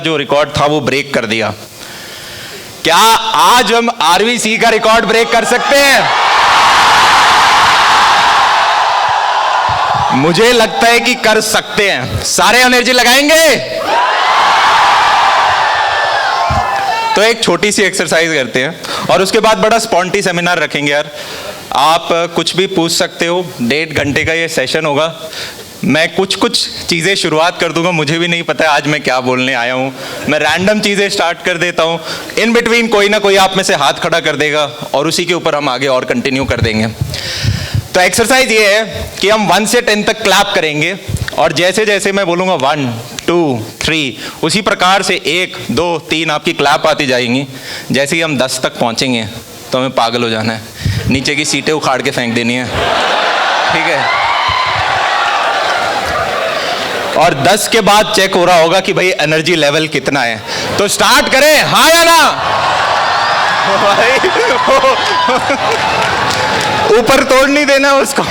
जो रिकॉर्ड था वो ब्रेक कर दिया। क्या आज हम आरवीसी का रिकॉर्ड ब्रेक कर सकते हैं? मुझे लगता है कि कर सकते हैं। सारे एनर्जी लगाएंगे तो एक छोटी सी एक्सरसाइज करते हैं और उसके बाद बड़ा स्पॉन्टी सेमिनार रखेंगे। यार आप कुछ भी पूछ सकते हो, 1.5 घंटे का ये सेशन होगा। मैं कुछ चीज़ें शुरुआत कर दूंगा, मुझे भी नहीं पता है आज मैं क्या बोलने आया हूँ। मैं रैंडम चीज़ें स्टार्ट कर देता हूँ, इन बिटवीन कोई ना कोई आप में से हाथ खड़ा कर देगा और उसी के ऊपर हम आगे और कंटिन्यू कर देंगे। तो एक्सरसाइज ये है कि हम 1 से 10 तक क्लैप करेंगे और जैसे जैसे मैं बोलूँगा 1 2 3 उसी प्रकार से 1 2 3 आपकी क्लैप आती जाएंगी। जैसे ही हम 10 तक पहुँचेंगे तो हमें पागल हो जाना है, नीचे की सीटें उखाड़ के फेंक देनी है, ठीक है? और 10 के बाद चेक हो रहा होगा कि भाई एनर्जी लेवल कितना है। तो स्टार्ट करें, हाँ या ना? ऊपर तोड़ नहीं देना उसको।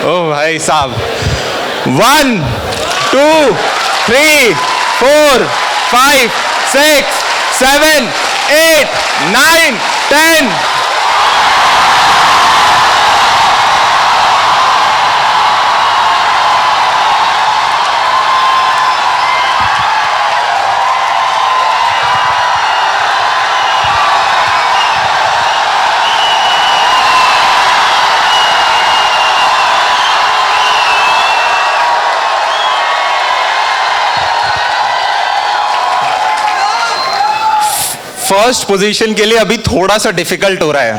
ओ भाई साहब, 1 2 3 4 5 6 7 8 9 10। फर्स्ट पोजीशन के लिए अभी थोड़ा सा डिफिकल्ट हो रहा है।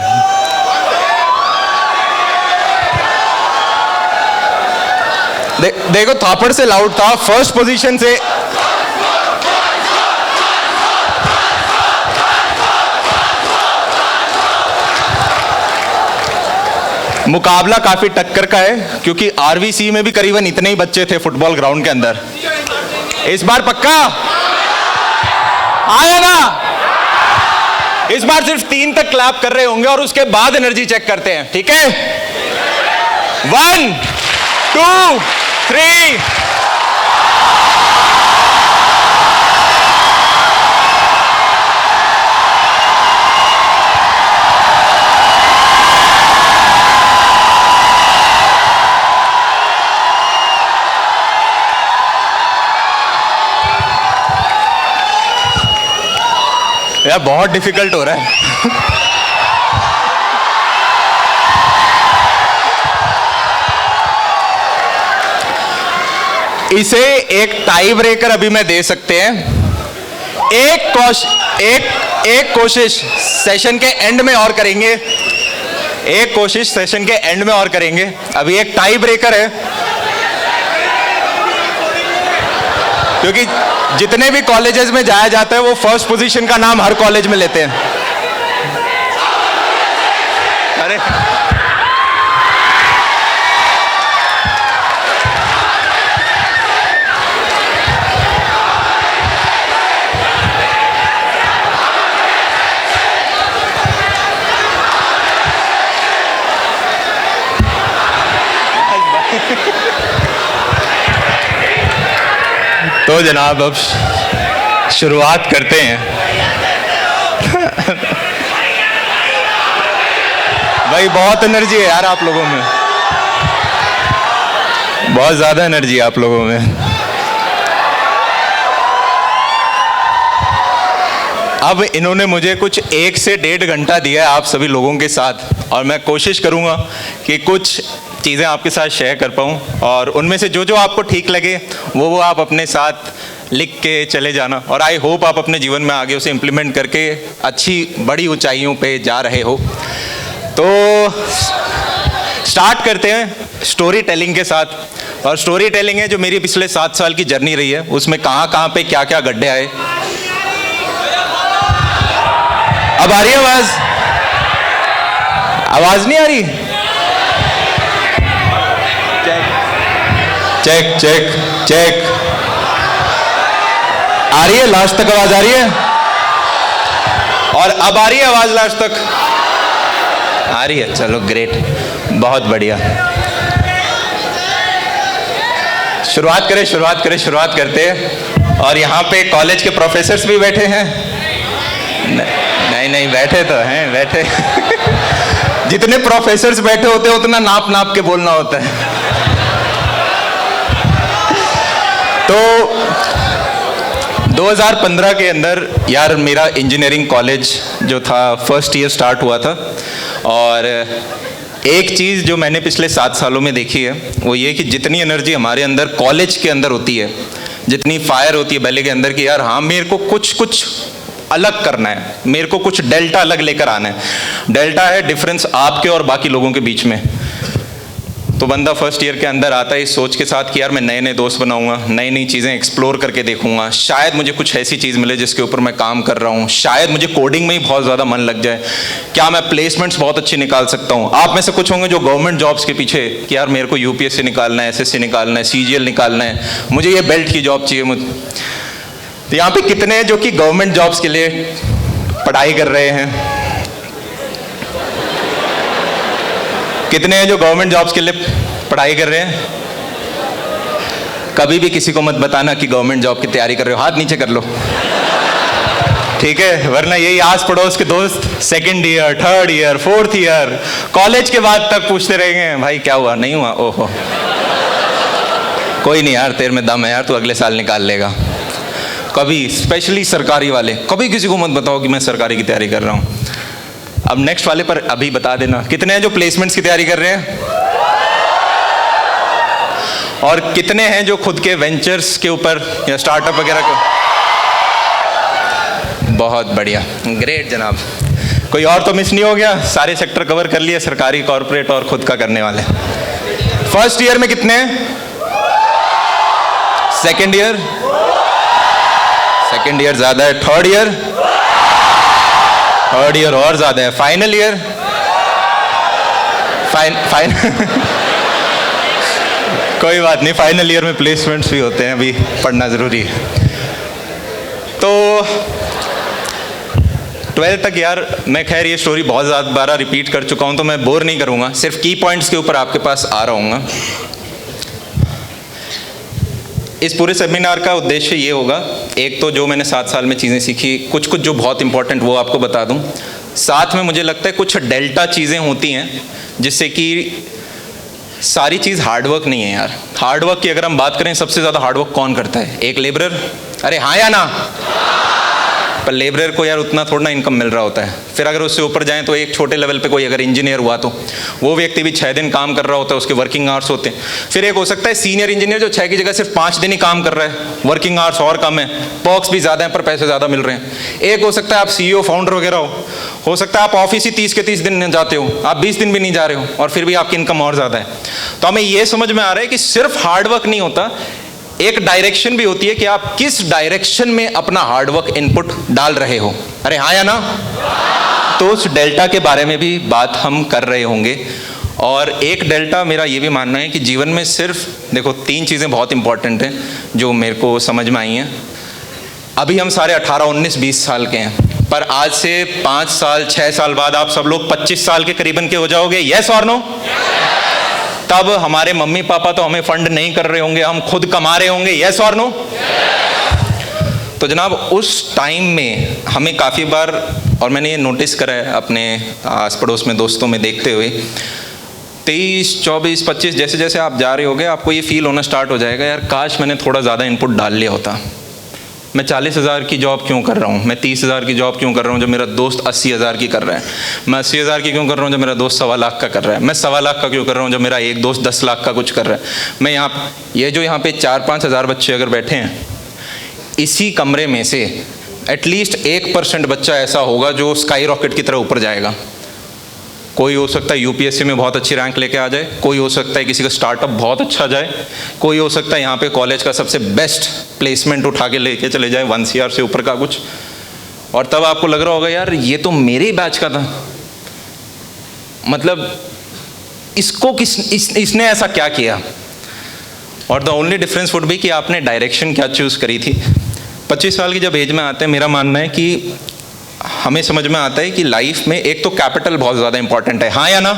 देखो थापड़ से लाउड था, फर्स्ट पोजीशन से मुकाबला काफी टक्कर का है, क्योंकि आरवीसी में भी करीबन इतने ही बच्चे थे फुटबॉल ग्राउंड के अंदर। इस बार पक्का आया ना? इस बार सिर्फ 3 तक क्लैप कर रहे होंगे और उसके बाद एनर्जी चेक करते हैं, ठीक है? 1 2 3। यार बहुत डिफिकल्ट हो रहा है। इसे एक टाई ब्रेकर अभी मैं दे सकते हैं। एक कोशिश सेशन के एंड में और करेंगे, एक कोशिश सेशन के एंड में और करेंगे। अभी एक टाई ब्रेकर है, क्योंकि जितने भी कॉलेजेस में जाया जाता है वो फर्स्ट पोजीशन का नाम हर कॉलेज में लेते हैं। अरे तो जनाब अब शुरुआत करते हैं। भाई बहुत एनर्जी है यार आप लोगों में, बहुत ज्यादा एनर्जी है आप लोगों में। अब इन्होंने मुझे कुछ 1 से 1.5 घंटा दिया है आप सभी लोगों के साथ, और मैं कोशिश करूंगा कि कुछ चीज़ें आपके साथ शेयर कर पाऊँ, और उनमें से जो आपको ठीक लगे वो आप अपने साथ लिख के चले जाना। और आई होप आप अपने जीवन में आगे उसे इम्प्लीमेंट करके अच्छी बड़ी ऊंचाइयों पे जा रहे हो। तो स्टार्ट करते हैं स्टोरी टेलिंग के साथ। और स्टोरी टेलिंग है जो मेरी पिछले 7 साल की जर्नी रही है, उसमें कहाँ पे क्या क्या गड्ढे आए। अब आ रही है आवाज़? आवाज़ नहीं आ रही? Check check check. आ रही है? लास्ट तक आवाज आ रही है? और अब आ रही है आवाज लास्ट तक? आ रही है, चलो ग्रेट, बहुत बढ़िया। शुरुआत करते हैं। और यहाँ पे कॉलेज के प्रोफेसर्स भी बैठे हैं। नहीं बैठे तो हैं, बैठे। जितने प्रोफेसर्स बैठे होते हैं उतना नाप नाप के बोलना होता है। तो 2015 के अंदर यार मेरा इंजीनियरिंग कॉलेज जो था फर्स्ट ईयर स्टार्ट हुआ था। और एक चीज़ जो मैंने पिछले 7 सालों में देखी है वो ये कि जितनी एनर्जी हमारे अंदर कॉलेज के अंदर होती है, जितनी फायर होती है बेले के अंदर कि यार हाँ मेरे को कुछ अलग करना है, मेरे को कुछ डेल्टा अलग लेकर आना है। डेल्टा है डिफरेंस आपके और बाकी लोगों के बीच में। तो बंदा फर्स्ट ईयर के अंदर आता है इस सोच के साथ कि यार मैं नए नए दोस्त बनाऊंगा, नई नई चीज़ें एक्सप्लोर करके देखूंगा, शायद मुझे कुछ ऐसी चीज़ मिले जिसके ऊपर मैं काम कर रहा हूँ, शायद मुझे कोडिंग में ही बहुत ज़्यादा मन लग जाए, क्या मैं प्लेसमेंट्स बहुत अच्छी निकाल सकता हूँ। आप में से कुछ होंगे जो गवर्नमेंट जॉब्स के पीछे कि यार मेरे को यूपीएससी निकालना है, एसएससी निकालना है, सीजीएल निकालना है, मुझे ये बेल्ट की जॉब चाहिए। मुझे तो यहाँ पे कितने हैं जो कि गवर्नमेंट जॉब्स के लिए पढ़ाई कर रहे हैं? कितने हैं जो गवर्नमेंट जॉब्स के लिए पढ़ाई कर रहे हैं? कभी भी किसी को मत बताना कि गवर्नमेंट जॉब की तैयारी कर रहे हो, हाथ नीचे कर लो, ठीक है? वरना यही आस पड़ोस के दोस्त second year, third year, fourth year, college के बाद तक पूछते रहेंगे भाई क्या हुआ, नहीं हुआ, ओहो कोई नहीं यार तेरे में दम है यार, तू अगले साल निकाल लेगा। कभी स्पेशली सरकारी वाले कभी किसी को मत बताओ कि मैं सरकारी की तैयारी कर रहा हूँ। अब नेक्स्ट वाले पर अभी बता देना कितने हैं जो प्लेसमेंट्स की तैयारी कर रहे हैं, और कितने हैं जो खुद के वेंचर्स के ऊपर या स्टार्टअप वगैरह को। बहुत बढ़िया, ग्रेट जनाब। कोई और तो मिस नहीं हो गया? सारे सेक्टर कवर कर लिए, सरकारी, कॉर्पोरेट और खुद का करने वाले। फर्स्ट ईयर में कितने हैं? सेकेंड ईयर ज्यादा है, थर्ड ईयर और ज्यादा है, फाइनल ईयर कोई बात नहीं, फाइनल ईयर में प्लेसमेंट्स भी होते हैं, अभी पढ़ना जरूरी है। तो 12th तक यार मैं खैर ये स्टोरी बहुत ज़्यादा बार रिपीट कर चुका हूँ तो मैं बोर नहीं करूँगा, सिर्फ की पॉइंट्स के ऊपर आपके पास आ रहा हूँ। इस पूरे सेमिनार का उद्देश्य ये होगा, एक तो जो मैंने 7 साल में चीज़ें सीखी, कुछ जो बहुत इंपॉर्टेंट वो आपको बता दूं, साथ में मुझे लगता है कुछ डेल्टा चीज़ें होती हैं जिससे कि सारी चीज़ हार्डवर्क नहीं है यार। हार्डवर्क की अगर हम बात करें, सबसे ज़्यादा हार्डवर्क कौन करता है? एक लेबरर। अरे हाँ या ना? पर लेबरर को यार उतना थोड़ा इनकम मिल रहा होता है। फिर अगर उससे ऊपर जाएं तो एक छोटे लेवल पे कोई अगर इंजीनियर हुआ तो वो व्यक्ति भी 6 दिन काम कर रहा होता है, उसके वर्किंग आवर्स होते हैं। फिर एक हो सकता है सीनियर इंजीनियर जो 6 की जगह सिर्फ 5 दिन ही काम कर रहा है, वर्किंग आवर्स और कम है, पर्क्स भी ज़्यादा हैं पर पैसे ज़्यादा मिल रहे हैं। एक हो सकता है आप CEO फाउंडर वगैरह हो सकता है आप ऑफिस ही 30 के 30 दिन जाते हो, आप 20 दिन भी नहीं जा रहे हो और फिर भी आपकी इनकम और ज़्यादा है। तो हमें ये समझ में आ रहा है कि सिर्फ हार्डवर्क नहीं होता, एक डायरेक्शन भी होती है कि आप किस डायरेक्शन में अपना हार्डवर्क इनपुट डाल रहे हो। अरे हाँ या ना? तो उस डेल्टा के बारे में भी बात हम कर रहे होंगे। और एक डेल्टा मेरा ये भी मानना है कि जीवन में सिर्फ देखो 3 चीज़ें बहुत इंपॉर्टेंट हैं जो मेरे को समझ में आई हैं। अभी हम सारे 18, 19, 20 साल के हैं, पर आज से 5 साल 6 साल बाद आप सब लोग 25 साल के करीबन के हो जाओगे, यस और नो? तब हमारे मम्मी पापा तो हमें फंड नहीं कर रहे होंगे, हम खुद कमा रहे होंगे, यस और नो? तो जनाब उस टाइम में हमें काफ़ी बार, और मैंने ये नोटिस करा है अपने आस पड़ोस में दोस्तों में देखते हुए, 23, 24, 25 जैसे जैसे आप जा रहे होगे आपको ये फील होना स्टार्ट हो जाएगा, यार काश मैंने थोड़ा ज़्यादा इनपुट डाल लिया होता। मैं 40,000 की जॉब क्यों कर रहा हूँ, मैं 30,000 की जॉब क्यों कर रहा हूँ जो मेरा दोस्त 80,000 की कर रहा है, मैं 80,000 की क्यों कर रहा हूँ जो मेरा दोस्त 1.25 लाख का कर रहा है, मैं 1.25 लाख का क्यों कर रहा हूँ जो मेरा एक दोस्त 10 लाख का कुछ कर रहा है। मैं ये जो यहाँ पे 4-5 हज़ार बच्चे अगर बैठे हैं, इसी कमरे में से एटलीस्ट 1% बच्चा ऐसा होगा जो स्काई रॉकेट की तरह ऊपर जाएगा। कोई हो सकता है यूपीएससी में बहुत अच्छी रैंक लेके आ जाए, कोई हो सकता है किसी का स्टार्टअप बहुत अच्छा जाए, कोई हो सकता है यहाँ पे कॉलेज का सबसे बेस्ट प्लेसमेंट उठा के लेके चले जाए 1 CR से ऊपर का कुछ, और तब आपको लग रहा होगा यार ये तो मेरे ही बैच का था, मतलब इसको इसने ऐसा क्या किया। और the only difference would be कि आपने डायरेक्शन क्या चूज़ करी थी। 25 साल की जब एज में आते हैं, मेरा मानना है कि हमें समझ में आता है कि लाइफ में एक तो कैपिटल बहुत ज़्यादा इंपॉर्टेंट है, हाँ या ना?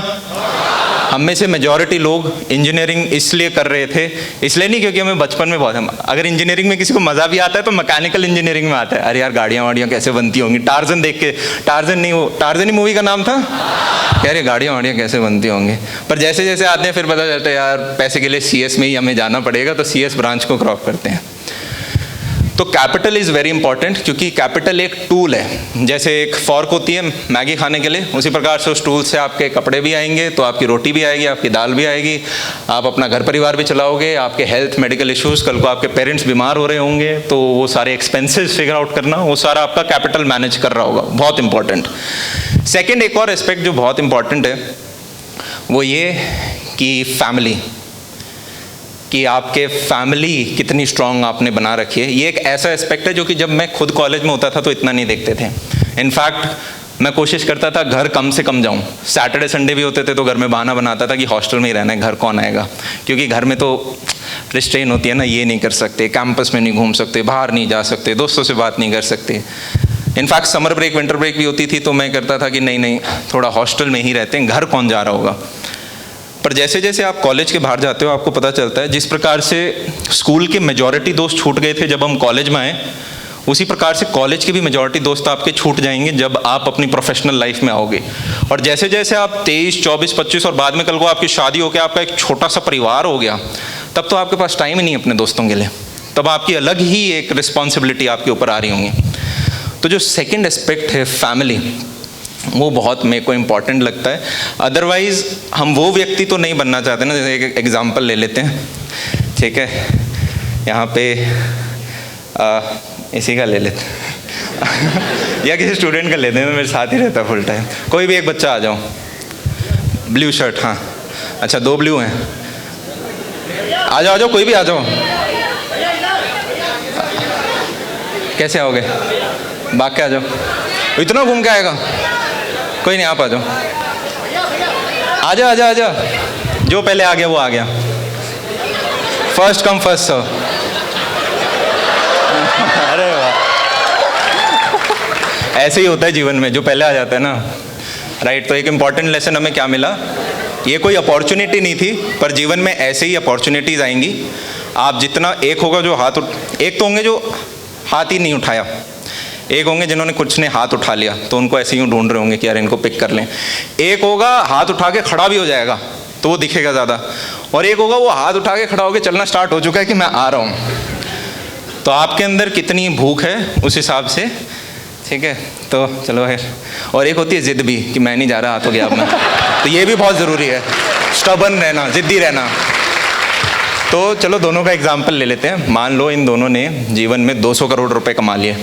हम में से मेजॉरिटी लोग इंजीनियरिंग इसलिए कर रहे थे, इसलिए नहीं क्योंकि हमें बचपन में बहुत, अगर इंजीनियरिंग में किसी को मज़ा भी आता है तो मैकेनिकल इंजीनियरिंग में आता है। अरे यार गाड़ियाँ वाड़ियाँ कैसे बनती होंगी, टार्जन देख के, टार्जन ही मूवी का नाम था, यार ये गाड़ियाँ वाड़ियाँ कैसे बनती होंगी। पर जैसे जैसे आते हैं फिर पता चलता है यार पैसे के लिए CS में ही हमें जाना पड़ेगा, तो CS ब्रांच को क्रॉप करते हैं। तो कैपिटल इज़ वेरी इंपॉर्टेंट, क्योंकि कैपिटल एक टूल है। जैसे एक फॉर्क होती है मैगी खाने के लिए, उसी प्रकार से उस टूल से आपके कपड़े भी आएंगे, तो आपकी रोटी भी आएगी, आपकी दाल भी आएगी, आप अपना घर परिवार भी चलाओगे, आपके हेल्थ मेडिकल इश्यूज़, कल को आपके पेरेंट्स बीमार हो रहे होंगे तो वो सारे एक्सपेंसेस फिगर आउट करना, वो सारा आपका कैपिटल मैनेज कर रहा होगा, बहुत इंपॉर्टेंट। सेकेंड एक और एस्पेक्ट जो बहुत इंपॉर्टेंट है वो ये कि फैमिली, कि आपके फैमिली कितनी स्ट्रांग आपने बना रखी है। ये एक ऐसा एस्पेक्ट है जो कि जब मैं खुद कॉलेज में होता था तो इतना नहीं देखते थे। इनफैक्ट मैं कोशिश करता था घर कम से कम जाऊं, सैटरडे संडे भी होते थे तो घर में बहाना बनाता था कि हॉस्टल में ही रहना है, घर कौन आएगा, क्योंकि घर में तो रिस्ट्रेन होती है ना, ये नहीं कर सकते, कैंपस में नहीं घूम सकते, बाहर नहीं जा सकते, दोस्तों से बात नहीं कर सकते। In fact summer break winter break भी होती थी तो मैं करता था कि नहीं थोड़ा हॉस्टल में ही रहते हैं, घर कौन जा रहा होगा। पर जैसे जैसे आप कॉलेज के बाहर जाते हो आपको पता चलता है जिस प्रकार से स्कूल के मेजॉरिटी दोस्त छूट गए थे जब हम कॉलेज में आए, उसी प्रकार से कॉलेज के भी मेजॉरिटी दोस्त आपके छूट जाएंगे जब आप अपनी प्रोफेशनल लाइफ में आओगे। और जैसे जैसे आप 23, 24, 25 और बाद में कल को आपकी शादी हो गया, आपका एक छोटा सा परिवार हो गया, तब तो आपके पास टाइम ही नहीं अपने दोस्तों के लिए, तब आपकी अलग ही एक रिस्पॉन्सिबिलिटी आपके ऊपर आ रही होंगी। तो जो सेकेंड एस्पेक्ट है फैमिली, वो बहुत मेरे को इम्पॉर्टेंट लगता है। अदरवाइज़ हम वो व्यक्ति तो नहीं बनना चाहते ना। जैसे एक एग्जांपल ले लेते हैं, ठीक है, यहाँ पे इसी का ले लेते हैं या किसी स्टूडेंट का लेते हैं, मेरे साथ ही रहता है फुल टाइम। कोई भी एक बच्चा आ जाओ, ब्लू शर्ट, हाँ अच्छा 2 ब्लू हैं, आ जाओ कोई भी आ जाओ। कैसे आओगे, भाग के आ जाओ, इतना घूम के आएगा, कोई नहीं आप आ जाओ, आजा, जो पहले आ गया वो आ गया, फर्स्ट कम फर्स्ट सर्व। अरे वाह, ऐसे ही होता है जीवन में, जो पहले आ जाता है ना, राइट। तो एक इम्पॉर्टेंट लेसन हमें क्या मिला, ये कोई अपॉर्चुनिटी नहीं थी, पर जीवन में ऐसे ही अपॉर्चुनिटीज़ आएंगी। आप जितना, एक होगा जो एक तो होंगे जो हाथ ही नहीं उठाया, एक होंगे जिन्होंने कुछ ने हाथ उठा लिया तो उनको ऐसे ही ढूंढ रहे होंगे कि यार इनको पिक कर लें, एक होगा हाथ उठा के खड़ा भी हो जाएगा तो वो दिखेगा ज़्यादा, और एक होगा वो हाथ उठा के खड़ा होकर चलना स्टार्ट हो चुका है कि मैं आ रहा हूँ। तो आपके अंदर कितनी भूख है उस हिसाब से, ठीक है, तो चलो है। और एक होती है ज़िद भी कि मैं नहीं जा रहा, हाथ हो गया अपना, तो ये भी बहुत ज़रूरी है, स्टबर्न रहना, ज़िद्दी रहना। तो चलो दोनों का एग्जाम्पल ले लेते हैं। मान लो इन दोनों ने जीवन में 200 करोड़ रुपए कमा लिए,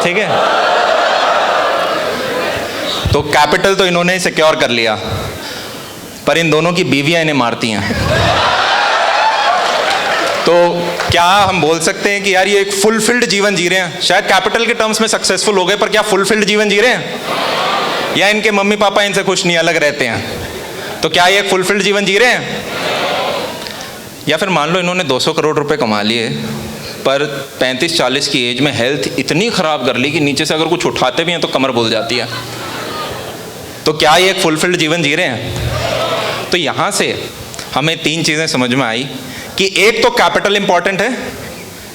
ठीक है, तो कैपिटल तो इन्होंने सिक्योर कर लिया, पर इन दोनों की बीवियां इन्हें मारती हैं। तो क्या हम बोल सकते हैं कि यार ये एक फुलफिल्ड जीवन जी रहे हैं? शायद कैपिटल के टर्म्स में सक्सेसफुल हो गए, पर क्या फुलफिल्ड जीवन जी रहे हैं? या इनके मम्मी पापा इनसे खुश नहीं, अलग रहते हैं? तो क्या ये एक फुलफिल्ड जीवन जी रहे हैं? या फिर मान लो इन्होंने 200 करोड़ रुपए कमा लिए, पर 35-40 की एज में हेल्थ इतनी ख़राब कर ली कि नीचे से अगर कुछ उठाते भी हैं तो कमर भूल जाती है। तो क्या ये एक फुलफिल्ड जीवन जी रहे हैं? तो यहाँ से हमें 3 चीज़ें समझ में आई कि एक तो कैपिटल इंपॉर्टेंट है,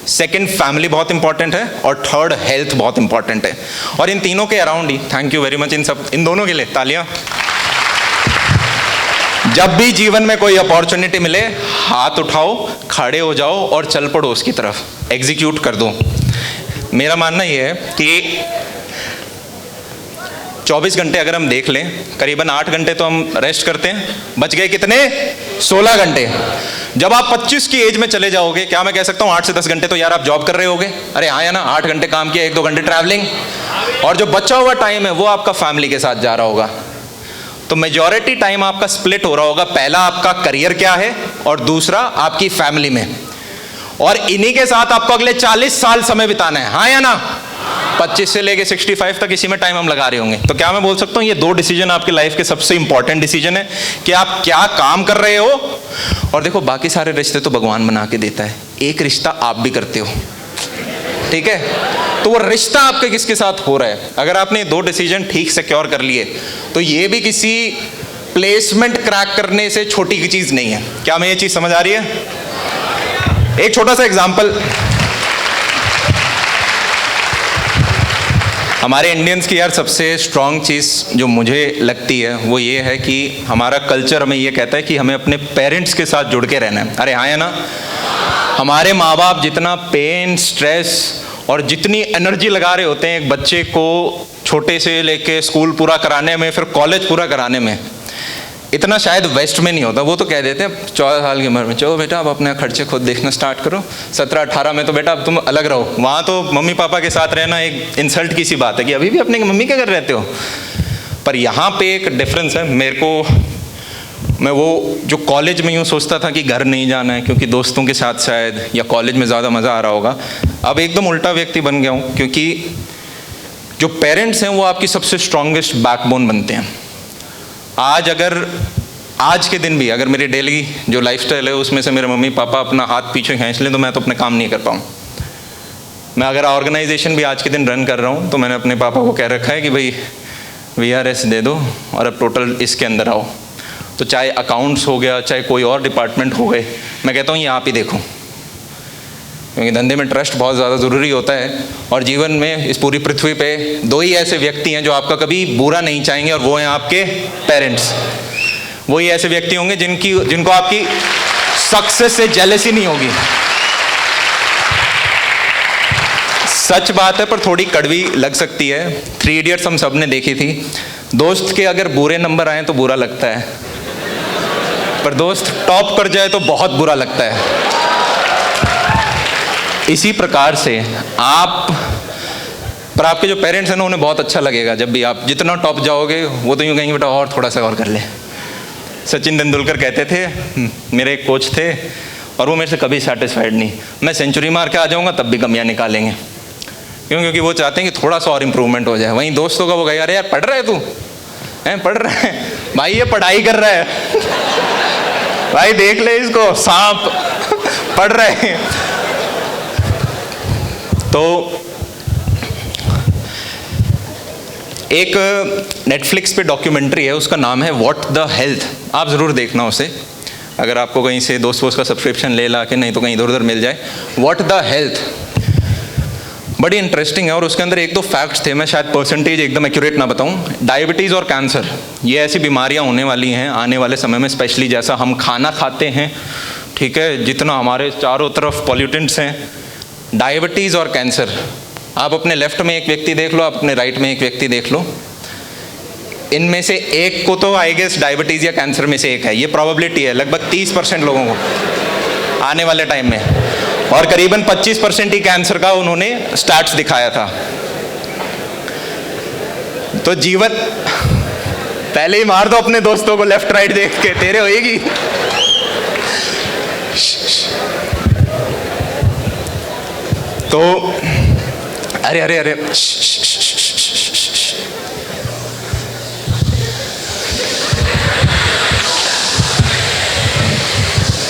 सेकंड फैमिली बहुत इंपॉर्टेंट है, और थर्ड हेल्थ बहुत इंपॉर्टेंट है। और इन तीनों के around he, thank you very much in दोनों के लिए तालियां। जब भी जीवन में कोई अपॉर्चुनिटी मिले, हाथ उठाओ, खड़े हो जाओ और चल पड़ो उसकी तरफ, एग्जीक्यूट कर दो। मेरा मानना यह है कि 24 घंटे अगर हम देख लें, करीबन 8 घंटे तो हम रेस्ट करते हैं, बच गए कितने? 16 घंटे। जब आप 25 की एज में चले जाओगे, क्या मैं कह सकता हूँ 8 से 10 घंटे तो यार आप जॉब कर रहे होगे? अरे हाँ या ना, 8 घंटे काम किया, 1-2 घंटे ट्रैवलिंग, और जो बचा हुआ टाइम है वो आपका फैमिली के साथ जा रहा होगा। तो मेजॉरिटी टाइम आपका स्प्लिट हो रहा होगा, पहला आपका करियर क्या है और दूसरा आपकी फैमिली में, और इन्हीं के साथ आपको अगले 40 साल समय बिताना है, हाँ या ना? 25 से लेके 65 तक इसी में टाइम हम लगा रहे होंगे। तो क्या मैं बोल सकता हूँ ये 2 डिसीजन आपकी लाइफ के सबसे इंपॉर्टेंट डिसीजन है कि आप क्या काम कर रहे हो। और देखो बाकी सारे रिश्ते तो भगवान बना के देता है, एक रिश्ता आप भी करते हो, ठीक है? तो वो रिश्ता आपके किसके साथ हो रहा है। अगर आपने 2 डिसीजन ठीक सिक्योर कर लिए तो ये भी किसी प्लेसमेंट क्रैक करने से छोटी की चीज नहीं है। क्या हमें ये चीज समझ आ रही है? एक छोटा सा एग्जांपल, हमारे इंडियंस की यार सबसे स्ट्रांग चीज़ जो मुझे लगती है वो ये है कि हमारा कल्चर हमें ये कहता है कि हमें अपने पेरेंट्स के साथ जुड़ के रहना है। अरे हाँ है ना? हमारे माँ बाप जितना पेन, स्ट्रेस और जितनी एनर्जी लगा रहे होते हैं एक बच्चे को छोटे से लेके स्कूल पूरा कराने में, फिर कॉलेज पूरा कराने में, इतना शायद वेस्ट में नहीं होता। वो तो कह देते हैं 14 साल की उम्र में चलो बेटा अब अपने खर्चे खुद देखना स्टार्ट करो, 17-18 में तो बेटा अब तुम अलग रहो। वहाँ तो मम्मी पापा के साथ रहना एक इंसल्ट की सी बात है कि अभी भी अपने मम्मी के घर रहते हो। पर यहाँ पे एक डिफरेंस है। मैं वो जो कॉलेज में यूँ सोचता था कि घर नहीं जाना है क्योंकि दोस्तों के साथ शायद या कॉलेज में ज़्यादा मज़ा आ रहा होगा, अब एकदम उल्टा व्यक्ति बन गया हूँ। क्योंकि जो पेरेंट्स हैं वो आपकी सबसे स्ट्रॉन्गेस्ट बैकबोन बनते हैं। आज के दिन भी अगर मेरी डेली जो लाइफस्टाइल है उसमें से मेरे मम्मी पापा अपना हाथ पीछे खींच लें तो मैं तो अपने काम नहीं कर पाऊँ। मैं अगर ऑर्गेनाइजेशन भी आज के दिन रन कर रहा हूँ तो मैंने अपने पापा को कह रखा है कि भाई VRS दे दो और अब टोटल इसके अंदर आओ। तो चाहे अकाउंट्स हो गया, चाहे कोई और डिपार्टमेंट हो गए, मैं कहता हूँ ये आप ही देखो, क्योंकि धंधे में ट्रस्ट बहुत ज़्यादा ज़रूरी होता है। और जीवन में इस पूरी पृथ्वी पे 2 ही ऐसे व्यक्ति हैं जो आपका कभी बुरा नहीं चाहेंगे और वो हैं आपके पेरेंट्स। वही ऐसे व्यक्ति होंगे जिनको आपकी सक्सेस से जेलसी नहीं होगी। सच बात है पर थोड़ी कड़वी लग सकती है। 3 इडियट्स हम सब ने देखी थी। दोस्त के अगर बुरे नंबर आए तो बुरा लगता है, पर दोस्त टॉप कर जाए तो बहुत बुरा लगता है। इसी प्रकार से आपके जो पेरेंट्स हैं ना उन्हें बहुत अच्छा लगेगा जब भी आप जितना टॉप जाओगे वो तो यूँ कहेंगे बेटा और थोड़ा सा और कर ले। सचिन तेंदुलकर कहते थे, मेरे एक कोच थे और वो मेरे से कभी सेटिस्फाइड नहीं, मैं सेंचुरी मार के आ जाऊँगा तब भी कमियाँ निकालेंगे। क्योंकि वो चाहते हैं कि थोड़ा सा और इम्प्रूवमेंट हो जाए। वहीं दोस्तों का वो कहेगा अरे यार पढ़ रहा है तू, हैं पढ़ रहा है भाई, ये पढ़ाई कर रहा है भाई देख ले इसको, सांप पढ़ रहे हैं। तो एक नेटफ्लिक्स पे डॉक्यूमेंट्री है, उसका नाम है व्हाट द हेल्थ। आप ज़रूर देखना उसे, अगर आपको कहीं से दोस्त का सब्सक्रिप्शन ले ला के, नहीं तो कहीं इधर उधर मिल जाए। व्हाट द हेल्थ बड़ी इंटरेस्टिंग है और उसके अंदर 1-2 फैक्ट्स थे, मैं शायद परसेंटेज एकदम एक्यूरेट ना बताऊं। डायबिटीज़ और कैंसर ये ऐसी बीमारियां होने वाली हैं आने वाले समय में, स्पेशली जैसा हम खाना खाते हैं, ठीक है, जितना हमारे चारों तरफ पॉल्यूटेंट्स हैं। डायबिटीज़ और कैंसर, आप अपने लेफ्ट में एक व्यक्ति देख लो, आप अपने राइट में एक व्यक्ति देख लो, इनमें से एक को तो आई गेस डायबिटीज़ या कैंसर में से एक है। ये प्रोबेबिलिटी है लगभग 30% लोगों को आने वाले टाइम में, और करीबन 25% ही कैंसर का उन्होंने स्टैट्स दिखाया था। तो जीवन पहले ही मार दो अपने दोस्तों को लेफ्ट राइट देख के, तेरे होएगी। तो अरे अरे अरे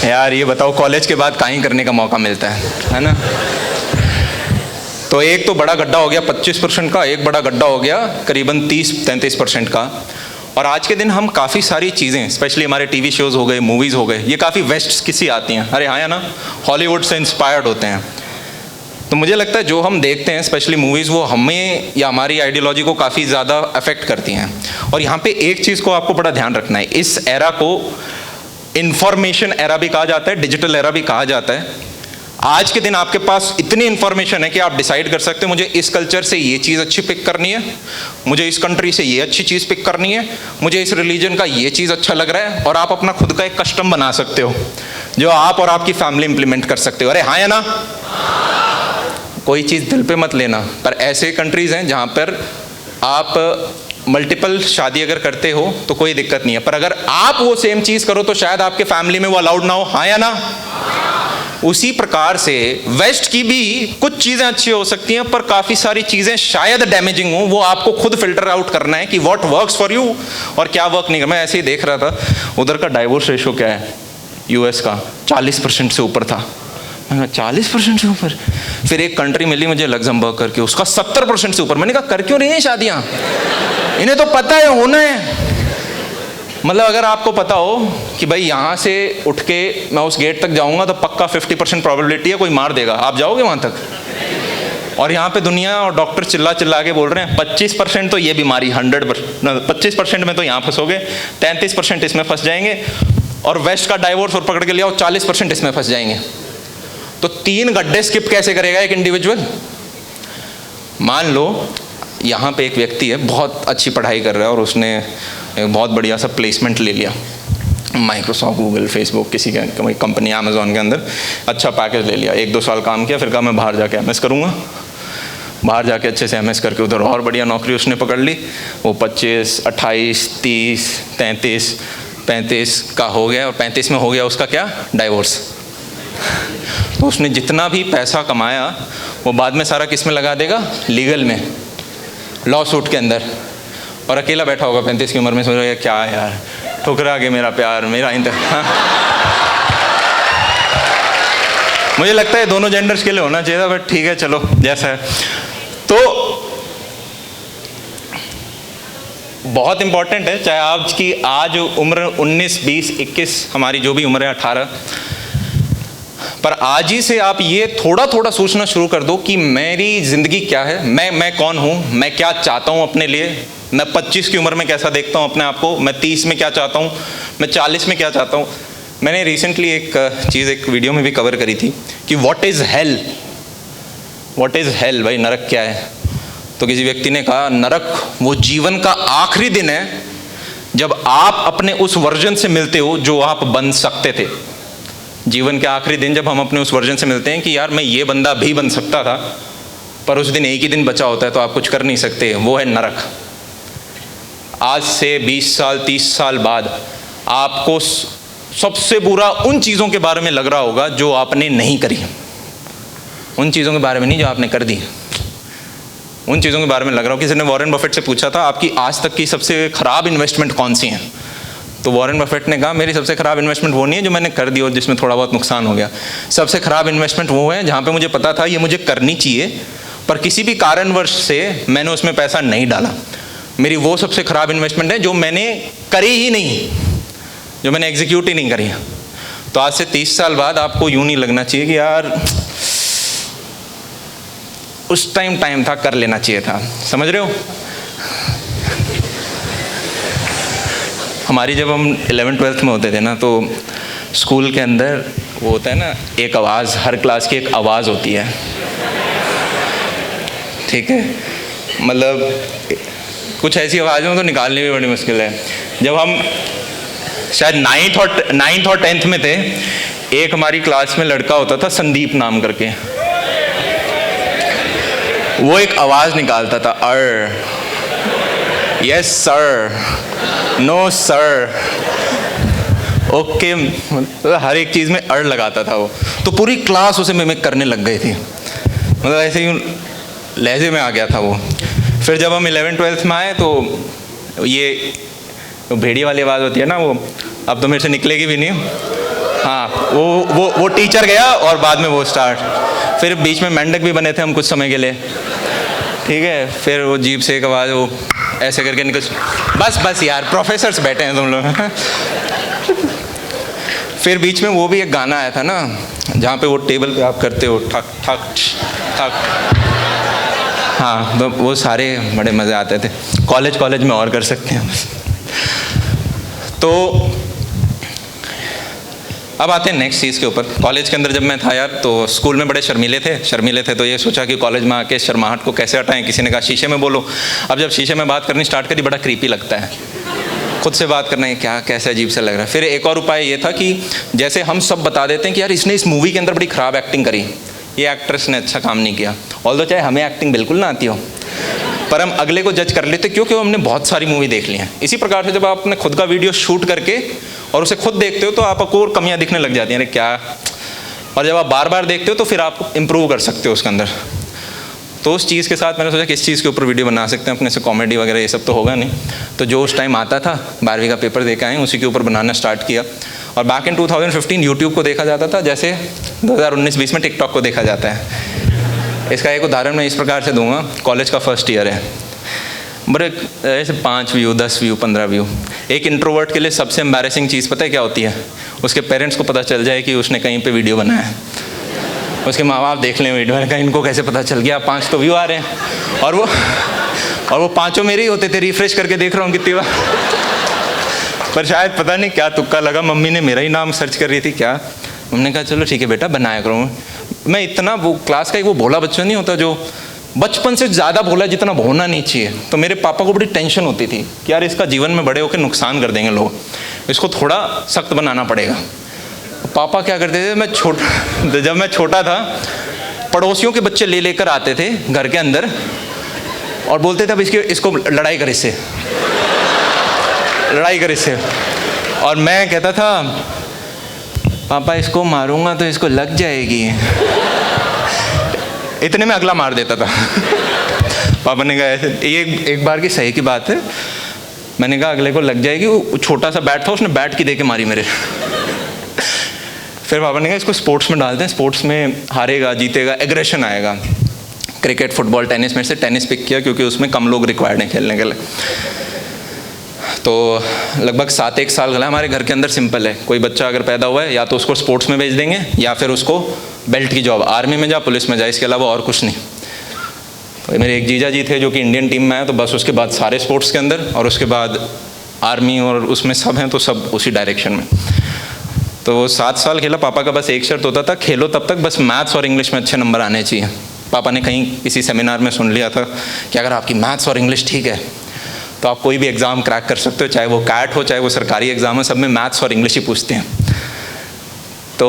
यार ये बताओ कॉलेज के बाद कहीं करने का मौका मिलता है ना? तो एक तो बड़ा गड्ढा हो गया 25% का, एक बड़ा गड्ढा हो गया करीबन 30-33% का। और आज के दिन हम काफ़ी सारी चीज़ें, स्पेशली हमारे टीवी शोज़ हो गए, मूवीज़ हो गए, ये काफ़ी वेस्ट की सी आती हैं। अरे हाँ है ना, हॉलीवुड से इंस्पायर्ड होते हैं। तो मुझे लगता है जो हम देखते हैं स्पेशली मूवीज़, वो हमें या हमारी आइडियोलॉजी को काफ़ी ज़्यादा अफेक्ट करती हैं। और यहाँ पे एक चीज़ को आपको बड़ा ध्यान रखना है, इस एरा को इंफॉर्मेशन एरा भी कहा जाता है, डिजिटल एरा भी कहा जाता है। आज के दिन आपके पास इतनी इंफॉर्मेशन है कि आप डिसाइड कर सकते हैं मुझे इस कल्चर से ये चीज़ अच्छी पिक करनी है, मुझे इस कंट्री से ये अच्छी चीज़ पिक करनी है, मुझे इस रिलीजन का ये चीज़ अच्छा लग रहा है। और आप अपना खुद का एक कस्टम बना सकते हो जो आप और आपकी फैमिली इंप्लीमेंट कर सकते हो। अरे हाँ या ना? कोई चीज़ दिल पे मत लेना, पर ऐसे कंट्रीज़ हैं जहाँ पर आप मल्टीपल शादी अगर करते हो तो कोई दिक्कत नहीं है, पर अगर आप वो सेम चीज़ करो तो शायद आपके फैमिली में वो अलाउड ना हो। हाँ या ना? उसी प्रकार से वेस्ट की भी कुछ चीज़ें अच्छी हो सकती हैं, पर काफ़ी सारी चीज़ें शायद डैमेजिंग हो। वो आपको खुद फिल्टर आउट करना है कि व्हाट वर्क्स फॉर यू और क्या वर्क नहीं। मैं ऐसे ही देख रहा था, उधर का डाइवोर्स रेशो क्या है US का, 40% से ऊपर था। 40% से ऊपर। फिर एक कंट्री मिली मुझे लग्जमबर्ग करके, उसका 70% से ऊपर। मैंने कहा कर क्यों रही हैं शादियाँ, इन्हें तो पता है होना है। मतलब अगर आपको पता हो कि भाई यहाँ से उठ के मैं उस गेट तक जाऊँगा तो पक्का 50% प्रोबेबिलिटी है कोई मार देगा, आप जाओगे वहाँ तक? और यहाँ पे दुनिया और डॉक्टर चिल्ला चिल्ला के बोल रहे हैं 25% तो ये बीमारी 25% में तो यहाँ फंसोगे, 33% इसमें फंस जाएंगे, और वेस्ट का डाइवोर्स और पकड़ के लिया 40% इसमें फंस जाएंगे। तो 3 गड्ढे स्किप कैसे करेगा एक इंडिविजुअल? मान लो यहाँ पे एक व्यक्ति है, बहुत अच्छी पढ़ाई कर रहा है और उसने एक बहुत बढ़िया सा प्लेसमेंट ले लिया, माइक्रोसॉफ्ट, गूगल, फेसबुक, किसी का कंपनी, अमेजोन के अंदर अच्छा पैकेज ले लिया, 1-2 साल काम किया, फिर कहा मैं बाहर जाके एमएस करूँगा। बाहर जाके अच्छे से एमएस करके उधर और बढ़िया नौकरी उसने पकड़ ली, वो 25, 28, 30, 33, 35 का हो गया, और 35 में हो गया उसका क्या? डाइवोर्स। तो उसने जितना भी पैसा कमाया वो बाद में सारा किस में लगा देगा? लीगल में, लॉ सूट के अंदर, और अकेला बैठा होगा 35 की उम्र में, सोच रहा है क्या यार, ठुकरा के मेरा प्यार, मेरा मुझे लगता है दोनों जेंडर्स के लिए होना चाहिए था, बट ठीक है चलो जैसा है। तो बहुत इंपॉर्टेंट है, चाहे आपकी आज उम्र 19, 20, 21, हमारी जो भी उम्र है 18, पर आज ही से आप ये थोड़ा थोड़ा सोचना शुरू कर दो कि मेरी ज़िंदगी क्या है, मैं कौन हूँ, मैं क्या चाहता हूँ अपने लिए, मैं 25 की उम्र में कैसा देखता हूँ अपने आप को, मैं 30 में क्या चाहता हूँ, मैं 40 में क्या चाहता हूँ। मैंने रिसेंटली एक चीज़ एक वीडियो में भी कवर करी थी कि what is hello, what is hello, भाई नरक क्या है? तो किसी व्यक्ति ने कहा नरक वो जीवन का आखिरी दिन है जब आप अपने उस वर्जन से मिलते हो जो आप बन सकते थे। जीवन के आखिरी दिन जब हम अपने उस वर्जन से मिलते हैं कि यार मैं ये बंदा भी बन सकता था, पर उस दिन एक ही दिन बचा होता है तो आप कुछ कर नहीं सकते, वो है नरक। आज से 20 साल 30 साल बाद आपको सबसे बुरा उन चीज़ों के बारे में लग रहा होगा जो आपने नहीं करी, उन चीज़ों के बारे में नहीं जो आपने कर दी, उन चीज़ों के बारे में लग रहा हो। किसी ने वॉरेन बफेट से पूछा था आपकी आज तक की सबसे ख़राब इन्वेस्टमेंट कौन सी है? तो वॉरेन बफेट ने कहा मेरी सबसे ख़राब इन्वेस्टमेंट वो नहीं है जो मैंने कर दी और जिसमें थोड़ा बहुत नुकसान हो गया, सबसे ख़राब इन्वेस्टमेंट वो है जहाँ पे मुझे पता था ये मुझे करनी चाहिए पर किसी भी कारणवश से मैंने उसमें पैसा नहीं डाला। मेरी वो सबसे ख़राब इन्वेस्टमेंट है जो मैंने करी ही नहीं, जो मैंने एग्जीक्यूट ही नहीं करी। तो आज से 30 साल बाद आपको यूँ नहीं लगना चाहिए कि यार उस टाइम था, कर लेना चाहिए था। समझ रहे हो? हमारी जब हम 11th-12th में होते थे ना, तो स्कूल के अंदर वो होता है ना, एक आवाज़, हर क्लास की एक आवाज़ होती है, ठीक है? मतलब कुछ ऐसी आवाज़ें तो निकालनी भी बड़ी मुश्किल है। जब हम शायद 9th और 10th में थे, एक हमारी क्लास में लड़का होता था संदीप नाम करके, वो एक आवाज़ निकालता था, uh, yes sir, no sir, okay, मतलब हर एक चीज़ में अर लगाता था वो। तो पूरी क्लास उसे मिमिक करने लग गई थी, मतलब ऐसे ही लहजे में आ गया था वो। फिर जब हम 11th-12th में आए तो ये तो भेड़िए वाली आवाज़ होती है ना, वो अब तो मेरे से निकलेगी भी नहीं। हाँ, वो टीचर गया और बाद में वो स्टार्ट। फिर बीच में मेंढक भी बने थे हम कुछ समय के लिए, ठीक है? फिर वो जीप से एक आवाज़ वो ऐसे करके निकल, बस यार प्रोफेसर्स बैठे हैं तुम लोग। फिर बीच में वो भी एक गाना आया था ना, जहाँ पे वो टेबल पे आप करते हो ठक ठक ठक, हाँ, तो वो सारे बड़े मज़े आते थे। कॉलेज में और कर सकते हैं। तो अब आते हैं नेक्स्ट चीज़ के ऊपर। कॉलेज के अंदर जब मैं था यार, तो स्कूल में बड़े शर्मीले थे, तो ये सोचा कि कॉलेज में आके शर्माहट को कैसे हटाएं। किसी ने कहा शीशे में बोलो। अब जब शीशे में बात करनी स्टार्ट करी, बड़ा क्रीपी लगता है खुद से बात करना, है क्या कैसे अजीब सा लग रहा है। फिर एक और उपाय ये था कि जैसे हम सब बता देते हैं कि यार इसने इस मूवी के अंदर बड़ी ख़राब एक्टिंग करी, ये एक्ट्रेस ने अच्छा काम नहीं किया, ऑल्दो चाहे हमें एक्टिंग बिल्कुल ना आती हो, पर हम अगले को जज कर लेते क्योंकि हमने बहुत सारी मूवी देख ली हैं। इसी प्रकार से जब आप अपने खुद का वीडियो शूट करके और उसे खुद देखते हो तो आपको और कमियां दिखने लग जाती हैं, अरे क्या। और जब आप बार बार देखते हो तो फिर आप इम्प्रूव कर सकते हो उसके अंदर। तो उस चीज़ के साथ मैंने सोचा किस चीज़ के ऊपर वीडियो बना सकते हैं अपने से, कॉमेडी वगैरह ये सब तो होगा नहीं। तो जो उस टाइम आता था, 12वीं का पेपर दे के आए, उसी के ऊपर बनाना स्टार्ट किया। और बैक इन 2015 यूट्यूब को देखा जाता था जैसे 2019-20 में टिकटॉक को देखा जाता है। इसका एक उदाहरण मैं इस प्रकार से दूंगा। कॉलेज का फर्स्ट ईयर है, बड़े ऐसे 5 व्यू, 10 व्यू, 15 व्यू। एक इंट्रोवर्ट के लिए सबसे एम्बैरेसिंग चीज़ पता है क्या होती है? उसके पेरेंट्स को पता चल जाए कि उसने कहीं पे वीडियो बनाया है। उसके माँ बाप देख लें वीडियो, मैंने कहा इनको कैसे पता चल गया, 5 तो व्यू आ रहे हैं। और वो 5 मेरे ही होते थे, रिफ्रेश करके देख रहा हूँ कितनी बार। पर शायद पता नहीं क्या तुक्का लगा, मम्मी ने मेरा ही नाम सर्च कर रही थी क्या। हमने कहा चलो ठीक है बेटा बनाया करूँ। मैं इतना वो क्लास का एक वो भोला बच्चा नहीं होता जो बचपन से ज़्यादा भोला जितना होना नहीं चाहिए। तो मेरे पापा को बड़ी टेंशन होती थी कि यार इसका जीवन में बड़े होकर नुकसान कर देंगे लोग, इसको थोड़ा सख्त बनाना पड़ेगा। पापा क्या करते थे, जब मैं छोटा था पड़ोसियों के बच्चे ले लेकर आते थे घर के अंदर और बोलते थे अब इसको लड़ाई कर इससे, लड़ाई कर इससे। और मैं कहता था पापा इसको मारूंगा तो इसको लग जाएगी। इतने में अगला मार देता था। पापा ने कहा ऐसे, ये एक बार की सही की बात है। मैंने कहा अगले को लग जाएगी। वो छोटा सा बैट था, उसने बैट की दे के मारी मेरे। फिर पापा ने कहा इसको स्पोर्ट्स में डालते हैं, स्पोर्ट्स में हारेगा जीतेगा एग्रेशन आएगा। क्रिकेट, फुटबॉल, टेनिस में से टेनिस पिक किया क्योंकि उसमें कम लोग रिक्वायर्ड हैं खेलने के लिए। तो लगभग 7-1 साल गला हमारे घर के अंदर। सिंपल है, कोई बच्चा अगर पैदा हुआ है या तो उसको स्पोर्ट्स में भेज देंगे या फिर उसको बेल्ट की जॉब, आर्मी में जा, पुलिस में जा, इसके अलावा और कुछ नहीं। तो मेरे एक जीजा जी थे जो कि इंडियन टीम में आए, तो बस उसके बाद सारे स्पोर्ट्स के अंदर, और उसके बाद आर्मी, और उसमें सब हैं तो सब उसी डायरेक्शन में। तो वो 7 साल खेला। पापा का बस एक शर्त होता था, खेलो तब तक बस मैथ्स और इंग्लिश में अच्छे नंबर आने चाहिए। पापा ने कहीं किसी सेमिनार में सुन लिया था कि अगर आपकी मैथ्स और इंग्लिश ठीक है तो आप कोई भी एग्ज़ाम क्रैक कर सकते हो, चाहे वो कैट हो चाहे वो सरकारी एग्ज़ाम हो, सब में मैथ्स और इंग्लिश ही पूछते हैं। तो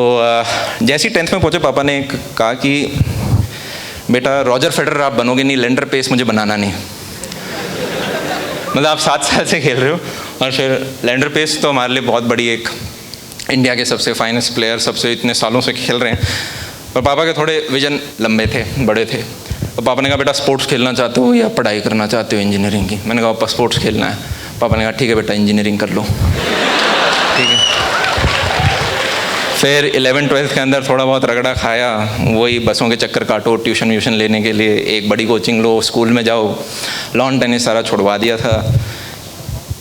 जैसे ही 10th में पहुँचे पापा ने कहा कि बेटा रॉजर फेडरर आप बनोगे नहीं, लेंडर पेस मुझे बनाना नहीं। मतलब आप 7 साल से खेल रहे हो और फिर लेंडर पेस तो हमारे लिए बहुत बड़ी एक इंडिया के सबसे फाइनेस्ट प्लेयर, सबसे इतने सालों से खेल रहे हैं। पर पापा के थोड़े विजन लंबे थे, बड़े थे। तो पापा ने कहा बेटा स्पोर्ट्स खेलना चाहते हो या पढ़ाई करना चाहते हो इंजीनियरिंग की? मैंने कहा पापा स्पोर्ट्स खेलना है। पापा ने कहा ठीक है बेटा इंजीनियरिंग कर लो। ठीक है। फिर 11th-12th के अंदर थोड़ा बहुत रगड़ा खाया, वही बसों के चक्कर काटो, ट्यूशन व्यूशन लेने के लिए एक बड़ी कोचिंग लो, स्कूल में जाओ, लॉन टेनिस सारा छुड़वा दिया था।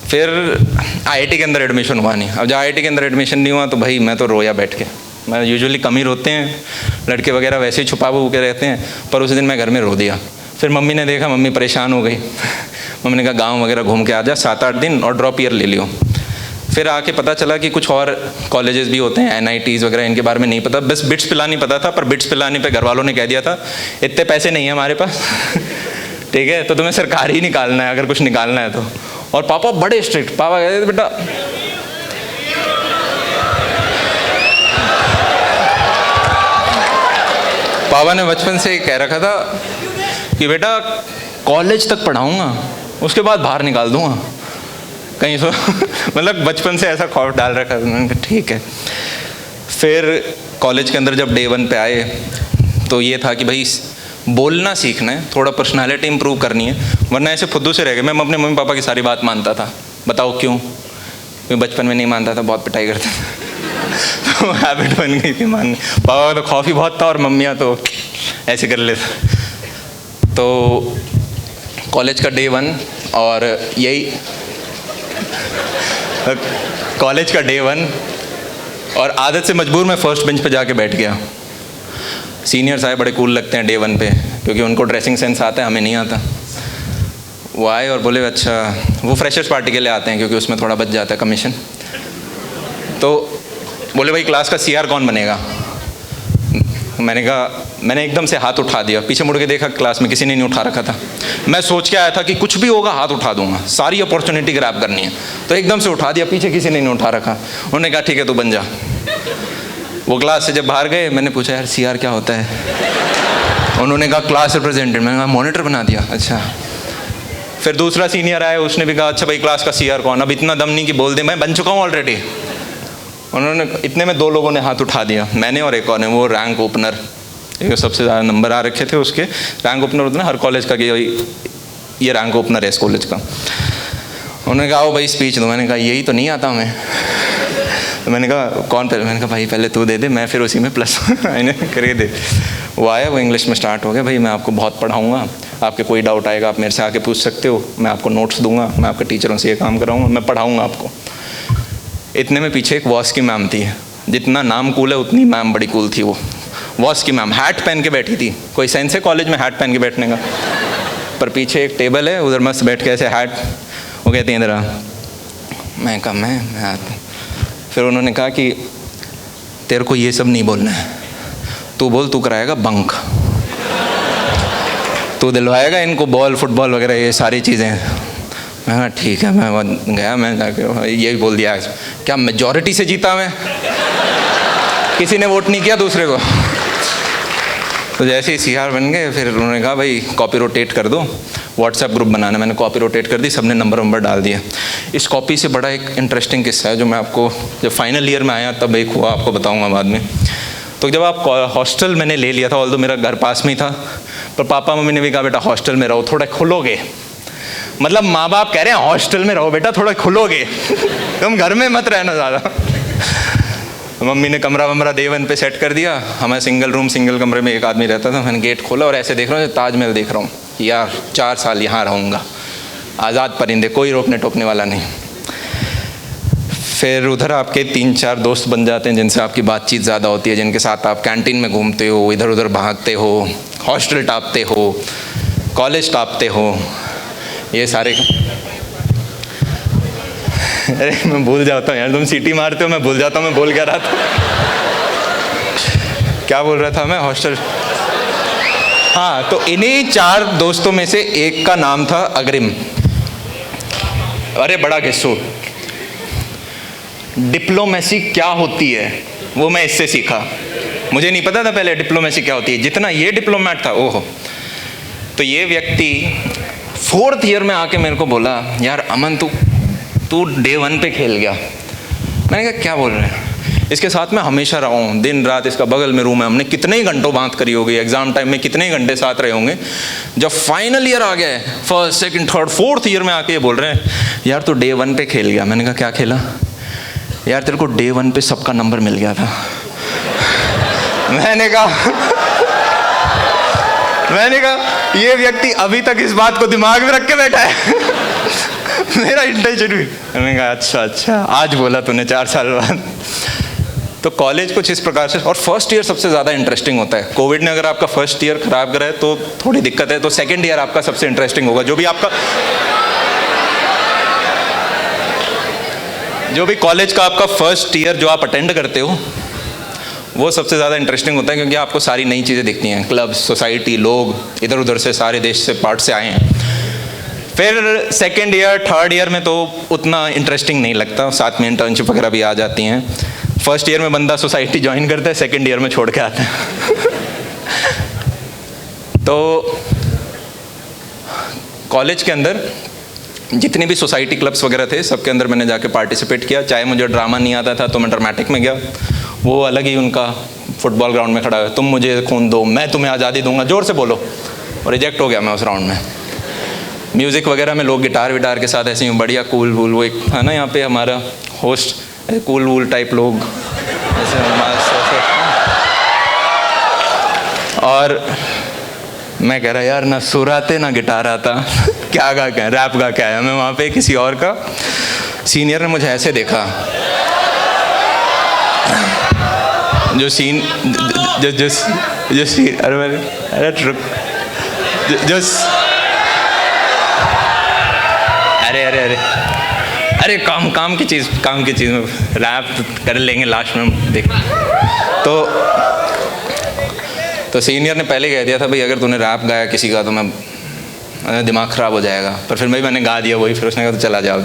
फिर IIT के अंदर एडमिशन हुआ नहीं। अब जब IIT के अंदर एडमिशन नहीं हुआ तो भाई मैं तो रोया बैठ के। मैं यूजुअली कम ही रोते हैं, लड़के वगैरह वैसे ही छुपा हुए रहते हैं, पर उस दिन मैं घर में रो दिया। फिर मम्मी ने देखा, मम्मी परेशान हो गई। मम्मी ने कहा गांव वगैरह घूम के आ जा 7-8 दिन और ड्रॉप ईयर ले लियो। फिर आके पता चला कि कुछ और कॉलेजेस भी होते हैं, NITs वगैरह, इनके बारे में नहीं पता। बस बिट्स पिलानी पता था, पर बिट्स पिलाने पे घर वालों ने कह दिया था इतने पैसे नहीं है हमारे पास। ठीक है, तो तुम्हें सरकारी ही निकालना है अगर कुछ निकालना है तो। और पापा बड़े स्ट्रिक्ट। पापा कहते थे बेटा पापा ने बचपन से कह रखा था कि बेटा कॉलेज तक पढ़ाऊंगा, उसके बाद बाहर निकाल दूंगा कहीं से। मतलब बचपन से ऐसा खौफ डाल रखा था। मैंने कहा ठीक है। फिर कॉलेज के अंदर जब Day 1 पे आए तो ये था कि भाई बोलना सीखना है, थोड़ा पर्सनालिटी इंप्रूव करनी है, वरना ऐसे फुद्दू से रह गए। मैं अपने मम्मी पापा की सारी बात मानता था। बताओ क्यों? मैं बचपन में नहीं मानता था, बहुत पिटाई करते थे। तो हैबिट बन गई थी मानने। पापा का तो खौफ ही बहुत था और मम्मियाँ तो ऐसे कर लेते। तो कॉलेज का Day 1 और यही कॉलेज का Day 1 और आदत से मजबूर मैं फर्स्ट बेंच पे जाके बैठ गया। सीनियर्स आए, बड़े कूल लगते हैं Day 1 पे क्योंकि उनको ड्रेसिंग सेंस आता है, हमें नहीं आता। वो आए और बोले अच्छा, वो फ्रेशर्स पार्टी के लिए आते हैं क्योंकि उसमें थोड़ा बच जाता है कमीशन। तो बोले भाई क्लास का CR कौन बनेगा? मैंने कहा, मैंने एकदम से हाथ उठा दिया, पीछे मुड़ के देखा क्लास में किसी ने नहीं उठा रखा था। मैं सोच के आया था कि कुछ भी होगा हाथ उठा दूंगा, सारी अपॉर्चुनिटी ग्रैब करनी है, तो एकदम से उठा दिया, पीछे किसी ने नहीं उठा रखा। उन्होंने कहा ठीक है तू बन जा। वो क्लास से जब बाहर गए मैंने पूछा यार CR क्या होता है? उन्होंने कहा क्लास रिप्रेजेंटेटिव। मैंने कहा मॉनिटर बना दिया। अच्छा। फिर दूसरा सीनियर आया, उसने भी कहा अच्छा भाई क्लास का CR कौन? अब इतना दम नहीं कि बोल दे मैं बन चुका हूँ ऑलरेडी। उन्होंने इतने में 2 लोगों ने हाथ उठा दिया, मैंने और एक और ने, वो रैंक ओपनर, सबसे ज़्यादा नंबर आ रखे थे उसके। रैंक ओपनर होता है ना हर कॉलेज का, कि ये रैंक ओपनर है इस कॉलेज का। उन्होंने कहा ओ भाई स्पीच दो। मैंने कहा यही तो नहीं आता हमें। तो मैंने कहा कौन पहले? मैंने कहा भाई पहले तू दे दे, मैं फिर उसी में प्लस कर दे। वो आया, वो इंग्लिश में स्टार्ट हो गया, भाई मैं आपको बहुत पढ़ाऊँगा आपके कोई डाउट आएगा आप मेरे से आके पूछ सकते हो, मैं आपको नोट्स दूंगा, मैं आपके टीचरों से ये काम कराऊंगा, मैं पढ़ाऊंगा आपको। इतने में पीछे एक वॉस की मैम थी, जितना नाम कूल है उतनी मैम बड़ी कूल थी। वो वॉस की मैम हैट पहन के बैठी थी, कोई सेंस है कॉलेज में हैट पहन के बैठने का? पर पीछे एक टेबल है, उधर मस्त बैठ के ऐसे हैट, वो कहती हैं इधर आ। मैं कहा मैं आता। फिर उन्होंने कहा कि तेरे को ये सब नहीं बोलना है, तू बोल तू कराएगा बंक, तू दिलवाएगा इनको बॉल फुटबॉल वगैरह ये सारी चीज़ें। मैं कहा ठीक है। मैं गया, मैं जाके यही बोल दिया, क्या मेजॉरिटी से जीता मैं? किसी ने वोट नहीं किया दूसरे को। तो जैसे ही सीआर बन गए, फिर उन्होंने कहा भाई कॉपी रोटेट कर दो, व्हाट्सएप ग्रुप बनाना। मैंने कॉपी रोटेट कर दी, सबने नंबर डाल दिया। इस कॉपी से बड़ा एक इंटरेस्टिंग किस्सा है जो मैं आपको, जब फाइनल ईयर में आया तब एक हुआ, आपको बताऊंगा बाद में। तो जब आप हॉस्टल मैंने ले लिया था, ऑल्दो मेरा घर पास में ही था, पर पापा मम्मी ने भी कहा बेटा हॉस्टल में रहो, थोड़ा खुलोगे। मतलब माँ बाप कह रहे हैं हॉस्टल में रहो बेटा, थोड़ा खुलोगे, तुम घर में मत रहना ज़्यादा। मम्मी ने कमरा वमरा डे 1 पे सेट कर दिया। हमें सिंगल रूम सिंगल कमरे में एक आदमी रहता था। मैंने गेट खोला और ऐसे देख रहा हूँ ताजमहल देख रहा हूँ, यार 4 साल यहाँ रहूँगा, आज़ाद परिंदे, कोई रोकने टोकने वाला नहीं। फिर उधर आपके 3-4 दोस्त बन जाते हैं जिनसे आपकी बातचीत ज़्यादा होती है, जिनके साथ आप कैंटीन में घूमते हो, इधर उधर भागते हो, हॉस्टल टापते हो, कॉलेज टापते हो, ये सारे। अरे मैं भूल जाता हूँ यार, तुम सीटी मारते हो मैं भूल जाता हूँ मैं बोल क्या रहा था। क्या बोल रहा था मैं? हॉस्टल। हाँ, तो इन्हीं 4 दोस्तों में से एक का नाम था अग्रिम। अरे बड़ा घिस्सू। डिप्लोमेसी क्या होती है वो मैं इससे सीखा। मुझे नहीं पता था पहले डिप्लोमेसी क्या होती है, जितना ये डिप्लोमेट था ओहो। तो ये व्यक्ति 4th ईयर में आके मेरे को बोला यार अमन तू डे 1 पे खेल गया। मैंने कहा क्या बोल रहे हैं? इसके साथ मैं हमेशा रहा हूँ, दिन रात इसका बगल में रूम है, हमने कितने ही घंटों बात करी होगी, एग्जाम टाइम में कितने ही घंटे साथ रहे होंगे। जब फाइनल ईयर आ गया है, 1st, 2nd, 3rd, 4th year में आके ये बोल रहे हैं यार तू डे 1 पे खेल गया। मैंने कहा क्या खेला? यार तेरे को डे 1 पे सबका नंबर मिल गया था। मैंने कहा ये व्यक्ति अभी तक इस बात को दिमाग में रख के बैठा है। मेरा इंटेंशन भी। मैंने कहा अच्छा आज बोला तूने 4 साल बाद। तो कॉलेज कुछ इस प्रकार से। और 1st ईयर सबसे ज़्यादा इंटरेस्टिंग होता है। कोविड ने अगर आपका 1st ईयर खराब करा है तो थोड़ी दिक्कत है, तो 2nd ईयर आपका सबसे इंटरेस्टिंग होगा। जो भी कॉलेज का आपका 1st ईयर जो आप अटेंड करते हो वो सबसे ज़्यादा इंटरेस्टिंग होता है, क्योंकि आपको सारी नई चीज़ें दिखती हैं, क्लब, सोसाइटी, लोग इधर उधर से सारे देश से पार्ट से आए हैं। फिर 2nd ईयर 3rd ईयर में तो उतना इंटरेस्टिंग नहीं लगता, साथ में इंटर्नशिप वगैरह भी आ जाती हैं। 1st ईयर में बंदा सोसाइटी ज्वाइन करता है, 2nd ईयर में छोड़ के आता है। तो कॉलेज के अंदर जितने भी सोसाइटी क्लब्स वगैरह थे सबके अंदर मैंने जाके पार्टिसिपेट किया। चाहे मुझे ड्रामा नहीं आता था तो मैं ड्रामेटिक में गया, वो अलग ही उनका फुटबॉल ग्राउंड में खड़ा है, तुम मुझे खून दो मैं तुम्हें आज़ादी दूंगा, जोर से बोलो। और रिजेक्ट हो गया मैं उस राउंड में। म्यूज़िक वगैरह में लोग गिटार के साथ ऐसे ही बढ़िया कूल वूल, वो एक था ना यहाँ पे हमारा होस्ट, कूल वूल टाइप लोग ऐसे। और मैं कह रहा यार ना सुर आते ना गिटार आता, क्या गा क्या रैप गा क्या है। मैं वहाँ पे किसी और का, सीनियर ने मुझे ऐसे देखा, जो सीन अरे काम की चीज़ में रैप कर लेंगे लास्ट में देख। तो सीनियर ने पहले कह दिया था भाई अगर तूने रैप गाया किसी का तो मैं दिमाग ख़राब हो जाएगा, पर फिर मैंने गा दिया वही। फिर उसने कहा तो चला जाओ।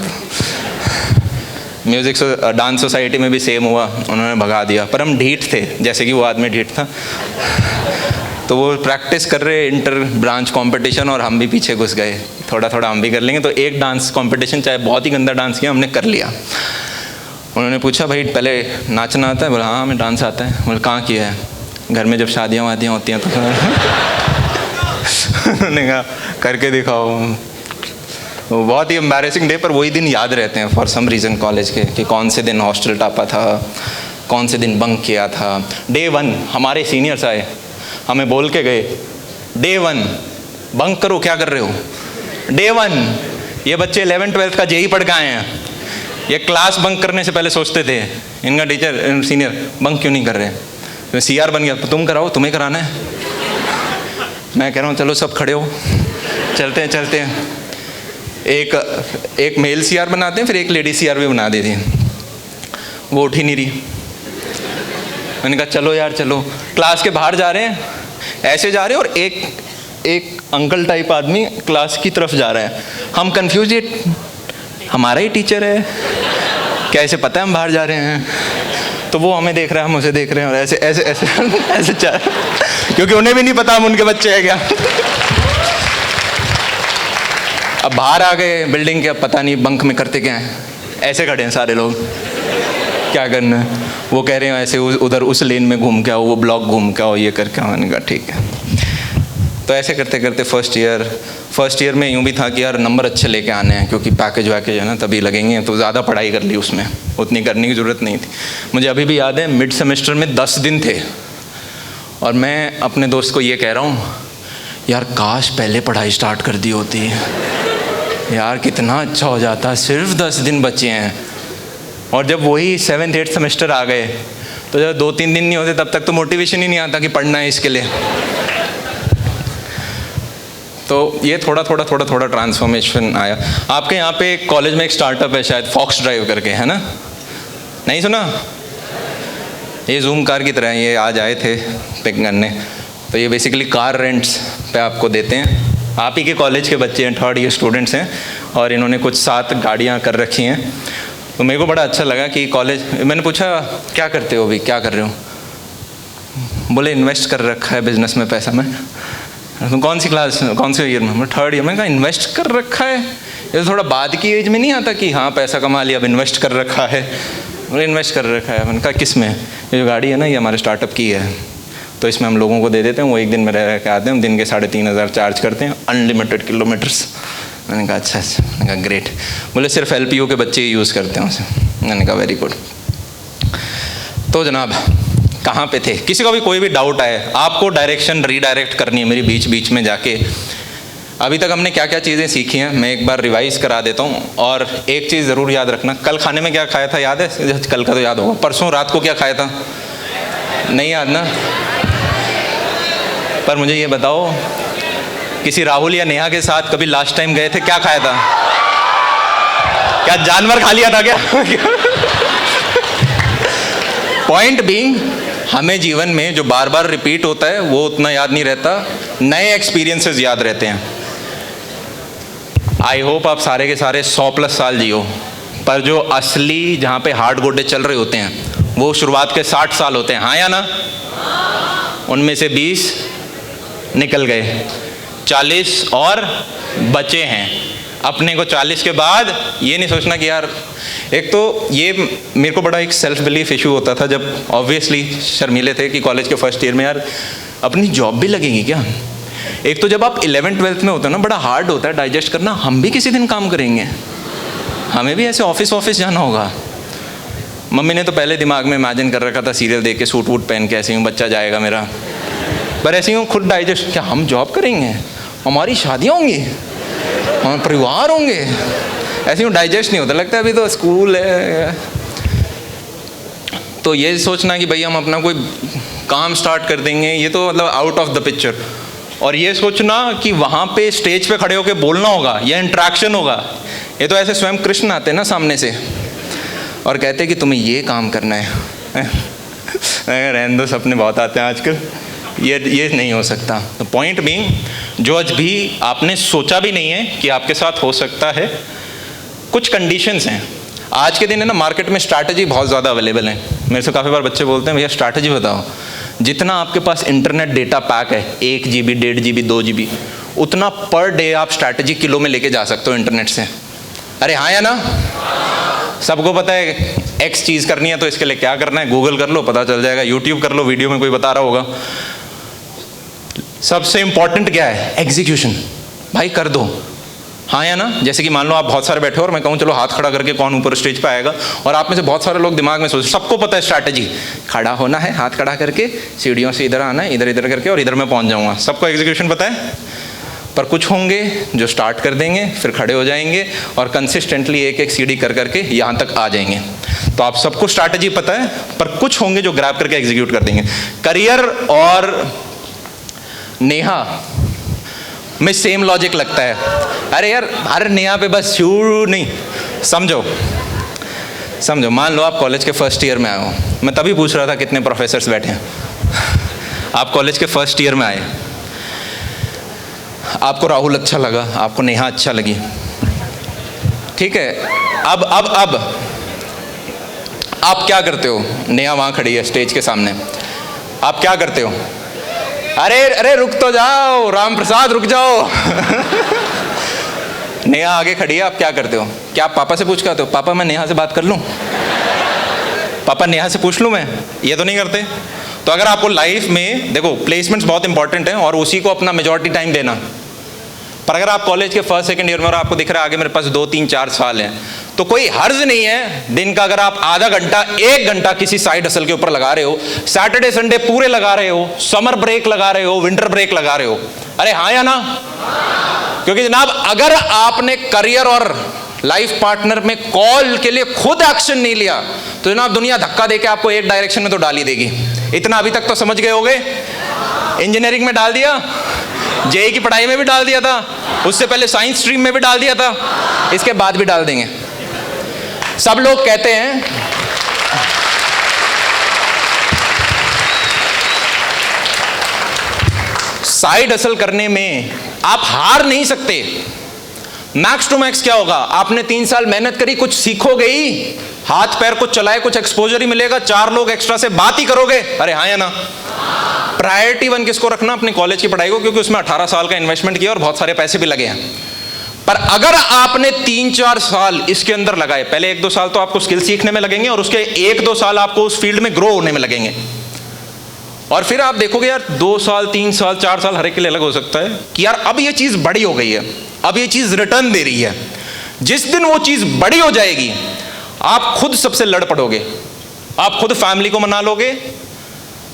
म्यूज़िक डांस सोसाइटी में भी सेम हुआ, उन्होंने भगा दिया। पर हम ढीठ थे, जैसे कि वो आदमी ढीठ था। तो वो प्रैक्टिस कर रहे इंटर ब्रांच कंपटीशन और हम भी पीछे घुस गए, थोड़ा हम भी कर लेंगे। तो एक डांस कंपटीशन, चाहे बहुत ही गंदा डांस किया, हमने कर लिया। उन्होंने पूछा भाई पहले नाचना आता है? बोला हाँ हमें डांस आता है। बोले कहाँ किया है? घर में जब शादियाँ वादियाँ होती हैं तो। उन्होंने कहा करके दिखाओ। वो बहुत ही एम्बैरेसिंग डे, पर वही दिन याद रहते हैं फॉर सम रीज़न कॉलेज के, कि कौन से दिन हॉस्टल टापा था, कौन से दिन बंक किया था। डे 1 हमारे सीनियर्स आए, हमें बोल के गए डे 1 बंक करो, क्या कर रहे हो? डे 1 ये बच्चे 11th-12th का जेई पढ़ के आए हैं, ये क्लास बंक करने से पहले सोचते थे इनका टीचर सीनियर बंक क्यों नहीं कर रहे, तो CR बन गया, तुम कराओ, तुम्हें कराना है। मैं कह रहा हूँ चलो सब खड़े हो, चलते हैं। एक मेल CR बनाते हैं, फिर एक लेडी CR भी बना देती है। वो उठ ही नहीं रही। मैंने कहा चलो यार चलो, क्लास के बाहर जा रहे हैं, ऐसे जा रहे हैं, और एक अंकल टाइप आदमी क्लास की तरफ जा रहा है। हम कंफ्यूज, ये हमारा ही टीचर है क्या, ऐसे पता है हम बाहर जा रहे हैं? तो वो हमें देख रहा है, हम उसे देख रहे हैं, और ऐसे ऐसे ऐसे ऐसे चल, क्योंकि उन्हें भी नहीं पता हम उनके बच्चे हैं क्या। अब बाहर आ गए बिल्डिंग के, अब पता नहीं बंक में करते क्या हैं, ऐसे खड़े हैं सारे लोग, क्या करना है? वो कह रहे हैं ऐसे उधर उस लेन में घूम के आओ, वो ब्लॉक घूम के आओ, ये करके आओ। मैंने कहा ठीक है। तो ऐसे करते करते फर्स्ट ईयर में यूँ भी था कि यार नंबर अच्छे लेके आने हैं, क्योंकि पैकेज वैकेज है ना तभी लगेंगे, तो ज़्यादा पढ़ाई कर ली उसमें, उतनी करने की ज़रूरत नहीं थी। मुझे अभी भी याद है मिड सेमेस्टर में 10 दिन थे, और मैं अपने दोस्त को ये कह रहा हूँ यार काश पहले पढ़ाई स्टार्ट कर दी होती यार, कितना अच्छा हो जाता, सिर्फ 10 दिन बचे हैं। और जब वही 7th-8th सेमेस्टर आ गए, तो जब 2-3 दिन नहीं होते तब तक तो मोटिवेशन ही नहीं आता कि पढ़ना है इसके लिए। तो ये थोड़ा थोड़ा ट्रांसफॉर्मेशन आया। आपके यहाँ पे कॉलेज में एक स्टार्टअप है शायद, फॉक्स ड्राइव करके, है ना? नहीं सुना? ये जूम कार की तरह है, ये आज आए थे पिक करने। तो ये बेसिकली कार रेंट्स पे आपको देते हैं। आप ही के कॉलेज के बच्चे हैं, 3rd ईयर स्टूडेंट्स हैं, और इन्होंने कुछ 7 गाड़ियाँ कर रखी हैं। तो मेरे को बड़ा अच्छा लगा कि कॉलेज, मैंने पूछा क्या करते हो अभी, क्या कर रहे हो? बोले इन्वेस्ट कर रखा है बिजनेस में पैसा। मैं तो कौन सी क्लास, कौन से ईयर में? 3rd ईयर में। कहा इन्वेस्ट कर रखा है, ये तो थोड़ा बाद की एज में नहीं आता कि हाँ पैसा कमा लिया अब इन्वेस्ट कर रखा है? बोले इन्वेस्ट कर रखा है। मैंने कहा किस में? ये जो गाड़ी है ना, ये हमारे स्टार्टअप की है, तो इसमें हम लोगों को दे देते हैं, वो एक दिन में रह के आते हैं, हम दिन के 3,500 चार्ज करते हैं, अनलिमिटेड किलोमीटर्स। मैंने कहा अच्छा। मैंने कहा ग्रेट। बोले सिर्फ LPU के बच्चे ही यूज़ करते हैं उसे। मैंने कहा वेरी गुड। तो जनाब कहाँ पे थे? किसी को भी कोई भी डाउट आए, आपको डायरेक्शन रीडायरेक्ट करनी है मेरी बीच में जाके। अभी तक हमने क्या क्या चीज़ें सीखी हैं मैं एक बार रिवाइज़ करा देता हूँ। और एक चीज़ ज़रूर याद रखना, कल खाने में क्या खाया था याद है? कल का तो याद होगा, परसों रात को क्या खाया था? नहीं याद ना? पर मुझे ये बताओ, किसी राहुल या नेहा के साथ कभी लास्ट टाइम गए थे, क्या खाया था? क्या जानवर खा लिया था क्या? पॉइंट बीइंग, हमें जीवन में जो बार बार रिपीट होता है वो उतना याद नहीं रहता, नए एक्सपीरियंसेस याद रहते हैं। आई होप आप सारे के सारे 100+ साल जियो, पर जो असली जहाँ पे हार्ड गोडे चल रहे होते हैं वो शुरुआत के 60 साल होते हैं, हाँ या ना? उनमें से 20 निकल गए, 40 और बचे हैं। अपने को 40 के बाद ये नहीं सोचना कि यार, एक तो ये मेरे को बड़ा एक सेल्फ बिलीफ इशू होता था जब ऑब्वियसली शर्मीले थे कि कॉलेज के फर्स्ट ईयर में यार अपनी जॉब भी लगेगी क्या। एक तो जब आप 11th-12th में होते हो ना, बड़ा हार्ड होता है डाइजेस्ट करना, हम भी किसी दिन काम करेंगे, हमें भी ऐसे ऑफिस जाना होगा। मम्मी ने तो पहले दिमाग में इमेजिन कर रखा था सीरियल देख के, सूट वूट पहन के ऐसे ही बच्चा जाएगा मेरा, पर ऐसे ही खुद डाइजेस्ट, क्या हम जॉब करेंगे, हमारी शादियाँ होंगी, हमारे परिवार होंगे, ऐसे ही डाइजेस्ट नहीं होता, लगता है अभी तो स्कूल है। तो ये सोचना कि भाई हम अपना कोई काम स्टार्ट कर देंगे, ये तो मतलब आउट ऑफ द पिक्चर। और ये सोचना कि वहाँ पे स्टेज पे खड़े होकर बोलना होगा या इंट्रैक्शन होगा, ये तो ऐसे स्वयं कृष्ण आते ना सामने से और कहते कि तुम्हें ये काम करना है। रहने दो, सपने बहुत आते हैं आजकल, ये नहीं हो सकता। तो पॉइंट बीइंग, जो आज भी आपने सोचा भी नहीं है कि आपके साथ हो सकता है, कुछ कंडीशंस हैं। आज के दिन है ना, मार्केट में स्ट्रैटेजी बहुत ज़्यादा अवेलेबल है। मेरे से काफ़ी बार बच्चे बोलते हैं भैया स्ट्रैटेजी बताओ। जितना आपके पास इंटरनेट डेटा पैक है, 1 GB, 1.5 GB, 2 GB, उतना पर डे आप स्ट्रैटेजी किलो में लेके जा सकते हो इंटरनेट से। अरे हाँ या ना? सबको पता है X चीज़ करनी है तो इसके लिए क्या करना है, गूगल कर लो पता चल जाएगा, यूट्यूब कर लो, वीडियो में कोई बता रहा होगा। सबसे इंपॉर्टेंट क्या है? एग्जीक्यूशन। भाई कर दो, हाँ या ना? जैसे कि मान लो आप बहुत सारे बैठे हो और मैं कहूँ चलो हाथ खड़ा करके कौन ऊपर स्टेज पे आएगा, और आप में से बहुत सारे लोग दिमाग में सोच, सबको पता है स्ट्रैटेजी, खड़ा होना है, हाथ खड़ा करके, सीढ़ियों से इधर आना है, इधर इधर करके और इधर मैं पहुँच जाऊँगा। सबको एग्जीक्यूशन पता है? पर कुछ होंगे जो स्टार्ट कर देंगे, फिर खड़े हो जाएंगे और कंसिस्टेंटली एक एक सीढ़ी कर करके यहाँ तक आ जाएंगे। तो आप सबको स्ट्रैटेजी पता है, पर कुछ होंगे जो ग्रैब करके एग्जीक्यूट कर देंगे। करियर और नेहा में सेम लॉजिक लगता है। अरे यार, अरे नेहा पे बस शुरू नहीं, समझो, मान लो आप कॉलेज के फर्स्ट ईयर में आए हो। मैं तभी पूछ रहा था कितने प्रोफेसर्स बैठे हैं। आप कॉलेज के फर्स्ट ईयर में आए, आपको राहुल अच्छा लगा, आपको नेहा अच्छा लगी, ठीक है। अब आप क्या करते हो? नेहा वहां खड़ी है स्टेज के सामने, आप क्या करते हो? अरे रुक तो जाओ राम प्रसाद, रुक जाओ। नेहा आगे खड़ी है, आप क्या करते हो? क्या आप पापा से पूछ के आते हो, पापा मैं नेहा से बात कर लूं, पापा नेहा से पूछ लूं मैं? ये तो नहीं करते। तो अगर आपको लाइफ में, देखो प्लेसमेंट्स बहुत इंपॉर्टेंट है और उसी को अपना मेजॉरिटी टाइम देना, पर अगर आप कॉलेज के फर्स्ट सेकंड ईयर में और आपको दिख रहा है आगे मेरे पास 2 3 4 साल हैं, तो कोई हर्ज नहीं है दिन का अगर आप आधा घंटा 1 घंटा किसी साइड हसल के ऊपर लगा रहे हो, सैटरडे संडे पूरे लगा रहे हो, समर ब्रेक लगा रहे हो, विंटर ब्रेक लगा रहे हो। अरे हाँ या ना? क्योंकि जनाब अगर आपने करियर और लाइफ पार्टनर में कॉल के लिए खुद एक्शन नहीं लिया तो जनाब दुनिया धक्का देके आपको एक डायरेक्शन में तो डाल ही देगी। इतना अभी तक तो समझ गए होगे। इंजीनियरिंग में डाल दिया, जेई की पढ़ाई में भी डाल दिया था, उससे पहले साइंस स्ट्रीम में भी डाल दिया था, इसके बाद भी डाल देंगे। सब लोग कहते हैं साइड हसल करने में आप हार नहीं सकते। मैक्स टू मैक्स क्या होगा? आपने 3 साल मेहनत करी, कुछ सीखोगे ही, हाथ पैर कुछ चलाए, कुछ एक्सपोजर ही मिलेगा, 4 लोग एक्स्ट्रा से बात ही करोगे। अरे हाँ या ना? प्रायोरिटी 1 किसको रखना? अपनी कॉलेज की पढ़ाई को, क्योंकि उसमें 18 साल का इन्वेस्टमेंट किया और बहुत सारे पैसे भी लगे हैं। पर अगर आपने 3-4 साल इसके अंदर लगाए, पहले 1-2 साल तो आपको स्किल सीखने में लगेंगे और उसके 1-2 साल आपको उस फील्ड में ग्रो होने में लगेंगे, और फिर आप देखोगे यार 2 साल 3 साल 4 साल हर एक के लिए अलग हो सकता है कि यार अब ये चीज बड़ी हो गई है, अब ये चीज रिटर्न दे रही है। जिस दिन वो चीज बड़ी हो जाएगी आप खुद सबसे लड़ पड़ोगे, आप खुद फैमिली को मना लोगे,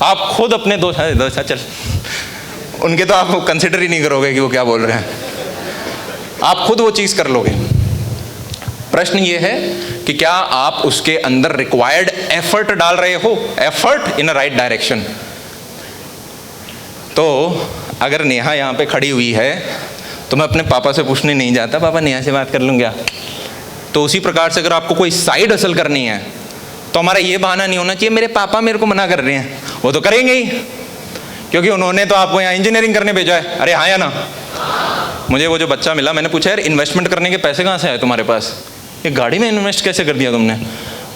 आप खुद अपने दोस्त चल उनके तो आप कंसिडर ही नहीं करोगे कि वो क्या बोल रहे हैं, आप खुद वो चीज कर लोगे। प्रश्न ये है कि क्या आप उसके अंदर रिक्वायर्ड एफर्ट डाल रहे हो, effort in a right direction. तो अगर नेहा यहाँ पे खड़ी हुई है तो मैं अपने पापा से पूछने नहीं जाता पापा नेहा से बात कर लूँ क्या। तो उसी प्रकार से अगर आपको कोई साइड हसल करनी है तो हमारा ये बहाना नहीं होना चाहिए मेरे पापा मेरे को मना कर रहे हैं, वो तो करेंगे ही क्योंकि उन्होंने तो आपको यहाँ इंजीनियरिंग करने भेजा है। अरे हाँ या ना? मुझे वो जो बच्चा मिला, मैंने पूछा यार इन्वेस्टमेंट करने के पैसे कहाँ से आए तुम्हारे पास, ये गाड़ी में इन्वेस्ट कैसे कर दिया तुमने?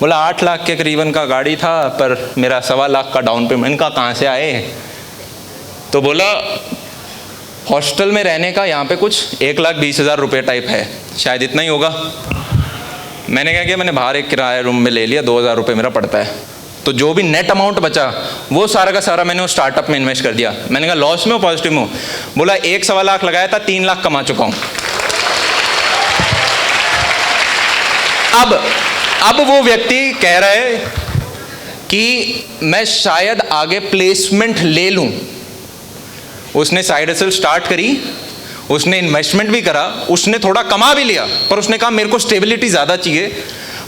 बोला 8 लाख के करीबन का गाड़ी था, पर मेरा 1.25 लाख का डाउन पेमेंट का कहाँ से आए। तो बोला हॉस्टल में रहने का यहाँ पे कुछ 1,20,000 रुपये टाइप है, शायद इतना ही होगा। मैंने क्या किया, मैंने बाहर एक किराया रूम में ले लिया, 2,000 रुपये मेरा पड़ता है। तो जो भी नेट अमाउंट बचा वो सारा का सारा मैंने उस स्टार्टअप में इन्वेस्ट कर दिया। मैंने कहा लॉस में हो पॉजिटिव में हो? बोला 1.25 लाख लगाया था, 3 लाख कमा चुका हूँ। अब वो व्यक्ति कह रहा है कि मैं शायद आगे प्लेसमेंट ले लूं। उसने साइड हसल स्टार्ट करी, उसने इन्वेस्टमेंट भी करा, उसने थोड़ा कमा भी लिया, पर उसने कहा मेरे को स्टेबिलिटी ज्यादा चाहिए।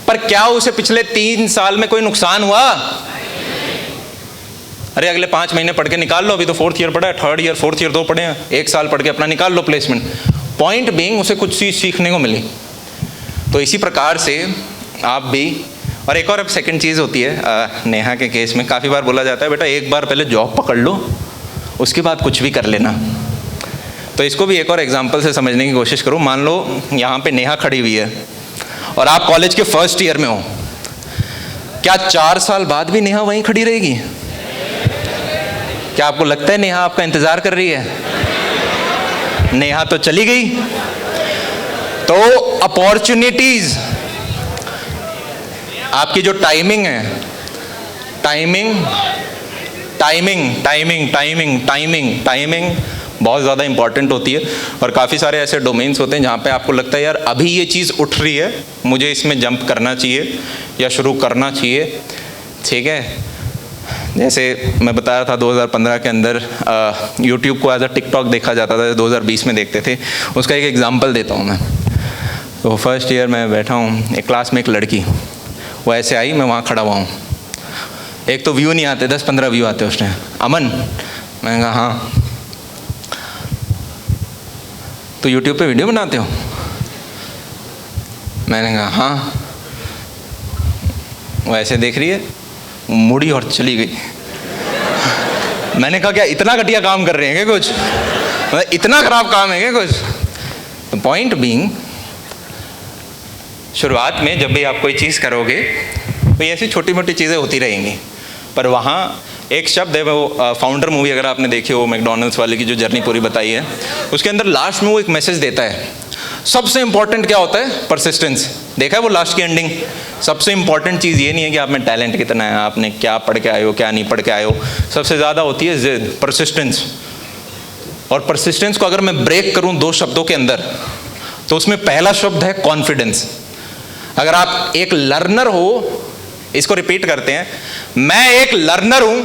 पर क्या उसे पिछले 3 साल में कोई नुकसान हुआ? अरे अगले 5 महीने पढ़ के निकाल लो, अभी तो 4th ईयर पढ़ा है, 3rd ईयर 4th ईयर 2 पढ़े हैं, 1 साल पढ़ के अपना निकाल लो प्लेसमेंट। पॉइंट बीइंग उसे कुछ चीज सीखने को मिली। तो इसी प्रकार से आप भी, और एक और अब सेकंड चीज़ होती है नेहा के केस में काफ़ी बार बोला जाता है बेटा एक बार पहले जॉब पकड़ लो उसके बाद कुछ भी कर लेना। तो इसको भी एक और एग्जांपल से समझने की कोशिश करूँ। मान लो यहाँ पे नेहा खड़ी हुई है और आप कॉलेज के फर्स्ट ईयर में हो, क्या 4 साल बाद भी नेहा वहीं खड़ी रहेगी? क्या आपको लगता है नेहा आपका इंतज़ार कर रही है? नेहा तो चली गई। तो अपॉर्चुनिटीज, आपकी जो टाइमिंग है, टाइमिंग बहुत ज़्यादा इंपॉर्टेंट होती है। और काफ़ी सारे ऐसे डोमेन्स होते हैं जहाँ पे आपको लगता है यार अभी ये चीज़ उठ रही है, मुझे इसमें जंप करना चाहिए या शुरू करना चाहिए, ठीक है। जैसे मैं बता रहा था 2015 के अंदर यूट्यूब को एज अ टिकटॉक देखा जाता था, 2020 में देखते थे। उसका एक एग्जांपल देता हूँ मैं। तो फर्स्ट ईयर में बैठा हूँ, एक क्लास में एक लड़की, वो ऐसे आई, मैं वहाँ खड़ा हुआ हूँ। एक तो व्यू नहीं आते, 10-15 व्यू आते उसने। अमन, मैंने कहा हाँ। तो यूट्यूब पे वीडियो बनाते हो? मैंने कहा हाँ। वो ऐसे देख रही है, मुड़ी और चली गई। मैंने कहा क्या इतना घटिया काम कर रहे हैं क्या कुछ? मतलब इतना खराब काम है क्या कुछ? तो पॉइंट बीइंग, शुरुआत में जब भी आप कोई चीज़ करोगे तो ऐसी छोटी मोटी चीज़ें होती रहेंगी, पर वहाँ एक शब्द है, वो फाउंडर मूवी अगर आपने देखी हो, मैकडॉनल्ड्स वाले की जो जर्नी पूरी बताई है, उसके अंदर लास्ट में वो एक मैसेज देता है। सबसे इंपॉर्टेंट क्या होता है? परसिस्टेंस। देखा है वो लास्ट की एंडिंग? सबसे इंपॉर्टेंट चीज़ ये नहीं है कि आप में टैलेंट कितना है, आपने क्या पढ़ के आए हो, क्या नहीं पढ़ के आए हो। सबसे ज़्यादा होती है जिद, परसिस्टेंस। और परसिस्टेंस को अगर मैं ब्रेक करूं 2 शब्दों के अंदर, तो उसमें पहला शब्द है कॉन्फिडेंस। अगर आप एक लर्नर हो, इसको रिपीट करते हैं, मैं एक लर्नर हूं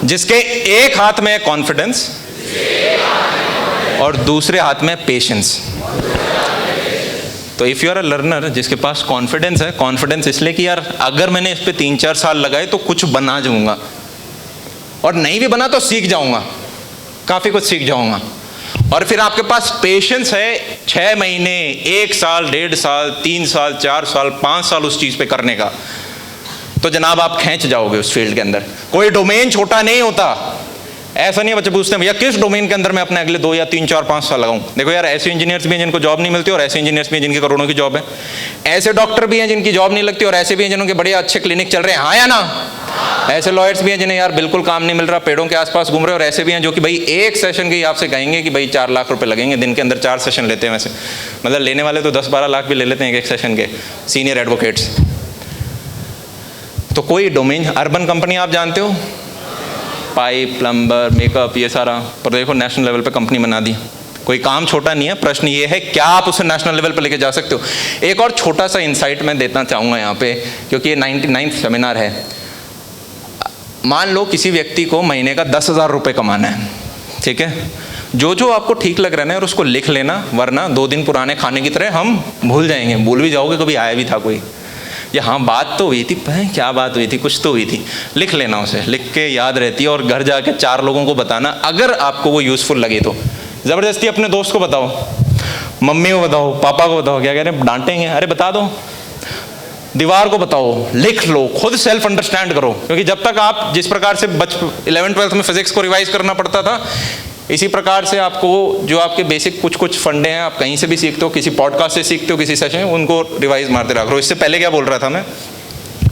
जिसके एक हाथ में है कॉन्फिडेंस और दूसरे हाथ में पेशेंस। तो if you are a learner जिसके पास कॉन्फिडेंस है, कॉन्फिडेंस इसलिए कि यार अगर मैंने इस पे 3-4 साल लगाए तो कुछ बना जाऊंगा, और नहीं भी बना तो सीख जाऊंगा, काफ़ी कुछ सीख जाऊंगा। और फिर आपके पास पेशेंस है 6 महीने, 1 साल, 1.5 साल, 3 साल, 4 साल, 5 साल उस चीज़ पे करने का, तो जनाब आप खींच जाओगे उस फील्ड के अंदर। कोई डोमेन छोटा नहीं होता। ऐसा नहीं है, बच्चे पूछते हैं भैया किस डोमेन के अंदर मैं अपने अगले 2 या 3, 4, 5 साल लगाऊं। देखो यार, ऐसे इंजीनियर्स भी हैं जिनको जॉब नहीं मिलती, और ऐसे इंजीनियर्स भी हैं जिनकी करोड़ों की जॉब है। ऐसे डॉक्टर भी हैं जिनकी जॉब नहीं लगती, और ऐसे भी हैं जिनके बड़े अच्छे क्लिनिक चल रहे हैं, हाँ या ना? ऐसे लॉयर्स भी हैं जिन्हें यार बिल्कुल काम नहीं मिल रहा, पेड़ों के आसपास घूम रहे, और ऐसे भी हैं जो कि भाई एक सेशन के ही आपसे कहेंगे कि भाई 4 लाख रुपए लगेंगे, दिन के अंदर 4 सेशन लेते हैं। वैसे मतलब लेने वाले तो 10-12 लाख भी ले लेते हैं एक सेशन के, सीनियर एडवोकेट्स। तो कोई डोमेन, अर्बन कंपनी आप जानते हो, पाइप, प्लम्बर, मेकअप, ये सारा, पर देखो नेशनल लेवल पे कंपनी बना दी। कोई काम छोटा नहीं है, प्रश्न ये है क्या आप उसे नेशनल लेवल पे लेके जा सकते हो। एक और छोटा सा इंसाइट मैं देना चाहूँगा यहाँ पे, क्योंकि ये 99th सेमिनार है। मान लो किसी व्यक्ति को महीने का 10,000 रुपये कमाना है, ठीक है? जो जो आपको ठीक लग रहा है और उसको लिख लेना, वरना 2 दिन पुराने खाने की तरह हम भूल जाएंगे, भूल भी जाओगे कभी आया भी था कोई, या हाँ बात तो हुई थी, क्या बात हुई थी, कुछ तो हुई थी, लिख लेना उसे, लिख के याद रहती है, और घर जाके 4 लोगों को बताना। अगर आपको वो यूज़फुल लगे तो ज़बरदस्ती अपने दोस्त को बताओ, मम्मी को बताओ, पापा को बताओ, क्या कह रहे हैं, डांटेंगे, अरे बता दो, दीवार को बताओ, लिख लो, खुद सेल्फ अंडरस्टैंड करो। क्योंकि जब तक आप जिस प्रकार से 11th-12th में फिजिक्स को रिवाइज करना पड़ता था, इसी प्रकार से आपको जो आपके बेसिक कुछ फंडे हैं आप कहीं से भी सीखते हो, किसी पॉडकास्ट से सीखते हो, किसी सेशन, उनको रिवाइज मारते रखो। इससे पहले क्या बोल रहा था मैं,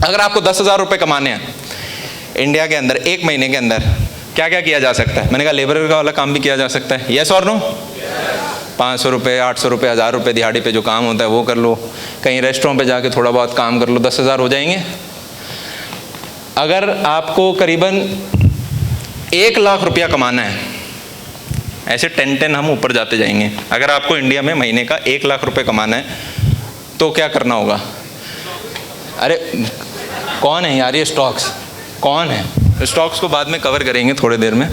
अगर आपको 10,000 रुपये कमाने हैं इंडिया के अंदर 1 महीने के अंदर, क्या क्या किया जा सकता है? मैंने कहा लेबर का वाला काम भी किया जा सकता है, यस और नो? 500 रुपये, 800 रुपये, 1000 रुपये दिहाड़ी पे जो काम होता है वो कर लो, कहीं रेस्टोरेंट पे जाके थोड़ा बहुत काम कर लो, 10,000 हो जाएंगे। अगर आपको करीबन 1 लाख रुपया कमाना है, ऐसे 10 हम ऊपर जाते जाएंगे, अगर आपको इंडिया में महीने का 1 लाख रुपये कमाना है तो क्या करना होगा? अरे कौन है यार ये स्टॉक्स, कौन है? स्टॉक्स को बाद में कवर करेंगे थोड़ी देर में।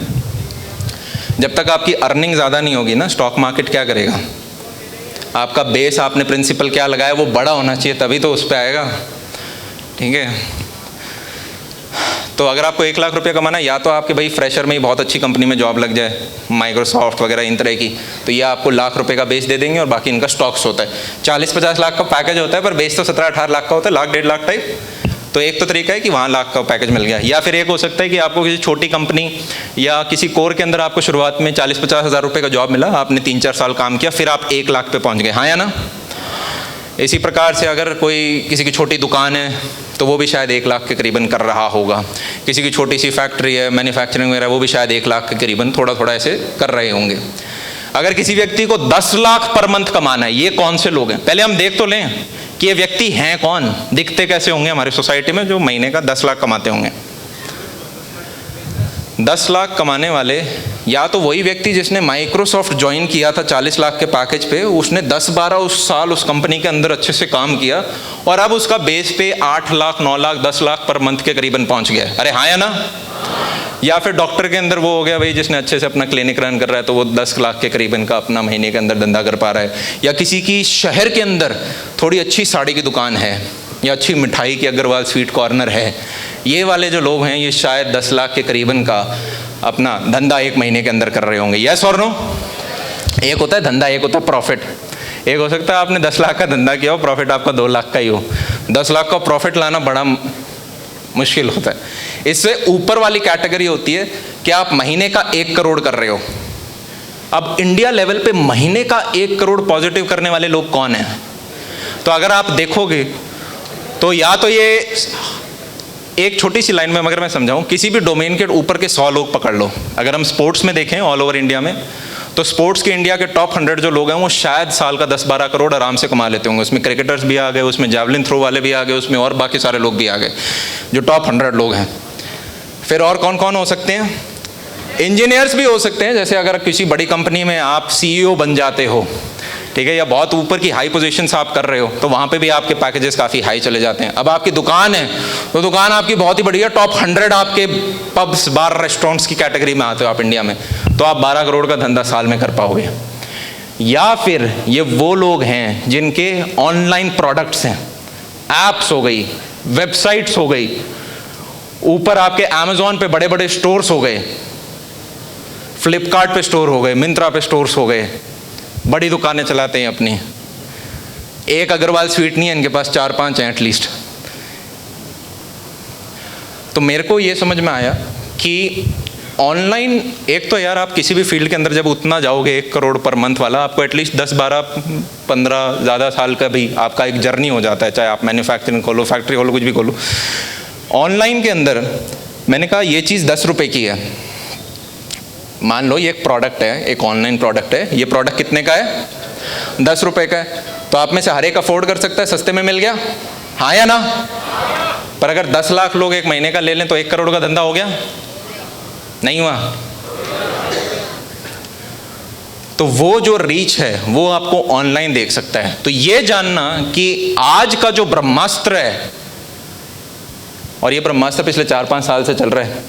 जब तक आपकी अर्निंग ज़्यादा नहीं होगी ना, स्टॉक मार्केट क्या करेगा? आपका बेस, आपने प्रिंसिपल क्या लगाया वो बड़ा होना चाहिए, तभी तो उस पर आएगा, ठीक है? तो अगर आपको 1 लाख रुपया कमाना है, या तो आपके भाई फ्रेशर में ही बहुत अच्छी कंपनी में जॉब लग जाए, माइक्रोसॉफ्ट वगैरह इन तरह की, तो ये आपको 1 लाख रुपये का बेस दे देंगे, और बाकी इनका स्टॉक्स होता है। 40-50 लाख का पैकेज होता है, पर बेस तो 17-18 लाख का होता है, 1-1.5 लाख टाइप। तो एक तो तरीका है कि वहाँ 1 लाख का पैकेज मिल गया, या फिर एक हो सकता है कि आपको किसी छोटी कंपनी या किसी कोर के अंदर आपको शुरुआत में 40-50 हज़ार रुपये का जॉब मिला, आपने 3-4 साल काम किया, फिर आप 1 लाख पे पहुँच गए, हाँ या ना? इसी प्रकार से अगर कोई किसी की छोटी दुकान है तो वो भी शायद 1 लाख के करीबन कर रहा होगा, किसी की छोटी सी फैक्ट्री है, मैन्युफैक्चरिंग वगैरह, वो भी शायद 1 लाख के करीबन थोड़ा थोड़ा ऐसे कर रहे होंगे। अगर किसी व्यक्ति को 10 लाख पर मंथ कमाना है, ये कौन से लोग हैं? पहले हम देख तो लें कि ये व्यक्ति हैं कौन, दिखते कैसे होंगे हमारी सोसाइटी में जो महीने का 10 लाख कमाते होंगे। 10 लाख कमाने वाले या तो वही व्यक्ति जिसने माइक्रोसॉफ्ट ज्वाइन किया था 40 लाख के पैकेज पे, उसने 10-12 उस साल उस कंपनी के अंदर अच्छे से काम किया और अब उसका बेस पे 8 लाख 9 लाख 10 लाख पर मंथ के करीबन पहुंच गया। अरे हाँ या ना? या फिर डॉक्टर के अंदर वो हो गया भाई जिसने अच्छे से अपना क्लिनिक रन कर रहा है, तो वो 10 लाख के करीबन का अपना महीने के अंदर धंधा कर पा रहा है। या किसी की शहर के अंदर थोड़ी अच्छी साड़ी की दुकान है या अच्छी मिठाई की अग्रवाल स्वीट कॉर्नर है, ये वाले जो लोग हैं ये शायद 10 लाख के करीबन का अपना धंधा एक महीने के अंदर कर रहे होंगे। यस और नो? एक होता है धंधा, एक होता है प्रॉफिट। एक हो सकता है आपने 10 लाख का धंधा किया हो, प्रॉफिट आपका 2 लाख का ही हो। 10 लाख का प्रॉफिट लाना बड़ा मुश्किल होता है। इससे ऊपर वाली कैटेगरी होती है कि आप महीने का 1 करोड़ कर रहे हो। अब इंडिया लेवल पे महीने का 1 करोड़ पॉजिटिव करने वाले लोग कौन हैं? तो अगर आप देखोगे तो या तो ये एक छोटी सी लाइन में अगर मैं समझाऊं, किसी भी डोमेन के ऊपर के 100 लोग पकड़ लो। अगर हम स्पोर्ट्स में देखें ऑल ओवर इंडिया में, तो स्पोर्ट्स के इंडिया के टॉप 100 जो लोग हैं वो शायद साल का 10-12 करोड़ आराम से कमा लेते होंगे। उसमें क्रिकेटर्स भी आ गए, उसमें जैवलिन थ्रो वाले भी आ गए, उसमें और बाकी सारे लोग भी आ गए जो टॉप 100 लोग हैं। फिर और कौन कौन हो सकते हैं? इंजीनियर्स भी हो सकते हैं। जैसे अगर किसी बड़ी कंपनी में आप CEO बन जाते हो, ठीक है, या बहुत ऊपर की हाई पोजीशंस आप कर रहे हो, तो वहाँ पे भी आपके पैकेजेस काफ़ी हाई चले जाते हैं। अब आपकी दुकान है तो दुकान आपकी बहुत ही बड़ी है, टॉप 100 आपके पब्स बार रेस्टोरेंट्स की कैटेगरी में आते हो आप इंडिया में, तो आप 12 करोड़ का धंधा साल में कर पाओगे। या फिर ये वो लोग हैं जिनके ऑनलाइन प्रोडक्ट्स हैं, ऐप्स हो गई, वेबसाइट्स हो गई, ऊपर आपके अमेजोन पे बड़े बड़े स्टोर्स हो गए, फ्लिपकार्ट पे स्टोर हो गए, मिंत्रा पे स्टोर्स हो गए, बड़ी दुकानें चलाते हैं अपनी। एक अग्रवाल स्वीट नहीं है इनके पास, 4-5 हैं एटलीस्ट। तो मेरे को ये समझ में आया कि ऑनलाइन, एक तो यार आप किसी भी फील्ड के अंदर जब उतना जाओगे 1 करोड़ पर मंथ वाला, आपको एटलीस्ट 10-12-15 ज़्यादा साल का भी आपका एक जर्नी हो जाता है। चाहे आप मैन्युफैक्चरिंग खोलो, फैक्ट्री खोलो, कुछ भी खोलो। ऑनलाइन के अंदर मैंने कहा ये चीज़ 10 रुपये की है। मान लो ये एक प्रोडक्ट है, एक ऑनलाइन प्रोडक्ट है, ये प्रोडक्ट कितने का है? 10 रुपये का है। तो आप में से हर एक अफोर्ड कर सकता है, सस्ते में मिल गया, हाँ या ना? पर अगर 10 लाख लोग एक महीने का ले लें तो 1 करोड़ का धंधा हो गया? नहीं हुआ। तो वो जो रीच है वो आपको ऑनलाइन देख सकता है। तो ये जानना कि आज का जो ब्रह्मास्त्र है, और ये ब्रह्मास्त्र पिछले 4-5 साल से चल रहा है,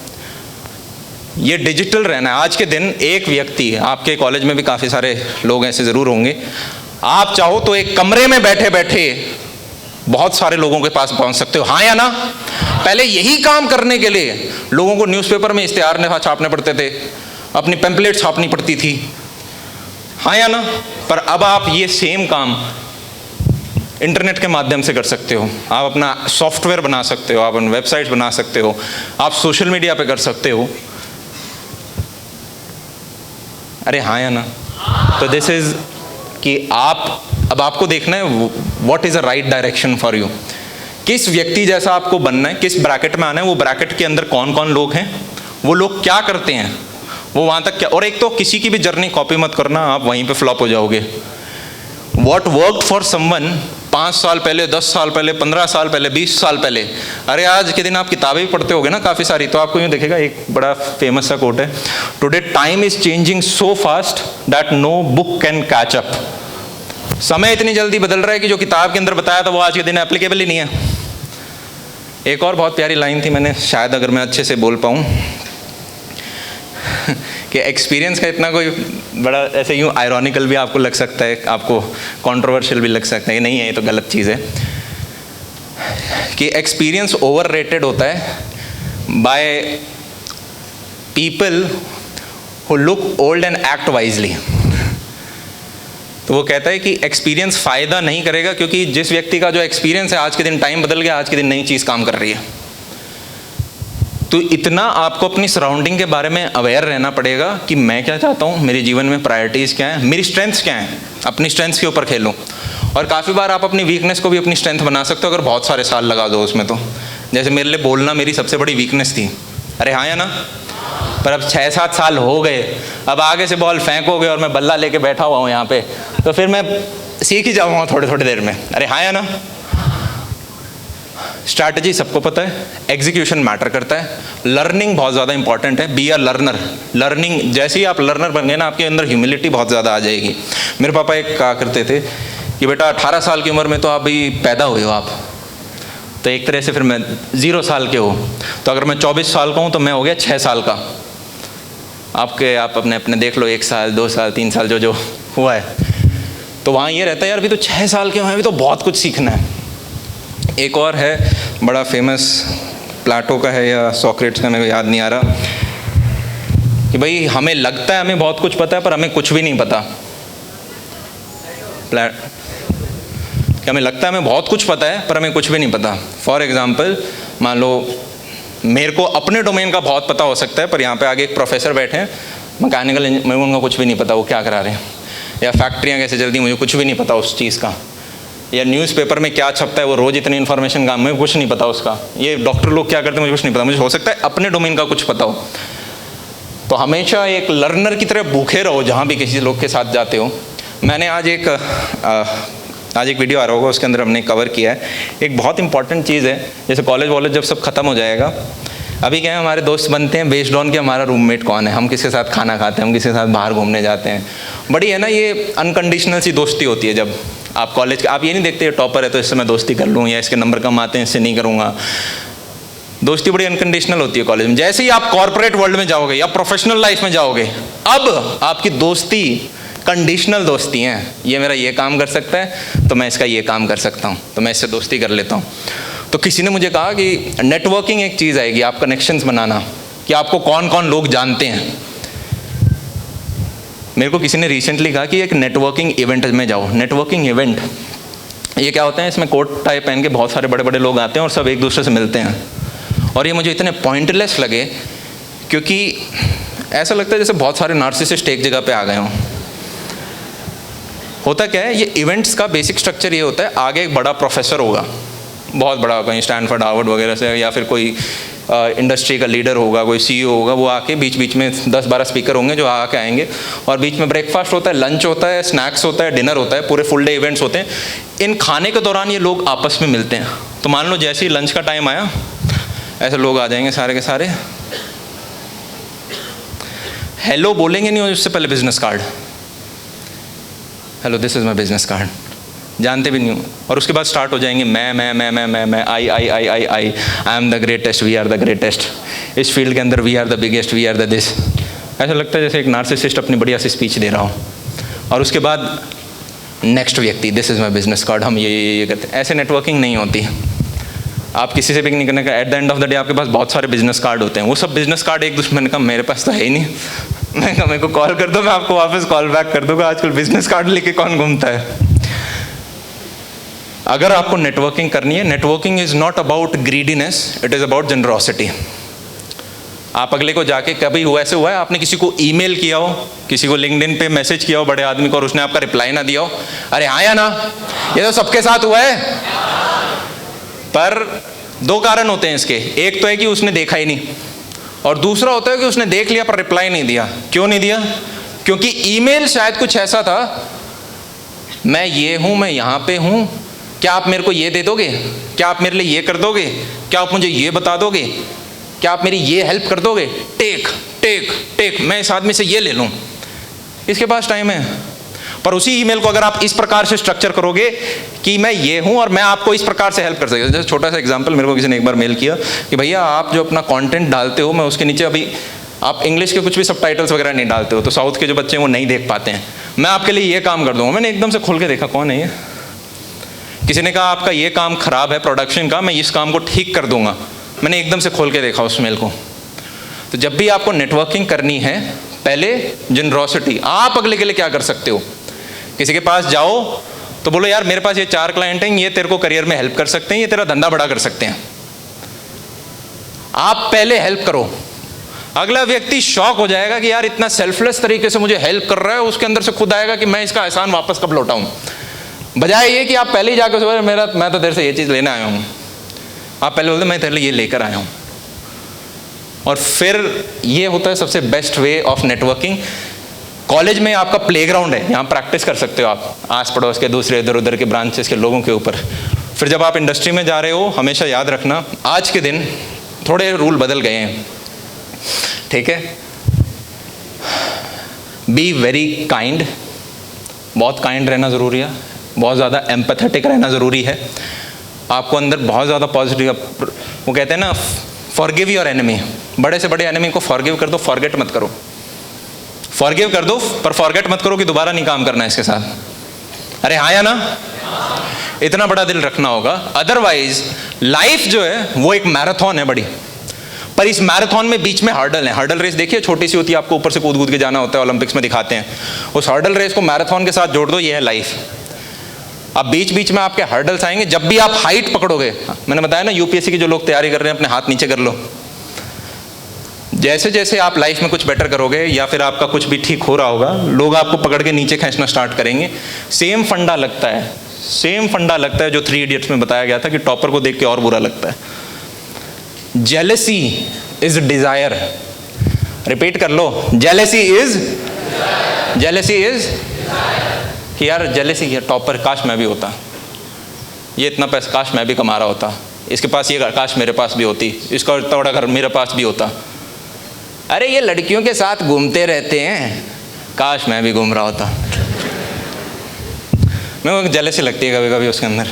ये डिजिटल रहना है। आज के दिन एक व्यक्ति, आपके कॉलेज में भी काफ़ी सारे लोग ऐसे ज़रूर होंगे, आप चाहो तो एक कमरे में बैठे बैठे बहुत सारे लोगों के पास पहुंच सकते हो, हाँ या ना? पहले यही काम करने के लिए लोगों को न्यूज़पेपर में इश्तिहार छापने पड़ते थे, अपनी पैम्पलेट छापनी पड़ती थी, हाँ या ना? पर अब आप ये सेम काम इंटरनेट के माध्यम से कर सकते हो। आप अपना सॉफ्टवेयर बना सकते हो, आप अपनी वेबसाइट बना सकते हो, आप सोशल मीडिया पे कर सकते हो। अरे हाँ या ना? तो दिस इज कि आप, अब आपको देखना है what is a right direction for you. किस व्यक्ति जैसा आपको बनना है, किस ब्रैकेट में आना है, वो ब्रैकेट के अंदर कौन कौन लोग हैं, वो लोग क्या करते हैं, वो वहाँ तक क्या। और एक तो किसी की भी जर्नी कॉपी मत करना, आप वहीं पे फ्लॉप हो जाओगे। व्हाट वर्कड फॉर समवन 5 साल पहले, 10 साल पहले, 15 साल पहले, 20 साल पहले, अरे आज के दिन आप किताबें भी पढ़ते होगे ना काफ़ी सारी, तो आपको यूँ दिखेगा, एक बड़ा फेमस सा कोट है, today time is changing so fast that no book can catch up. समय इतनी जल्दी बदल रहा है कि जो किताब के अंदर बताया था वो आज के दिन एप्लीकेबल ही नहीं है। एक और बहुत प्यारी लाइन थी, मैंने शायद अगर मैं अच्छे से बोल पाऊँ कि एक्सपीरियंस का इतना कोई बड़ा ऐसे यूँ आयरॉनिकल भी आपको लग सकता है, आपको कंट्रोवर्शियल भी लग सकता है, नहीं है ये तो गलत चीज़ है, कि एक्सपीरियंस ओवररेटेड होता है by people who look old and act wisely. तो वो कहता है कि एक्सपीरियंस फ़ायदा नहीं करेगा, क्योंकि जिस व्यक्ति का जो एक्सपीरियंस है, आज के दिन टाइम बदल गया, आज के दिन नई चीज़ काम कर रही है। तो इतना आपको अपनी सराउंडिंग के बारे में अवेयर रहना पड़ेगा कि मैं क्या चाहता हूँ, मेरे जीवन में प्रायोरिटीज़ क्या हैं, मेरी स्ट्रेंथ्स क्या हैं, अपनी स्ट्रेंथ्स के ऊपर खेलूँ। और काफ़ी बार आप अपनी वीकनेस को भी अपनी स्ट्रेंथ बना सकते हो अगर बहुत सारे साल लगा दो उसमें। तो जैसे मेरे लिए बोलना मेरी सबसे बड़ी वीकनेस थी, अरे हाँ या ना? पर अब 6-7 साल हो गए, अब आगे से बॉल फेंकोगे और मैं बल्ला लेके बैठा हुआ हूँ यहाँ पे, तो फिर मैं सीख ही जाऊँगा थोड़ी थोड़ी देर में, अरे हाँ या ना? स्ट्रैटेजी सबको पता है, एग्जीक्यूशन मैटर करता है, लर्निंग बहुत ज़्यादा इंपॉर्टेंट है, बी अ लर्नर। लर्निंग, जैसे ही आप लर्नर बन गए ना, आपके अंदर ह्यूमिलिटी बहुत ज़्यादा आ जाएगी। मेरे पापा एक कहा करते थे कि बेटा 18 साल की उम्र में तो आप अभी पैदा हुए हो आप, तो एक तरह से फिर मैं 0 साल के हो, तो अगर मैं 24 साल का हूँ तो मैं हो गया 6 साल का। आप अपने अपने देख लो, 1 साल 2 साल 3 साल जो जो हुआ है, तो वहाँ ये रहता है यार अभी तो 6 साल के हैं, अभी तो बहुत कुछ सीखना है। एक और है बड़ा फेमस, प्लाटो का है या सॉक्रेट्स का, मेरे को याद नहीं आ रहा, कि भाई हमें लगता है हमें बहुत कुछ पता है पर हमें कुछ भी नहीं पता। कि हमें लगता है हमें बहुत कुछ पता है पर हमें कुछ भी नहीं पता। फॉर एग्जाम्पल, मान लो मेरे को अपने डोमेन का बहुत पता हो सकता है, पर यहाँ पे आगे एक प्रोफेसर बैठे हैं मैकेनिकल इंजीनियर, मेरे को उनका कुछ भी नहीं पता वो क्या करा रहे हैं, या फैक्ट्रियाँ कैसे चलती मुझे कुछ भी नहीं पता उस चीज़ का, या न्यूज़पेपर में क्या छपता है वो रोज़ इतनी इन्फॉर्मेशन का मुझे कुछ नहीं पता उसका, ये डॉक्टर लोग क्या करते हैं मुझे कुछ नहीं पता। मुझे हो सकता है अपने डोमेन का कुछ पता हो। तो हमेशा एक लर्नर की तरह भूखे रहो जहाँ भी किसी लोग के साथ जाते हो। मैंने आज एक वीडियो आ रहा होगा, उसके अंदर हमने कवर किया है एक बहुत इंपॉर्टेंट चीज़ है। जैसे कॉलेज वॉलेज जब सब खत्म हो जाएगा, अभी क्या है हमारे दोस्त बनते हैं बेस्ड ऑन कि हमारा रूममेट कौन है, हम किसके साथ खाना खाते हैं, हम किसके साथ बाहर घूमने जाते हैं। बड़ी है ना ये अनकंडीशनल सी दोस्ती होती है। जब आप कॉलेज, आप ये नहीं देखते टॉपर है तो इससे मैं दोस्ती कर लूँ, या इसके नंबर कम आते हैं इससे नहीं करूँगा। दोस्ती बड़ी अनकंडीशनल होती है कॉलेज में। जैसे ही आप कॉर्पोरेट वर्ल्ड में जाओगे या प्रोफेशनल लाइफ में जाओगे, अब आपकी दोस्ती कंडीशनल दोस्ती हैं। ये मेरा ये काम कर सकता है तो मैं इसका ये काम कर सकता हूँ, तो मैं इससे दोस्ती कर लेता हूँ। तो किसी ने मुझे कहा कि नेटवर्किंग एक चीज़ आएगी, आप कनेक्शंस बनाना, कि आपको कौन कौन लोग जानते हैं। मेरे को किसी ने रिसेंटली कहा कि एक नेटवर्किंग इवेंट में जाओ। नेटवर्किंग इवेंट ये क्या होता है, इसमें कोट टाई पहन के बहुत सारे बड़े बड़े लोग आते हैं और सब एक दूसरे से मिलते हैं। और ये मुझे इतने पॉइंटलेस लगे क्योंकि ऐसा लगता है जैसे बहुत सारे नार्सिसिस्ट एक जगह पे आ गए हों। होता क्या है, ये इवेंट्स का बेसिक स्ट्रक्चर ये होता है, आगे एक बड़ा प्रोफेसर होगा, बहुत बड़ा, कहीं स्टैनफोर्ड हार्वर्ड वगैरह से, या फिर कोई इंडस्ट्री का लीडर होगा, कोई सीईओ होगा, वो आके बीच बीच में 10-12 स्पीकर होंगे जो आके आएंगे, और बीच में ब्रेकफास्ट होता है, लंच होता है, स्नैक्स होता है, डिनर होता है, पूरे फुल डे इवेंट्स होते हैं। इन खाने के दौरान ये लोग आपस में मिलते हैं। तो मान लो जैसे ही लंच का टाइम आया, ऐसे लोग आ जाएंगे सारे के सारे, हेलो बोलेंगे नहीं, और उससे पहले business card, hello this is my business card, जानते भी नहीं हूँ। और उसके बाद स्टार्ट हो जाएंगे मैं I am the greatest, we are the greatest, इस फील्ड के अंदर we are the biggest, we are the this. ऐसा लगता है जैसे एक नार्सिसिस्ट अपनी बढ़िया सी स्पीच दे रहा हो। और उसके बाद नेक्स्ट व्यक्ति, this is my business card, हम ये करते हैं। ऐसे नेटवर्किंग नहीं होती। आप किसी से पिक नहीं करने का, at the end of the day आपके पास बहुत सारे बिजनेस कार्ड होते हैं। वो सब बिजनेस कार्ड एक दूसरे ने कहा मेरे पास तो है ही नहीं, मैं कहा मेरे को कॉल कर दो, मैं आपको वापस कॉल बैक कर दूंगा। आजकल बिजनेस कार्ड लेके कौन घूमता है। अगर आपको नेटवर्किंग करनी है, networking is not about greediness, it is about generosity. आप अगले को जाके, कभी हुआ ऐसे हुआ है आपने किसी को ईमेल किया हो, किसी को लिंक्डइन पे मैसेज किया हो बड़े आदमी को, और उसने आपका रिप्लाई ना दिया हो, अरे हाँ या ना, ये तो सबके साथ हुआ है। पर 2 कारण होते हैं इसके, एक तो है कि उसने देखा ही नहीं, और दूसरा होता है कि उसने देख लिया पर रिप्लाई नहीं दिया। क्यों नहीं दिया? क्योंकि ईमेल शायद कुछ ऐसा था, मैं ये हूँ, मैं यहाँ पे हूँ, क्या आप मेरे को ये दे दोगे, क्या आप मेरे लिए ये कर दोगे, क्या आप मुझे ये बता दोगे, क्या आप मेरी ये हेल्प कर दोगे, टेक टेक टेक, मैं इस आदमी से ये ले लूँ, इसके पास टाइम है। पर उसी ईमेल को अगर आप इस प्रकार से स्ट्रक्चर करोगे कि मैं ये हूँ और मैं आपको इस प्रकार से हेल्प कर सकता हूँ। जैसे छोटा सा एग्जांपल, मेरे को किसी ने एक बार मेल किया कि भैया आप जो अपना कंटेंट डालते हो, मैं उसके नीचे, अभी आप इंग्लिश के कुछ भी सबटाइटल्स वगैरह नहीं डालते हो, तो साउथ के जो बच्चे हैं वो नहीं देख पाते हैं, मैं आपके लिए ये काम कर दूँगा। मैंने एकदम से खोल के देखा, कौन है ये? किसी ने कहा आपका ये काम खराब है प्रोडक्शन का, मैं इस काम को ठीक कर दूंगा। मैंने एकदम से खोल के देखा उस मेल को। तो जब भी आपको नेटवर्किंग करनी है, पहले जनरॉसिटी, आप अगले के लिए क्या कर सकते हो। किसी के पास जाओ तो बोलो यार मेरे पास ये 4 क्लाइंट हैं, ये तेरे को करियर में हेल्प कर सकते हैं, ये तेरा धंधा बड़ा कर सकते हैं। आप पहले हेल्प करो, अगला व्यक्ति शॉक हो जाएगा कि यार इतना सेल्फलेस तरीके से मुझे हेल्प कर रहा है, उसके अंदर से खुद आएगा कि मैं इसका एहसान वापस कब लौटाऊं। बजाय ये कि आप पहले ही जाकर सोचो मैं तो तेरे से ये चीज़ लेने आया हूँ, आप पहले बोलते मैं तेरे लिए ये लेकर आया हूँ। और फिर ये होता है सबसे best way of networking. College में आपका प्लेग्राउंड है, यहाँ प्रैक्टिस कर सकते हो आप आस पड़ोस के दूसरे इधर उधर के ब्रांचेस के लोगों के ऊपर। फिर जब आप इंडस्ट्री में जा रहे हो, हमेशा याद रखना, आज के दिन थोड़े रूल बदल गए हैं, ठीक है? बी वेरी काइंड, बहुत काइंड रहना ज़रूरी है, बहुत ज़्यादा एम्पैथेटिक रहना ज़रूरी है, आपको अंदर बहुत ज़्यादा पॉजिटिव, वो कहते हैं ना फॉरगिव योर एनिमी, बड़े से बड़े एनिमी को फॉरगिव कर दो, फॉरगेट मत करो। फॉरगिव कर दो पर फॉरगेट मत करो कि दोबारा नहीं काम करना है इसके साथ। अरे हाँ या ना? इतना बड़ा दिल रखना होगा, अदरवाइज लाइफ जो है वो एक मैराथन है बड़ी, पर इस मैराथन में बीच में हर्डल है। हर्डल रेस देखिए, छोटी सी होती है, आपको ऊपर से कूद कूद के जाना होता है, ओलंपिक्स में दिखाते हैं। उस हर्डल रेस को मैराथन के साथ जोड़ दो, ये है लाइफ। अब बीच बीच में आपके हर्डल्स आएंगे, जब भी आप हाइट पकड़ोगे, मैंने बताया ना यूपीएससी की जो लोग तैयारी कर रहे हैं, अपने हाथ नीचे कर लो। जैसे जैसे आप लाइफ में कुछ बेटर करोगे या फिर आपका कुछ भी ठीक हो रहा होगा, लोग आपको पकड़ के नीचे खींचना स्टार्ट करेंगे। सेम फंडा लगता है, सेम फंडा लगता है जो 3 इडियट्स में बताया गया था कि टॉपर को देख के और बुरा लगता है। जेलसी इज डिजायर, रिपीट कर लो, जेलसी इज कि यार जेलसी है, टॉपर काश मैं भी होता, ये इतना पैसा काश मैं भी कमा रहा होता, इसके पास ये काश मेरे पास भी होती, इसका इतना बड़ा घर मेरे पास भी होता, अरे ये लड़कियों के साथ घूमते रहते हैं, काश मैं भी घूम रहा होता। मेरे को जेलसी लगती है कभी कभी उसके अंदर।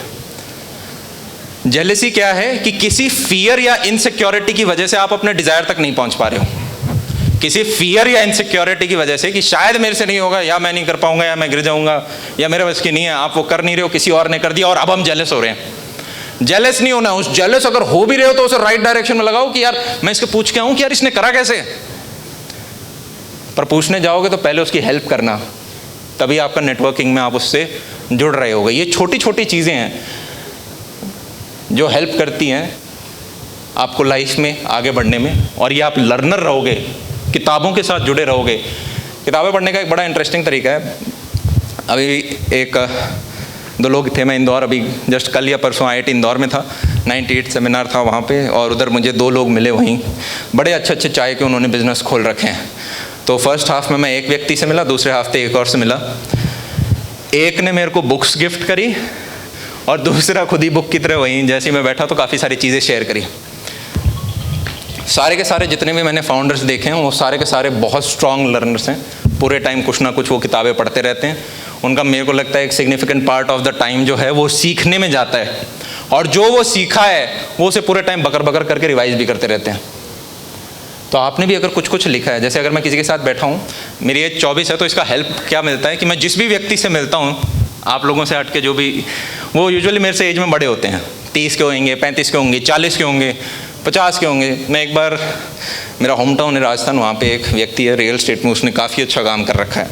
जेलसी क्या है कि किसी फियर या इनसिक्योरिटी की वजह से आप अपने डिजायर तक नहीं पहुंच पा रहे हो, किसी फियर या इनसिक्योरिटी की वजह से कि शायद मेरे से नहीं होगा, या मैं नहीं कर पाऊंगा, या मैं गिर जाऊंगा, या मेरे बस की नहीं है, आप वो कर नहीं रहे हो, किसी और ने कर दिया और अब हम जेलस हो रहे हैं। जेलस नहीं होना, उस जेलस अगर हो भी रहे हो तो उसे राइट डायरेक्शन में लगाओ कि यार मैं इसके पूछ के आऊं कि यार इसने करा कैसे। पर पूछने जाओगे तो पहले उसकी हेल्प करना, तभी आपका नेटवर्किंग में आप उससे जुड़ रहे होगे। ये छोटी छोटी चीज़ें हैं जो हेल्प करती हैं आपको लाइफ में आगे बढ़ने में, और ये आप लर्नर रहोगे, किताबों के साथ जुड़े रहोगे। किताबें पढ़ने का एक बड़ा इंटरेस्टिंग तरीका है। अभी 1-2 लोग थे, मैं इंदौर अभी जस्ट कल या परसों IIT इंदौर में था, 98 सेमिनार था वहाँ पे, और उधर मुझे 2 लोग मिले वहीं, बड़े अच्छे अच्छे चाय के उन्होंने बिजनेस खोल रखे हैं। तो फर्स्ट हाफ में मैं एक व्यक्ति से मिला, दूसरे हाफ में एक और से मिला। एक ने मेरे को बुक्स गिफ्ट करी और दूसरा खुद ही बुक की तरह वहीं जैसे मैं बैठा तो काफ़ी सारी चीज़ें शेयर करी। सारे के सारे जितने भी मैंने फाउंडर्स देखे हैं वो सारे के सारे बहुत स्ट्रॉन्ग लर्नर्स हैं, पूरे टाइम कुछ ना कुछ वो किताबें पढ़ते रहते हैं। उनका मेरे को लगता है एक significant part of the time जो है वो सीखने में जाता है, और जो वो सीखा है वो उसे पूरे टाइम बकर बकर करके रिवाइज भी करते रहते हैं। तो आपने भी अगर कुछ कुछ लिखा है, जैसे अगर मैं किसी के साथ बैठा हूँ, मेरी एज 24 है, तो इसका हेल्प क्या मिलता है कि मैं जिस भी व्यक्ति से मिलता हूँ, आप लोगों से हट के जो भी, वो यूजुअली मेरे से एज में बड़े होते हैं, 30 के होंगे, 35 के होंगे, 40 के होंगे, 50 के होंगे। मैं एक बार, मेरा होम टाउन है राजस्थान, वहाँ पे एक व्यक्ति है रियल एस्टेट में, उसने काफ़ी अच्छा काम कर रखा है,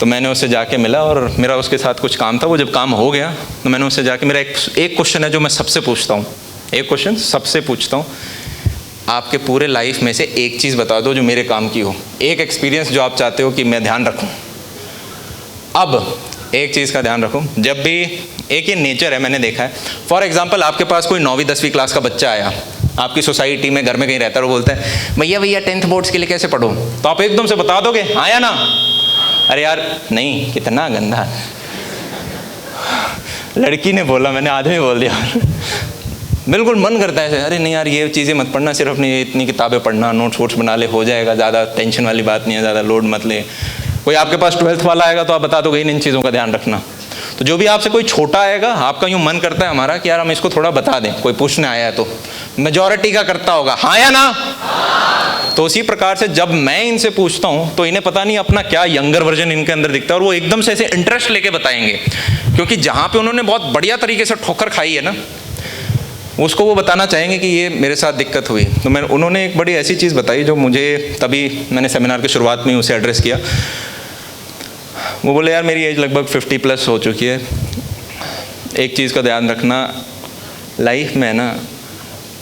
तो मैंने उससे जाके मिला और मेरा उसके साथ कुछ काम था। वो जब काम हो गया तो मैंने उससे जाके, मेरा एक क्वेश्चन है जो मैं सबसे पूछता हूँ, एक क्वेश्चन सबसे पूछता हूँ, आपके पूरे लाइफ में से एक चीज़ बता दो जो मेरे काम की हो, एक एक्सपीरियंस जो आप चाहते हो कि मैं ध्यान रखूँ। अब एक चीज़ का ध्यान रखो, जब भी, एक ये नेचर है मैंने देखा है, फॉर एग्जांपल आपके पास कोई 9वीं 10वीं क्लास का बच्चा आया, आपकी सोसाइटी में घर में कहीं रहता है, वो बोलता है भैया 10th बोर्ड्स के लिए कैसे पढ़ो, तो आप एकदम से बता दोगे हाँ या ना? अरे यार नहीं, कितना गंदा, लड़की ने बोला, मैंने आधे बोल दिया। बिल्कुल मन करता है अरे नहीं यार ये चीज़ें मत पढ़ना, सिर्फ अपनी इतनी किताबें पढ़ना, नोट्स वोट्स बना ले, हो जाएगा, ज़्यादा टेंशन वाली बात नहीं है, ज़्यादा लोड मत ले। कोई आपके पास 12th वाला आएगा तो आप बता दोगे इन चीज़ों का ध्यान रखना। तो जो भी आपसे कोई छोटा आएगा, आपका यूँ मन करता है हमारा कि यार हम इसको थोड़ा बता दें, कोई पूछने आया है तो मेजॉरिटी का करता होगा हाँ या ना? हाँ। तो उसी प्रकार से जब मैं इनसे पूछता हूँ तो इन्हें पता नहीं अपना क्या यंगर वर्जन इनके अंदर दिखता है, और वो एकदम से ऐसे इंटरेस्ट लेके बताएंगे, क्योंकि जहाँ पे उन्होंने बहुत बढ़िया तरीके से ठोकर खाई है ना, उसको वो बताना चाहेंगे कि ये मेरे साथ दिक्कत हुई। तो उन्होंने एक बड़ी ऐसी चीज़ बताई जो मुझे, तभी मैंने सेमिनार की शुरुआत में उसे एड्रेस किया। वो बोले यार मेरी एज लगभग 50+ हो चुकी है, एक चीज़ का ध्यान रखना लाइफ में ना,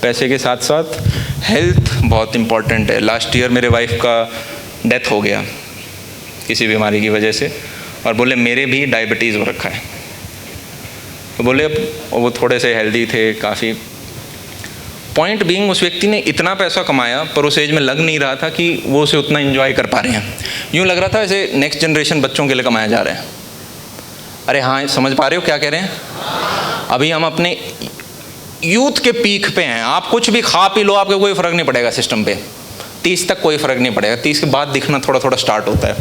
पैसे के साथ साथ हेल्थ बहुत इम्पॉर्टेंट है। लास्ट ईयर मेरे वाइफ का डेथ हो गया किसी बीमारी की वजह से, और बोले मेरे भी डायबिटीज़ हो रखा है। तो बोले वो थोड़े से हेल्दी थे काफ़ी। पॉइंट बीइंग, उस व्यक्ति ने इतना पैसा कमाया पर उस एज में लग नहीं रहा था कि वो उसे उतना एंजॉय कर पा रहे हैं। यूँ लग रहा था ऐसे नेक्स्ट जनरेशन बच्चों के लिए कमाया जा रहा है। अरे हाँ, समझ पा रहे हो क्या कह रहे हैं? अभी हम अपने यूथ के पीक पे हैं। आप कुछ भी खा पी लो, आपको कोई फ़र्क नहीं पड़ेगा सिस्टम पे। 30 तक कोई फ़र्क नहीं पड़ेगा, 30 के बाद दिखना थोड़ा थोड़ा स्टार्ट होता है।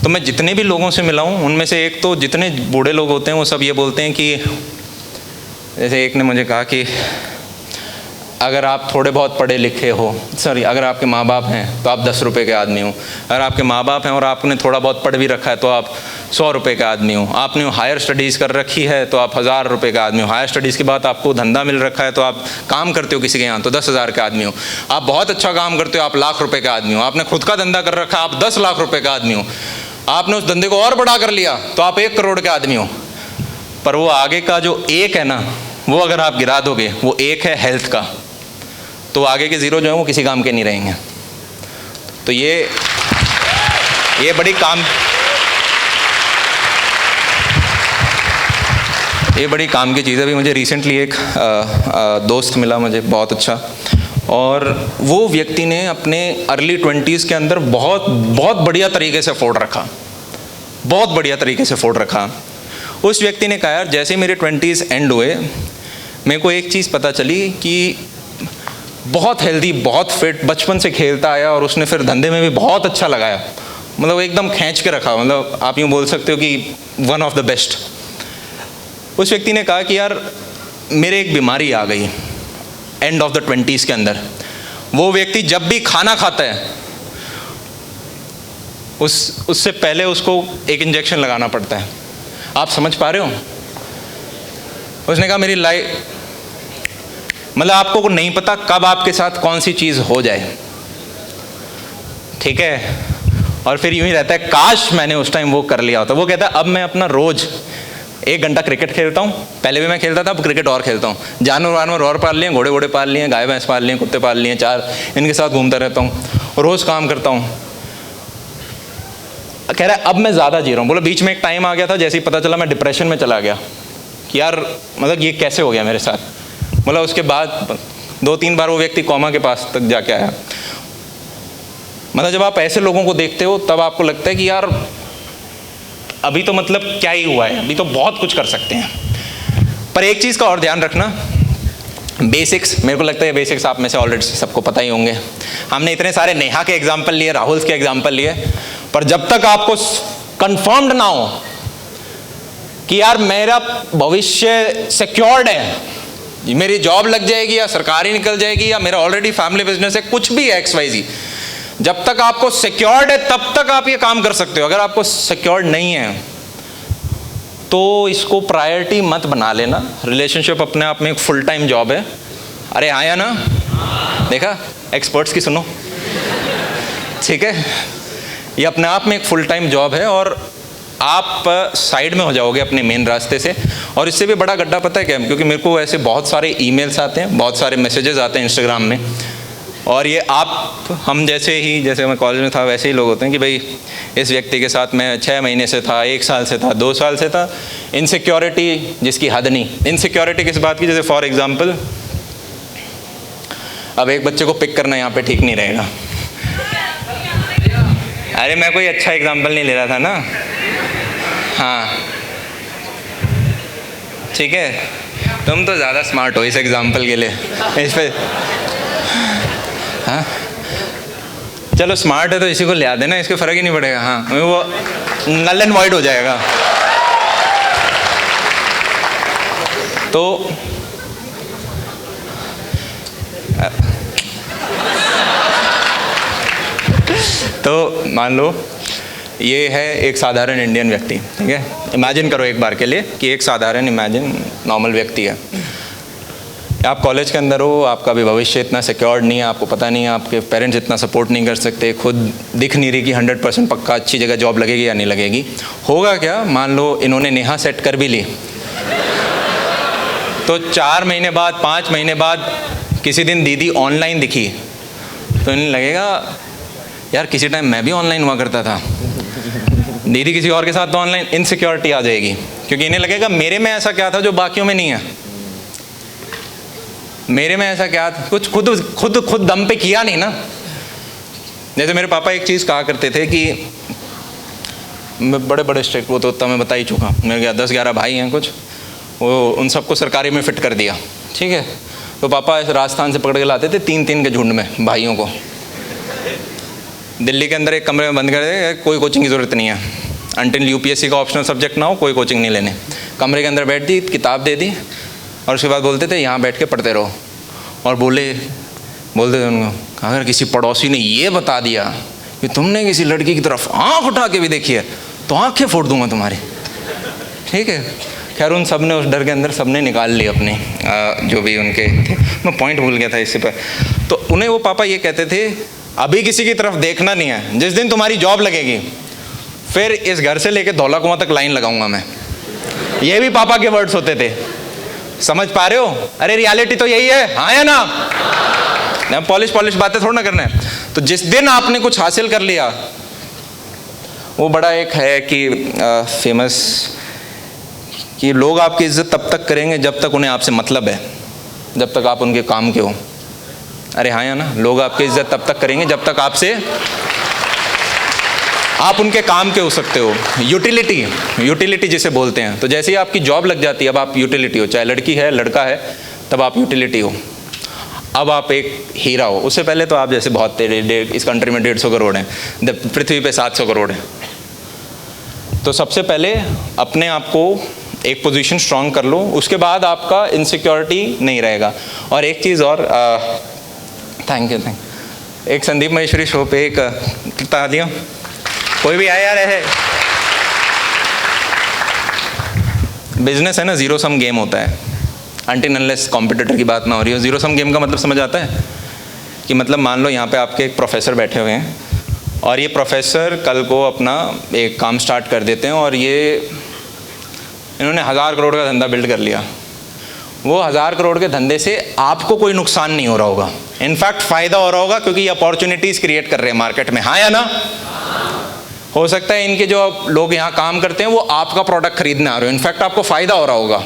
तो मैं जितने भी लोगों से मिला हूँ उनमें से एक तो जितने बूढ़े लोग होते हैं वो सब ये बोलते हैं कि, जैसे एक ने मुझे कहा कि अगर आप थोड़े बहुत पढ़े लिखे हो, अगर आपके माँ बाप हैं तो आप 10 रुपये के आदमी हो। अगर आपके माँ बाप हैं और आपने थोड़ा बहुत पढ़ भी रखा है तो आप 100 रुपये का आदमी हो। आपने हायर स्टडीज़ कर रखी है तो आप 1000 रुपये का आदमी हो। हायर स्टडीज़ के बाद आपको धंधा मिल रखा है तो आप काम करते हो किसी के यहाँ तो 10,000 का आदमी हो। आप बहुत अच्छा काम करते हो, आप लाख रुपये का आदमी हो। आपने खुद का धंधा कर रखा है, आप 10 लाख रुपये का आदमी हो। आपने उस धंधे को और बड़ा कर लिया तो आप 1 करोड़ के आदमी हो। पर वो आगे का जो एक है ना, वो अगर आप गिरा दोगे, वो एक है हेल्थ का, तो आगे के 0 जो है वो किसी काम के नहीं रहेंगे। तो ये बड़ी काम की चीज़ है। अभी मुझे रिसेंटली एक दोस्त मिला मुझे बहुत अच्छा, और वो व्यक्ति ने अपने अर्ली 20s के अंदर बहुत बढ़िया तरीके से अफोर्ड रखा, बहुत बढ़िया तरीके से अफोर्ड रखा। उस व्यक्ति ने कहा यार जैसे मेरे 20s एंड हुए, मेरे को एक चीज़ पता चली कि बहुत हेल्दी, बहुत फिट, बचपन से खेलता आया और उसने फिर धंधे में भी बहुत अच्छा लगाया, मतलब एकदम खींच के रखा, मतलब आप यूँ बोल सकते हो कि वन ऑफ द बेस्ट। उस व्यक्ति ने कहा कि यार मेरे एक बीमारी आ गई एंड ऑफ द 20s के अंदर। वो व्यक्ति जब भी खाना खाता है उससे पहले उसको एक इंजेक्शन लगाना पड़ता है। आप समझ पा रहे हो? उसने कहा मेरी लाइफ, मतलब आपको नहीं पता कब आपके साथ कौन सी चीज़ हो जाए, ठीक है। और फिर यूं ही रहता है काश मैंने उस टाइम वो कर लिया होता। वो कहता है अब मैं अपना रोज़ 1 घंटा क्रिकेट खेलता हूँ। पहले भी मैं खेलता था, अब क्रिकेट और खेलता हूँ। जानवर वानवर और पाल लिए, घोड़े वोड़े पाल लिए, गाय भैंस पाल लिए, कुत्ते पाल लिए 4, इनके साथ घूमता रहता हूँ, रोज़ काम करता हूँ। कह रहा है अब मैं ज़्यादा जी रहा हूँ। बोला बीच में एक टाइम आ गया था, जैसे ही पता चला मैं डिप्रेशन में चला गया कि यार मतलब ये कैसे हो गया मेरे साथ। मतलब उसके बाद 2-3 बार वो व्यक्ति कोमा के पास तक जाके आया। मतलब जब आप ऐसे लोगों को देखते हो तब आपको लगता है कि यार अभी तो मतलब क्या ही हुआ है, अभी तो बहुत कुछ कर सकते हैं। पर एक चीज़ का और ध्यान रखना, बेसिक्स, मेरे को लगता है बेसिक्स आप में से ऑलरेडी सबको पता ही होंगे। हमने इतने सारे नेहा के एग्जाम्पल लिए, राहुल के एग्जाम्पल लिए, पर जब तक आपको कंफर्म्ड ना हो कि यार मेरा भविष्य सिक्योर्ड है, मेरी जॉब लग जाएगी या सरकारी निकल जाएगी या मेरा ऑलरेडी फैमिली बिजनेस है, कुछ भी है XYZ, जब तक आपको सिक्योर्ड है तब तक आप ये काम कर सकते हो। अगर आपको सिक्योर्ड नहीं है तो इसको प्रायोरिटी मत बना लेना। रिलेशनशिप अपने आप में एक फुल टाइम जॉब है। अरे आया ना, देखा, एक्सपर्ट्स की सुनो, ठीक है। ये अपने आप में एक फुल टाइम जॉब है और आप साइड में हो जाओगे अपने मेन रास्ते से। और इससे भी बड़ा गड्ढा पता है क्या, क्योंकि मेरे को ऐसे बहुत सारे ईमेल्स आते हैं, बहुत सारे मैसेजेस आते हैं इंस्टाग्राम में, और ये हम जैसे मैं कॉलेज में था वैसे ही लोग होते हैं कि भाई इस व्यक्ति के साथ मैं 6 महीने से था, 1 साल से था, 2 साल से था। इनसिक्योरिटी जिसकी हद नहीं। इनसिक्योरिटी किस बात की, जैसे फॉर एग्जांपल अब एक बच्चे को पिक करना यहाँ पे ठीक नहीं रहेगा। अरे मैं कोई अच्छा एग्जांपल नहीं ले रहा था ना, हाँ ठीक है, तुम तो ज़्यादा स्मार्ट हो इस एग्जांपल के लिए, इस पे हाँ चलो स्मार्ट है तो इसी को ले आ देना, इसके फ़र्क ही नहीं पड़ेगा। हाँ वो नल एंड वॉइड हो जाएगा। तो मान लो ये है एक साधारण इंडियन व्यक्ति, ठीक है। इमेजिन करो एक बार के लिए कि एक साधारण नॉर्मल व्यक्ति है। आप कॉलेज के अंदर हो, आपका भी भविष्य इतना सिक्योर्ड नहीं है, आपको पता नहीं है, आपके पेरेंट्स इतना सपोर्ट नहीं कर सकते, खुद दिख नहीं रही कि 100% पक्का अच्छी जगह जॉब लगेगी या नहीं लगेगी। होगा क्या, मान लो इन्होंने नेहा सेट कर भी ली, तो 4 महीने बाद 5 महीने बाद किसी दिन दीदी ऑनलाइन दिखी तो इन्हें लगेगा यार किसी टाइम मैं भी ऑनलाइन हुआ करता था, दीदी किसी और के साथ तो ऑनलाइन। इनसिक्योरिटी आ जाएगी, क्योंकि इन्हें लगेगा मेरे में ऐसा क्या था जो बाकियों में नहीं है, मेरे में ऐसा क्या था, कुछ खुद दम पे किया नहीं ना। जैसे मेरे पापा एक चीज़ कहा करते थे कि बड़े स्ट्रिक्ट, वो तो मैं बता ही चुका, मेरे 10-11 भाई हैं कुछ, वो उन सबको सरकारी में फिट कर दिया, ठीक है। तो पापा इस राजस्थान से पकड़ के लाते थे 3-3 के झुंड में भाइयों को, दिल्ली के अंदर एक कमरे में बंद कर दे, कोई कोचिंग की ज़रूरत नहीं है, अनटिल यूपीएससी का ऑप्शनल सब्जेक्ट ना हो कोई कोचिंग नहीं लेने। कमरे के अंदर बैठ दी, किताब दे दी और उसके बाद बोलते थे यहाँ बैठ के पढ़ते रहो। और बोलते थे उनको, अगर किसी पड़ोसी ने ये बता दिया कि तुमने किसी लड़की की तरफ आँख उठा के भी देखी है तो आँखें फोड़ दूंगा तुम्हारी, ठीक है। खैर उन सब ने उस डर के अंदर सब ने निकाल ली अपनी जो भी उनके थे। मैं पॉइंट भूल गया था इससे पर। तो उन्हें वो पापा ये कहते थे, अभी किसी की तरफ देखना नहीं है, जिस दिन तुम्हारी जॉब लगेगी फिर इस घर से लेके धौला कुआं तक लाइन लगाऊंगा मैं। ये भी पापा के वर्ड्स होते थे, समझ पा रहे हो? अरे रियलिटी तो यही है, हाँ या ना? पॉलिश बातें थोड़ा ना करना है। तो जिस दिन आपने कुछ हासिल कर लिया, वो बड़ा एक है कि फेमस कि लोग आपकी इज्जत तब तक करेंगे जब तक उन्हें आपसे मतलब है, जब तक आप उनके काम के हो। अरे हाँ या ना? लोग आपकी इज्जत तब तक करेंगे जब तक आप उनके काम के हो सकते हो। यूटिलिटी जिसे बोलते हैं। तो जैसे ही आपकी जॉब लग जाती है, अब आप यूटिलिटी हो, चाहे लड़की है लड़का है, तब आप यूटिलिटी हो। अब आप एक हीरा हो। उससे पहले तो आप जैसे बहुत इस कंट्री में 150 करोड़ हैं, पृथ्वी पे 700 करोड़ हैं। तो सबसे पहले अपने आप को एक पोजीशन स्ट्रांग कर लो, उसके बाद आपका इनसिक्योरिटी नहीं रहेगा। और एक चीज़ और, थैंक यू। एक संदीप महेश्वरी शो पे एक तालियां, कोई भी आया रहे। बिजनेस है ना, जीरो सम गेम होता है, अनटिल अनलेस कॉम्पिटिटर की बात ना हो रही हो। जीरो सम गेम का मतलब समझ आता है कि मतलब मान लो यहाँ पे आपके एक प्रोफेसर बैठे हुए हैं और ये प्रोफेसर कल को अपना एक काम स्टार्ट कर देते हैं और इन्होंने 1000 करोड़ का धंधा बिल्ड कर लिया। वो 1000 करोड़ के धंधे से आपको कोई नुकसान नहीं हो रहा होगा, इनफैक्ट फ़ायदा हो रहा होगा, क्योंकि ये अपॉर्चुनिटीज़ क्रिएट कर रहे हैं मार्केट में, हाँ या ना? हो सकता है इनके जो लोग यहाँ काम करते हैं वो आपका प्रोडक्ट खरीदने आ रहे हो, इनफैक्ट आपको फ़ायदा हो रहा होगा।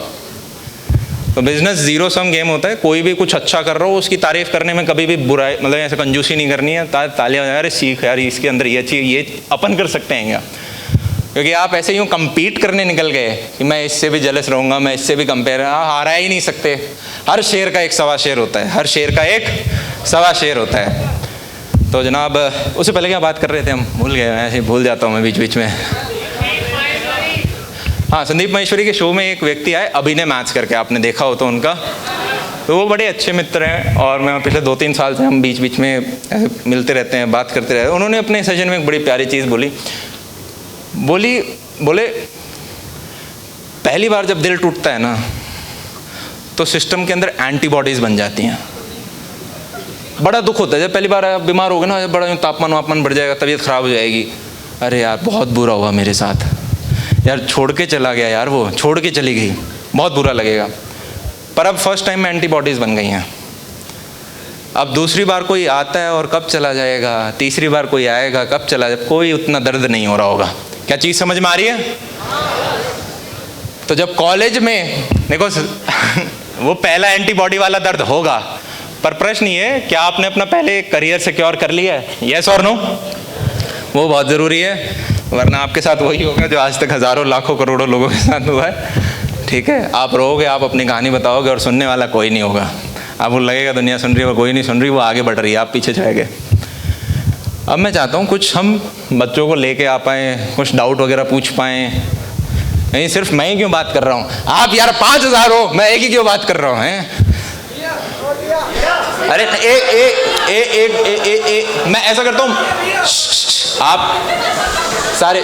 तो बिजनेस जीरो सम गेम होता है। कोई भी कुछ अच्छा कर रहा हो उसकी तारीफ़ करने में कभी भी बुराई, मतलब ऐसे कंजूसी नहीं करनी है। तालियां, अरे सीख यार, इसके अंदर ये चीज़, ये अपन कर सकते हैं क्या? क्योंकि आप ऐसे यूँ कम्पीट करने निकल गए कि मैं इससे भी जेलस रहूँगा, मैं इससे भी कंपेयर, हारा ही नहीं सकते। हर शेर का एक सवा शेर होता है, हर शेर का एक सवा शेर होता है। तो जनाब, उससे पहले क्या बात कर रहे थे हम? भूल गए, ऐसे भूल जाता हूँ मैं बीच में। हाँ, संदीप महेश्वरी के शो में एक व्यक्ति आए, अभिनय मैच करके, आपने देखा हो तो उनका। तो वो बड़े अच्छे मित्र हैं और मैं पिछले 2-3 साल से हम बीच में मिलते रहते हैं, बात करते रहते हैं। उन्होंने अपने सेशन में एक बड़ी प्यारी चीज़ बोले पहली बार जब दिल टूटता है ना तो सिस्टम के अंदर एंटीबॉडीज़ बन जाती हैं। बड़ा दुख होता है जब पहली बार आप बीमार हो गए ना, बड़ा तापमान बढ़ जाएगा, तबीयत ख़राब हो जाएगी, अरे यार बहुत बुरा हुआ मेरे साथ, यार छोड़ के चला गया, यार वो छोड़ के चली गई, बहुत बुरा लगेगा। पर अब फर्स्ट टाइम में एंटीबॉडीज़ बन गई हैं। अब दूसरी बार कोई आता है और कब चला जाएगा, तीसरी बार कोई आएगा कब चला जाएगा, कोई उतना दर्द नहीं हो रहा होगा। क्या चीज़ समझ में आ रही है? तो जब कॉलेज में देखो वो पहला एंटीबॉडी वाला दर्द होगा, पर प्रश्न ये, क्या आपने अपना पहले करियर सिक्योर कर लिया है? यस और नो? वो बहुत ज़रूरी है, वरना आपके साथ वही होगा जो आज तक हज़ारों लाखों करोड़ों लोगों के साथ हुआ है। ठीक है, आप रहोगे, आप अपनी कहानी बताओगे और सुनने वाला कोई नहीं होगा। आपको लगेगा दुनिया सुन रही है, वो कोई नहीं सुन रही, वो आगे बढ़ रही है, आप पीछे जाएंगे। अब मैं चाहता हूँ कुछ हम बच्चों को लेके आ पाएँ, कुछ डाउट वगैरह पूछ पाएँ। नहीं, सिर्फ मैं ही क्यों बात कर रहा हूँ? आप यार 5000 हो, मैं एक ही क्यों बात कर रहा हूँ? हैं? अरे मैं ऐसा करता हूँ, आप सारे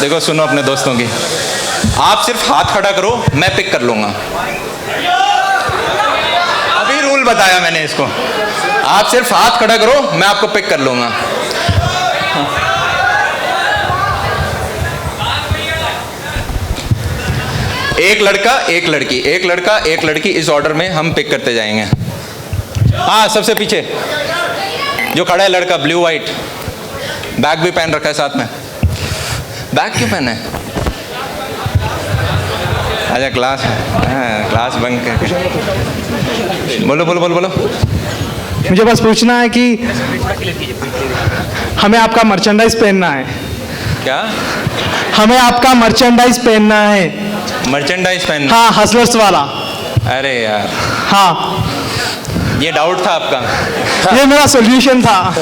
देखो, सुनो अपने दोस्तों की, आप सिर्फ हाथ खड़ा करो, मैं पिक कर लूंगा। अभी रूल बताया मैंने इसको, आप सिर्फ हाथ खड़ा करो, मैं आपको पिक कर लूंगा। एक लड़का एक लड़की, एक लड़का एक लड़की, इस ऑर्डर में हम पिक करते जाएंगे। हाँ, सबसे पीछे जो खड़ा है लड़का, ब्लू वाइट, बैग भी पहन रखा है साथ में। बैग क्यों पहना है? अच्छा, क्लास है, क्लास बंक है। बोलो बोलो बोलो बोलो। मुझे बस पूछना है कि हमें आपका मर्चेंडाइज पहनना है। क्या? हमें आपका मर्चेंडाइज पहनना है। मर्चेंडाइज पहनना? हाँ, हसलर्स वाला। अरे यार, हाँ, ये डाउट था आपका? ये मेरा सॉल्यूशन था।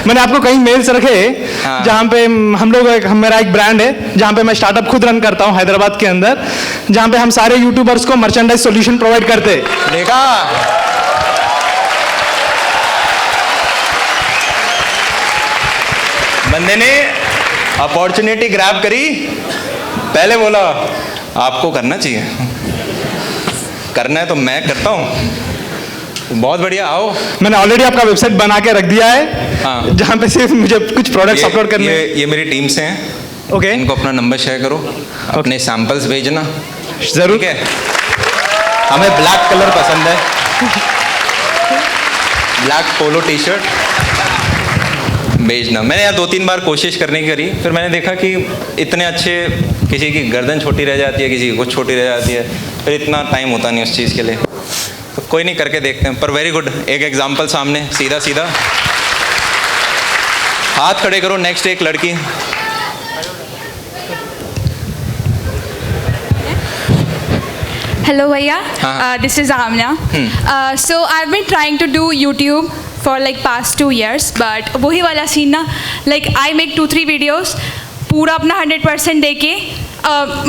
मैंने आपको कई मेल्स रखे हाँ। जहाँ पे मेरा एक ब्रांड है जहाँ पे मैं स्टार्टअप खुद रन करता हूँ हैदराबाद के अंदर, जहाँ पे हम सारे यूट्यूबर्स को मर्चेंडाइज सॉल्यूशन प्रोवाइड करते हैं। देखा, बंदे ने अपॉर्चुनिटी ग्रैब करी, पहले बोला आपको करना चाहिए, करना है तो मैं करता हूँ। बहुत बढ़िया, आओ। मैंने ऑलरेडी आपका वेबसाइट बना के रख दिया है, हाँ। जहाँ पे सिर्फ मुझे कुछ प्रोडक्ट्स अपलोड करने हैं। ये मेरी टीम से हैं। ओके, इनको अपना नंबर शेयर करो, अपने सैंपल्स भेजना। जरूर। ठीक है, हमें ब्लैक कलर पसंद है, ब्लैक पोलो टी शर्ट भेजना। मैंने यार 2-3 बार कोशिश करने की करी, फिर मैंने देखा कि इतने अच्छे, किसी की गर्दन छोटी रह जाती है, किसी की कुछ छोटी रह जाती है, फिर इतना टाइम होता नहीं उस चीज़ के लिए। तो कोई नहीं, करके देखते हैं। पर वेरी गुड, एक एग्जाम्पल सामने, सीधा सीधा हाथ खड़े करो। नेक्स्ट एक लड़की, Hello, Bhaiya. हाँ. This is Amna. So I've been trying to do YouTube for like past 2 years, but वही वाला सीन ना, like I make 2-3 videos, पूरा अपना 100% देके,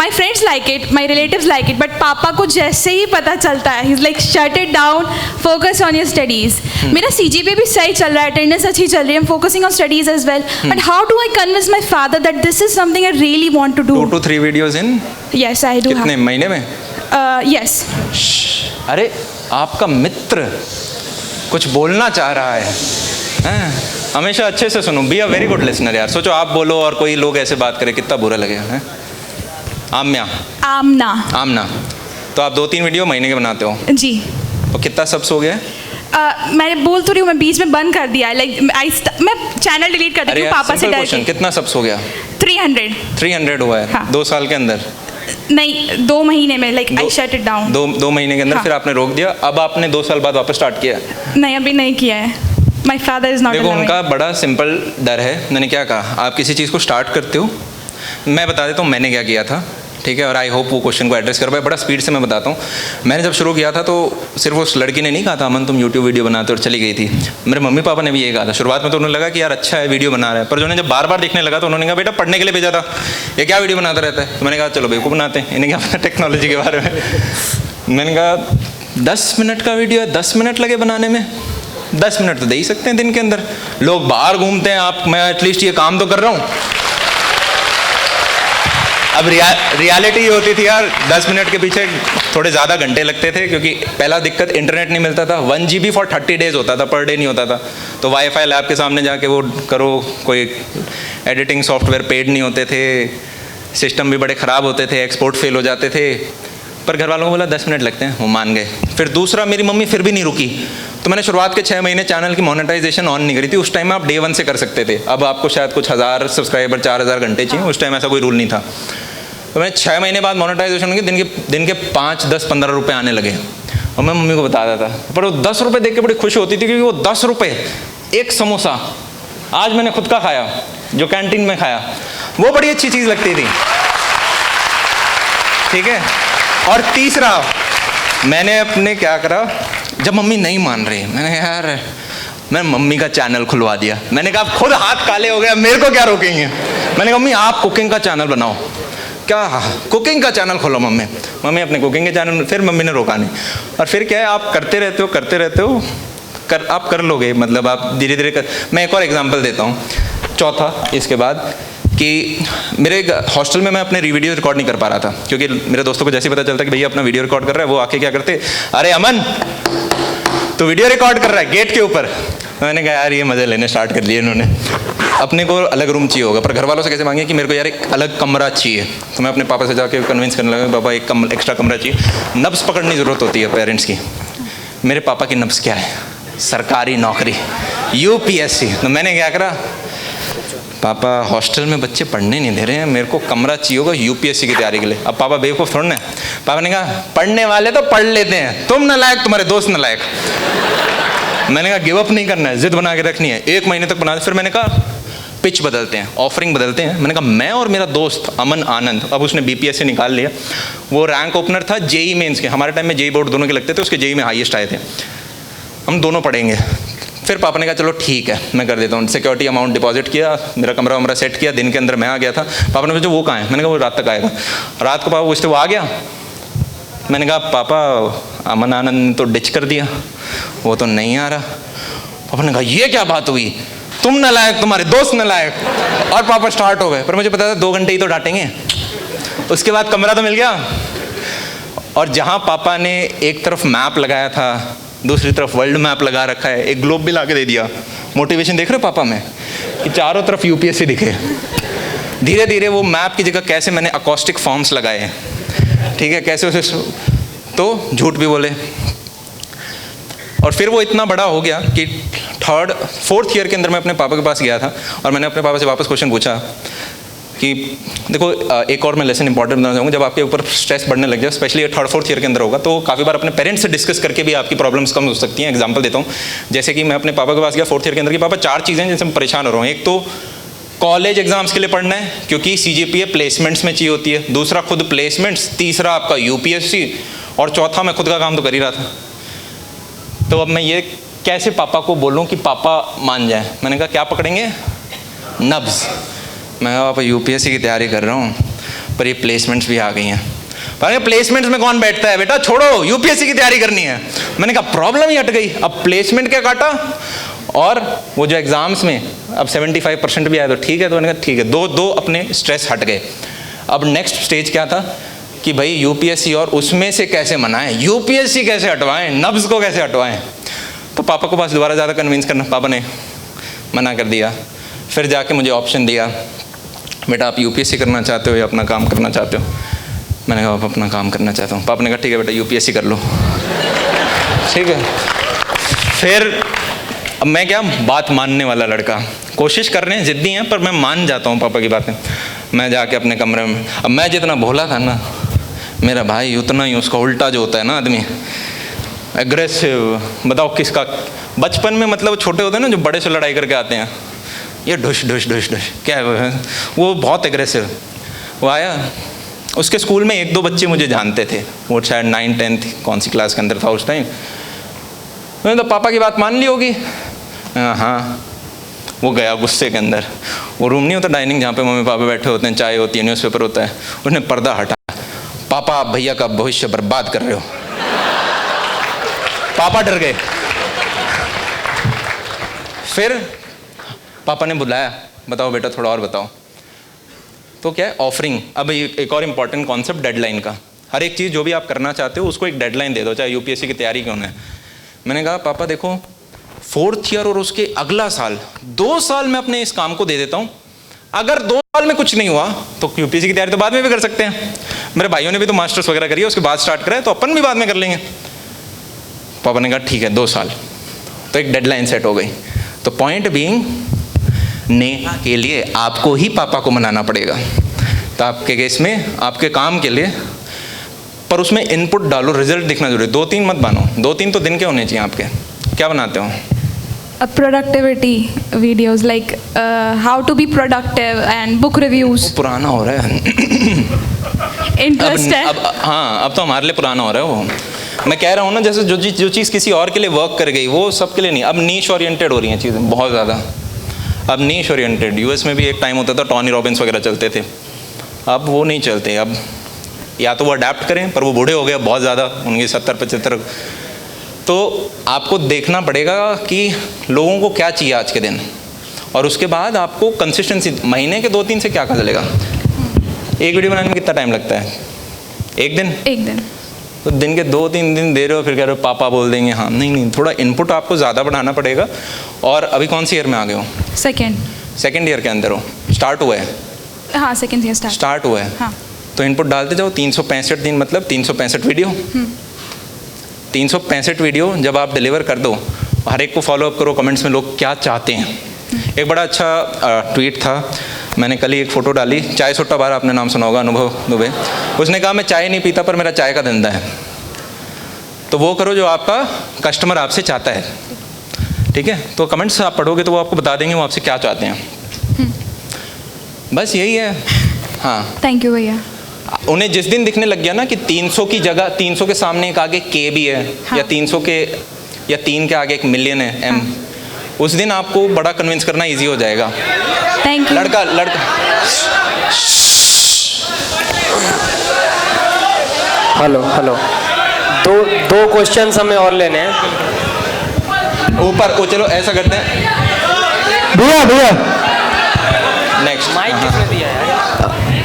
my friends like it, my relatives like it, but पापा को जैसे ही पता चलता है, he's like shut it down, focus on your studies. मेरा CGPA भी सही चल रहा है, attendance अच्छी चल रही है, I'm focusing on studies as well. But how do I convince my father that this is something I really want to do? 2 to 3 videos in? Yes, I do. कितने महीने में? Yes. अरे आपका मित्र कुछ बोलना चाह रहा है, हैं? हमेशा अच्छे से सुनो, be a very good listener यार। सोचो आप बोलो और कोई लोग ऐसे बात करे, कितना बुरा लगेगा, हैं? आम्या, आमना, तो आप 2-3 वीडियो महीने के बनाते हो जी। तो कितना सब्स हो गया है? मैंने बोल तो रही हूँ, मैं बीच में बंद कर दिया है, मैं चैनल डिलीट कर दी हूँ पापा से डर के। कितना सब्स हो गया? 300 हुआ है। हाँ। 2 साल के अंदर? नहीं, 2 महीने में, like I shut it down. 2 महीने के अंदर? हाँ। फिर आपने रोक दिया, अब आपने 2 साल बाद वापस स्टार्ट किया? नहीं, अभी नहीं किया है। My father is not. देखो, उनका बड़ा सिंपल डर है। मैंने क्या कहा, आप किसी चीज़ को स्टार्ट करते हो, मैं बता देता हूँ मैंने क्या किया था, ठीक है? और आई होप वो क्वेश्चन को एड्रेस कर पाए। बड़ा स्पीड से मैं बताता हूँ। मैंने जब शुरू किया था तो सिर्फ उस लड़की ने नहीं कहा था अमन तुम यूट्यूब वीडियो बनाते हो, और चली गई थी। मेरे मम्मी पापा ने भी ये कहा था। शुरुआत में तो उन्हें लगा कि यार अच्छा है, वीडियो बना रहा है, पर जो जब बार बार देखने लगा तो उन्होंने कहा बेटा पढ़ने के लिए भेजा था, ये क्या वीडियो बनाता रहता है? तो मैंने कहा चलो बेवकूफ़ बनाते हैं, इन्हें क्या पता टेक्नोलॉजी के बारे में। मैंने कहा 10 मिनट का वीडियो है, 10 मिनट लगे बनाने में? 10 मिनट तो दे ही सकते हैं दिन के अंदर। लोग बाहर घूमते हैं, मैं एटलीस्ट ये काम तो कर रहा हूँ। अब रियलिटी ये होती थी यार, 10 मिनट के पीछे थोड़े ज़्यादा घंटे लगते थे, क्योंकि पहला दिक्कत इंटरनेट नहीं मिलता था। 1 GB फॉर 30 डेज होता था, पर डे नहीं होता था। तो वाईफाई लैब के सामने जाके वो करो, कोई एडिटिंग सॉफ्टवेयर पेड नहीं होते थे, सिस्टम भी बड़े ख़राब होते थे, एक्सपोर्ट फेल हो जाते थे। पर घर वालों को बोला 10 मिनट लगते हैं, वो मान गए। फिर दूसरा, मेरी मम्मी फिर भी नहीं रुकी, तो मैंने शुरुआत के 6 महीने चैनल की मोनेटाइजेशन ऑन नहीं करी थी। उस टाइम में आप डे 1 से कर सकते थे। अब आपको शायद कुछ 1000 सब्सक्राइबर, 4000 घंटे चाहिए, उस टाइम ऐसा कोई रूल नहीं था। तो मैंने 6 महीने बाद मोनेटाइजेशन की दिन के 5, 10, 15 रुपये आने लगे, और मैं मम्मी को बताता था। पर वो 10 रुपये देख के बड़ी खुश होती थी, क्योंकि वो 10 रुपये एक समोसा आज मैंने खुद का खाया, जो कैंटीन में खाया, वो बड़ी अच्छी चीज़ लगती थी, ठीक है? और तीसरा, मैंने अपने क्या करा, जब मम्मी नहीं मान रही, मैं मम्मी का चैनल खुलवा दिया। मैंने कहा खुद हाथ काले हो गए, मेरे को क्या रोकेंगे? मैंने कहा मम्मी आप कुकिंग का चैनल बनाओ। क्या कुकिंग का चैनल खोलो मम्मी अपने कुकिंग के चैनल। फिर मम्मी ने रोका नहीं। और फिर क्या है, आप करते रहते हो, आप कर लोगे, मतलब आप धीरे धीरे कर। मैं एक और एग्जांपल देता हूँ, चौथा इसके बाद, कि मेरे हॉस्टल में मैं अपने वीडियो रिकॉर्ड नहीं कर पा रहा था, क्योंकि मेरे दोस्तों को जैसे ही पता चलता कि भैया अपना वीडियो रिकॉर्ड कर रहा है, वो आके क्या करते, अरे अमन तो वीडियो रिकॉर्ड कर रहा है गेट के ऊपर। मैंने कहा यार ये मज़े लेने स्टार्ट कर लिए इन्होंने। अपने को अलग रूम चाहिए होगा, पर घर वालों से कैसे मांगे कि मेरे को यार एक अलग कमरा चाहिए। तो मैं अपने पापा से जाके कन्विंस करने लगा, पापा एक एक्स्ट्रा कमरा चाहिए। नब्स पकड़ने की ज़रूरत होती है पेरेंट्स की। मेरे पापा की नब्स क्या है? सरकारी नौकरी, UPSC। तो मैंने क्या करा, पापा हॉस्टल में बच्चे पढ़ने नहीं दे रहे हैं, मेरे को कमरा चाहिए होगा UPSC की तैयारी के लिए। अब पापा बेवकूफ़ थोड़ा ना है। पापा ने कहा पढ़ने वाले तो पढ़ लेते हैं, तुम नालायक, तुम्हारे दोस्त नालायक। मैंने कहा गिव अप नहीं करना है, जिद बना के रखनी है। 1 महीने तक बना। फिर मैंने कहा पिच बदलते हैं, ऑफरिंग बदलते हैं। मैंने कहा मैं और मेरा दोस्त अमन आनंद, अब उसने BPS से निकाल लिया, वो रैंक ओपनर था JEE मेंस के, हमारे टाइम में JEE बोर्ड दोनों के लगते थे, उसके JEE में हाईएस्ट आए थे। हम दोनों पढ़ेंगे। फिर पापा ने कहा चलो ठीक है मैं कर देता हूँ। सिक्योरिटी अमाउंट डिपॉजिट किया, मेरा कमरा वमरा सेट किया, दिन के अंदर मैं आ गया था। पापा ने पूछा वो कहाँ है? मैंने कहा वो रात तक आएगा। रात को पापा पूछते वो आ गया? मैंने कहा पापा अमन आनंद ने तो डिच कर दिया, वो तो नहीं आ रहा। पापा ने कहा ये क्या बात हुई, तुम नालायक, तुम्हारे दोस्त नालायक। और पापा स्टार्ट हो गए, पर मुझे पता था 2 घंटे ही तो डांटेंगे। उसके बाद कमरा तो मिल गया, और जहाँ पापा ने एक तरफ मैप लगाया था, दूसरी तरफ वर्ल्ड मैप लगा रखा है, एक ग्लोब भी ला के दे दिया। मोटिवेशन देख रहे हो पापा में, कि चारों तरफ UPSC दिखे। धीरे धीरे वो मैप की जगह कैसे मैंने अकॉस्टिक फॉर्म्स लगाए, ठीक है, कैसे उसे, तो झूठ भी बोले। और फिर वो इतना बड़ा हो गया कि 4th ईयर के अंदर मैं अपने पापा के पास गया था, और मैंने अपने पापा से वापस क्वेश्चन पूछा कि देखो एक और मैं लेसन इंपॉर्टेंट बताना चाहूँगा। जब आपके ऊपर स्ट्रेस बढ़ने लग जाए, स्पेशली 3rd 4th ईयर के अंदर होगा, तो काफ़ी बार अपने पेरेंट्स से डिस्कस करके भी आपकी प्रॉब्लम्स कम हो सकती हैं। एग्जांपल देता हूँ, जैसे कि मैं अपने पापा के पास गया 4th ईयर के अंदर कि पापा 4 चीज़ें जिनसे मैं परेशान हो रहा हूँ। एक तो कॉलेज एग्जाम्स के लिए पढ़ना है, क्योंकि CGPA प्लेसमेंट्स में चाहिए होती है, दूसरा खुद प्लेसमेंट्स, तीसरा आपका UPSC, और चौथा मैं खुद का काम तो कर ही रहा था। तो अब मैं ये कैसे पापा को बोलूँ कि पापा मान जाए? मैंने कहा क्या पकड़ेंगे? नब्ज़। मैं कहा पापा UPSC की तैयारी कर रहा हूँ, पर ये प्लेसमेंट्स भी आ गई हैं। पर प्लेसमेंट्स में कौन बैठता है बेटा, छोड़ो, UPSC की तैयारी करनी है। मैंने कहा प्रॉब्लम ही हट गई। अब प्लेसमेंट क्या काटा, और वो जो एग्ज़ाम्स में अब 75% भी आया तो ठीक है। तो मैंने कहा ठीक है, दो अपने स्ट्रेस हट गए। अब नेक्स्ट स्टेज क्या था कि भाई UPSC, और उसमें से कैसे मनाएं, UPSC कैसे हटवाएं, नब्ज़ को कैसे हटवाएं। तो पापा को पास दोबारा ज़्यादा कन्विंस करना, पापा ने मना कर दिया। फिर जाके मुझे ऑप्शन दिया, बेटा आप UPSC करना चाहते हो या अपना काम करना चाहते हो? मैंने कहा अपना काम करना चाहता हूँ। पापा ने कहा ठीक है बेटा UPSC कर लो। ठीक है। फिर अब मैं क्या, बात मानने वाला लड़का, कोशिश कर रहे हैं, ज़िद्दी हैं, पर मैं मान जाता हूँ पापा की बातें। मैं जाके अपने कमरे में, अब मैं जितना भोला था ना, मेरा भाई उतना ही उसका उल्टा जो होता है ना आदमी, एग्रेसिव। बताओ किसका? बचपन में मतलब छोटे होते हैं ना जो बड़े से लड़ाई करके आते हैं, ये ढुश ढुश ढुश ढुश क्या है वो, बहुत एग्रेसिव। वो आया, उसके स्कूल में 1-2 बच्चे मुझे जानते थे, वो शायद 9th 10th कौन सी क्लास के अंदर था उस टाइम। मैंने तो पापा की बात मान ली होगी। हाँ। वो गया गुस्से के अंदर, वो रूम नहीं होता डाइनिंग जहाँ पे मम्मी पापा बैठे होते हैं, चाय होती है, न्यूज़पेपर होता है, उसने पर्दा हटा, पापा आप भैया का भविष्य बर्बाद कर रहे हो। पापा डर गए। फिर पापा ने बुलाया, बताओ बेटा थोड़ा और बताओ। तो क्या है, ऑफरिंग। अब एक और इम्पॉर्टेंट कॉन्सेप्ट, डेडलाइन का। हर एक चीज़ जो भी आप करना चाहते हो उसको एक डेडलाइन दे दो, चाहे UPSC की तैयारी क्यों ना है। मैंने कहा पापा देखो 4th ईयर और उसके अगला साल, 2 साल मैं अपने इस काम को दे देता हूँ। अगर 2 साल में कुछ नहीं हुआ तो UPSC की तैयारी तो बाद में भी कर सकते हैं। मेरे भाइयों ने भी तो मास्टर्स वगैरह करी है, उसके बाद स्टार्ट करा है, तो अपन भी बाद में कर लेंगे। पापा ने कहा ठीक है 2 साल। तो एक डेडलाइन सेट हो गई। तो पॉइंट बीइंग, नेहा के लिए आपको ही पापा को मनाना पड़ेगा। तो आपके केस में आपके काम के लिए, पर उसमें इनपुट डालो, रिजल्ट दिखना जरूरी। 2-3 मत बनो, 2-3 तो दिन के होने चाहिए आपके। क्या बनाते हो? Productivity videos like how to be productive and book reviews. पुराना हो रहा है। Interest है। अब हाँ, अब तो हमारे लिए पुराना हो रहा है वो। मैं कह रहा हूँ ना, जैसे जो चीज़ किसी और के लिए वर्क कर गई वो सबके लिए नहीं। अब नीश ओरिएंटेड हो रही हैं चीज़ें बहुत ज़्यादा। अब नीश ओरिएंटेड, US में भी एक टाइम होता था टॉनी रॉबिन्स वगैरह चलते थे, अब वो नहीं चलते। अब या तो वो अडेप्ट करें, पर वो बूढ़े हो गए बहुत ज़्यादा, उनके 70-75। तो आपको देखना पड़ेगा कि लोगों को क्या चाहिए आज के दिन, और उसके बाद आपको कंसिस्टेंसी, महीने के 2-3 से क्या कर चलेगा। एक वीडियो बनाने में कितना टाइम लगता है? एक दिन। तो दिन के 2-3 दिन दे रहे हो, फिर कह रहे हो पापा बोल देंगे हाँ। नहीं, थोड़ा इनपुट आपको ज़्यादा बढ़ाना पड़ेगा। और अभी कौन सी ईयर में आ गए हो? सेकेंड ईयर के अंदर हो, स्टार्ट हुआ है? हाँ, सेकेंड ईयर स्टार्ट हुआ है। हाँ। तो इनपुट डालते जाओ। 365 दिन मतलब 365 वीडियो। 365 वीडियो जब आप डिलीवर कर दो, हर एक को फॉलोअप करो, कमेंट्स में लोग क्या चाहते हैं। एक बड़ा अच्छा ट्वीट था, मैंने कल ही एक फ़ोटो डाली, चाय सुट्टा बार, आपने नाम सुना होगा, अनुभव दुबे। उसने कहा मैं चाय नहीं पीता पर मेरा चाय का धंधा है। तो वो करो जो आपका कस्टमर आपसे चाहता है, ठीक है। तो कमेंट्स आप पढ़ोगे तो वो आपको बता देंगे वो आपसे क्या चाहते हैं। बस यही है। हाँ, थैंक यू भैया। उन्हें जिस दिन दिखने लग गया ना कि 300 की जगह 300 के सामने एक आगे के भी है, हाँ। या 300 के या 3 के आगे एक मिलियन है एम, उस दिन आपको बड़ा कन्विंस करना इजी हो जाएगा। Thank you. लड़का हेलो हेलो, दो क्वेश्चंस हमें और लेने हैं। ऊपर वो, चलो ऐसा करते हैं, भैया नेक्स्ट। माइक किसने दिया यार?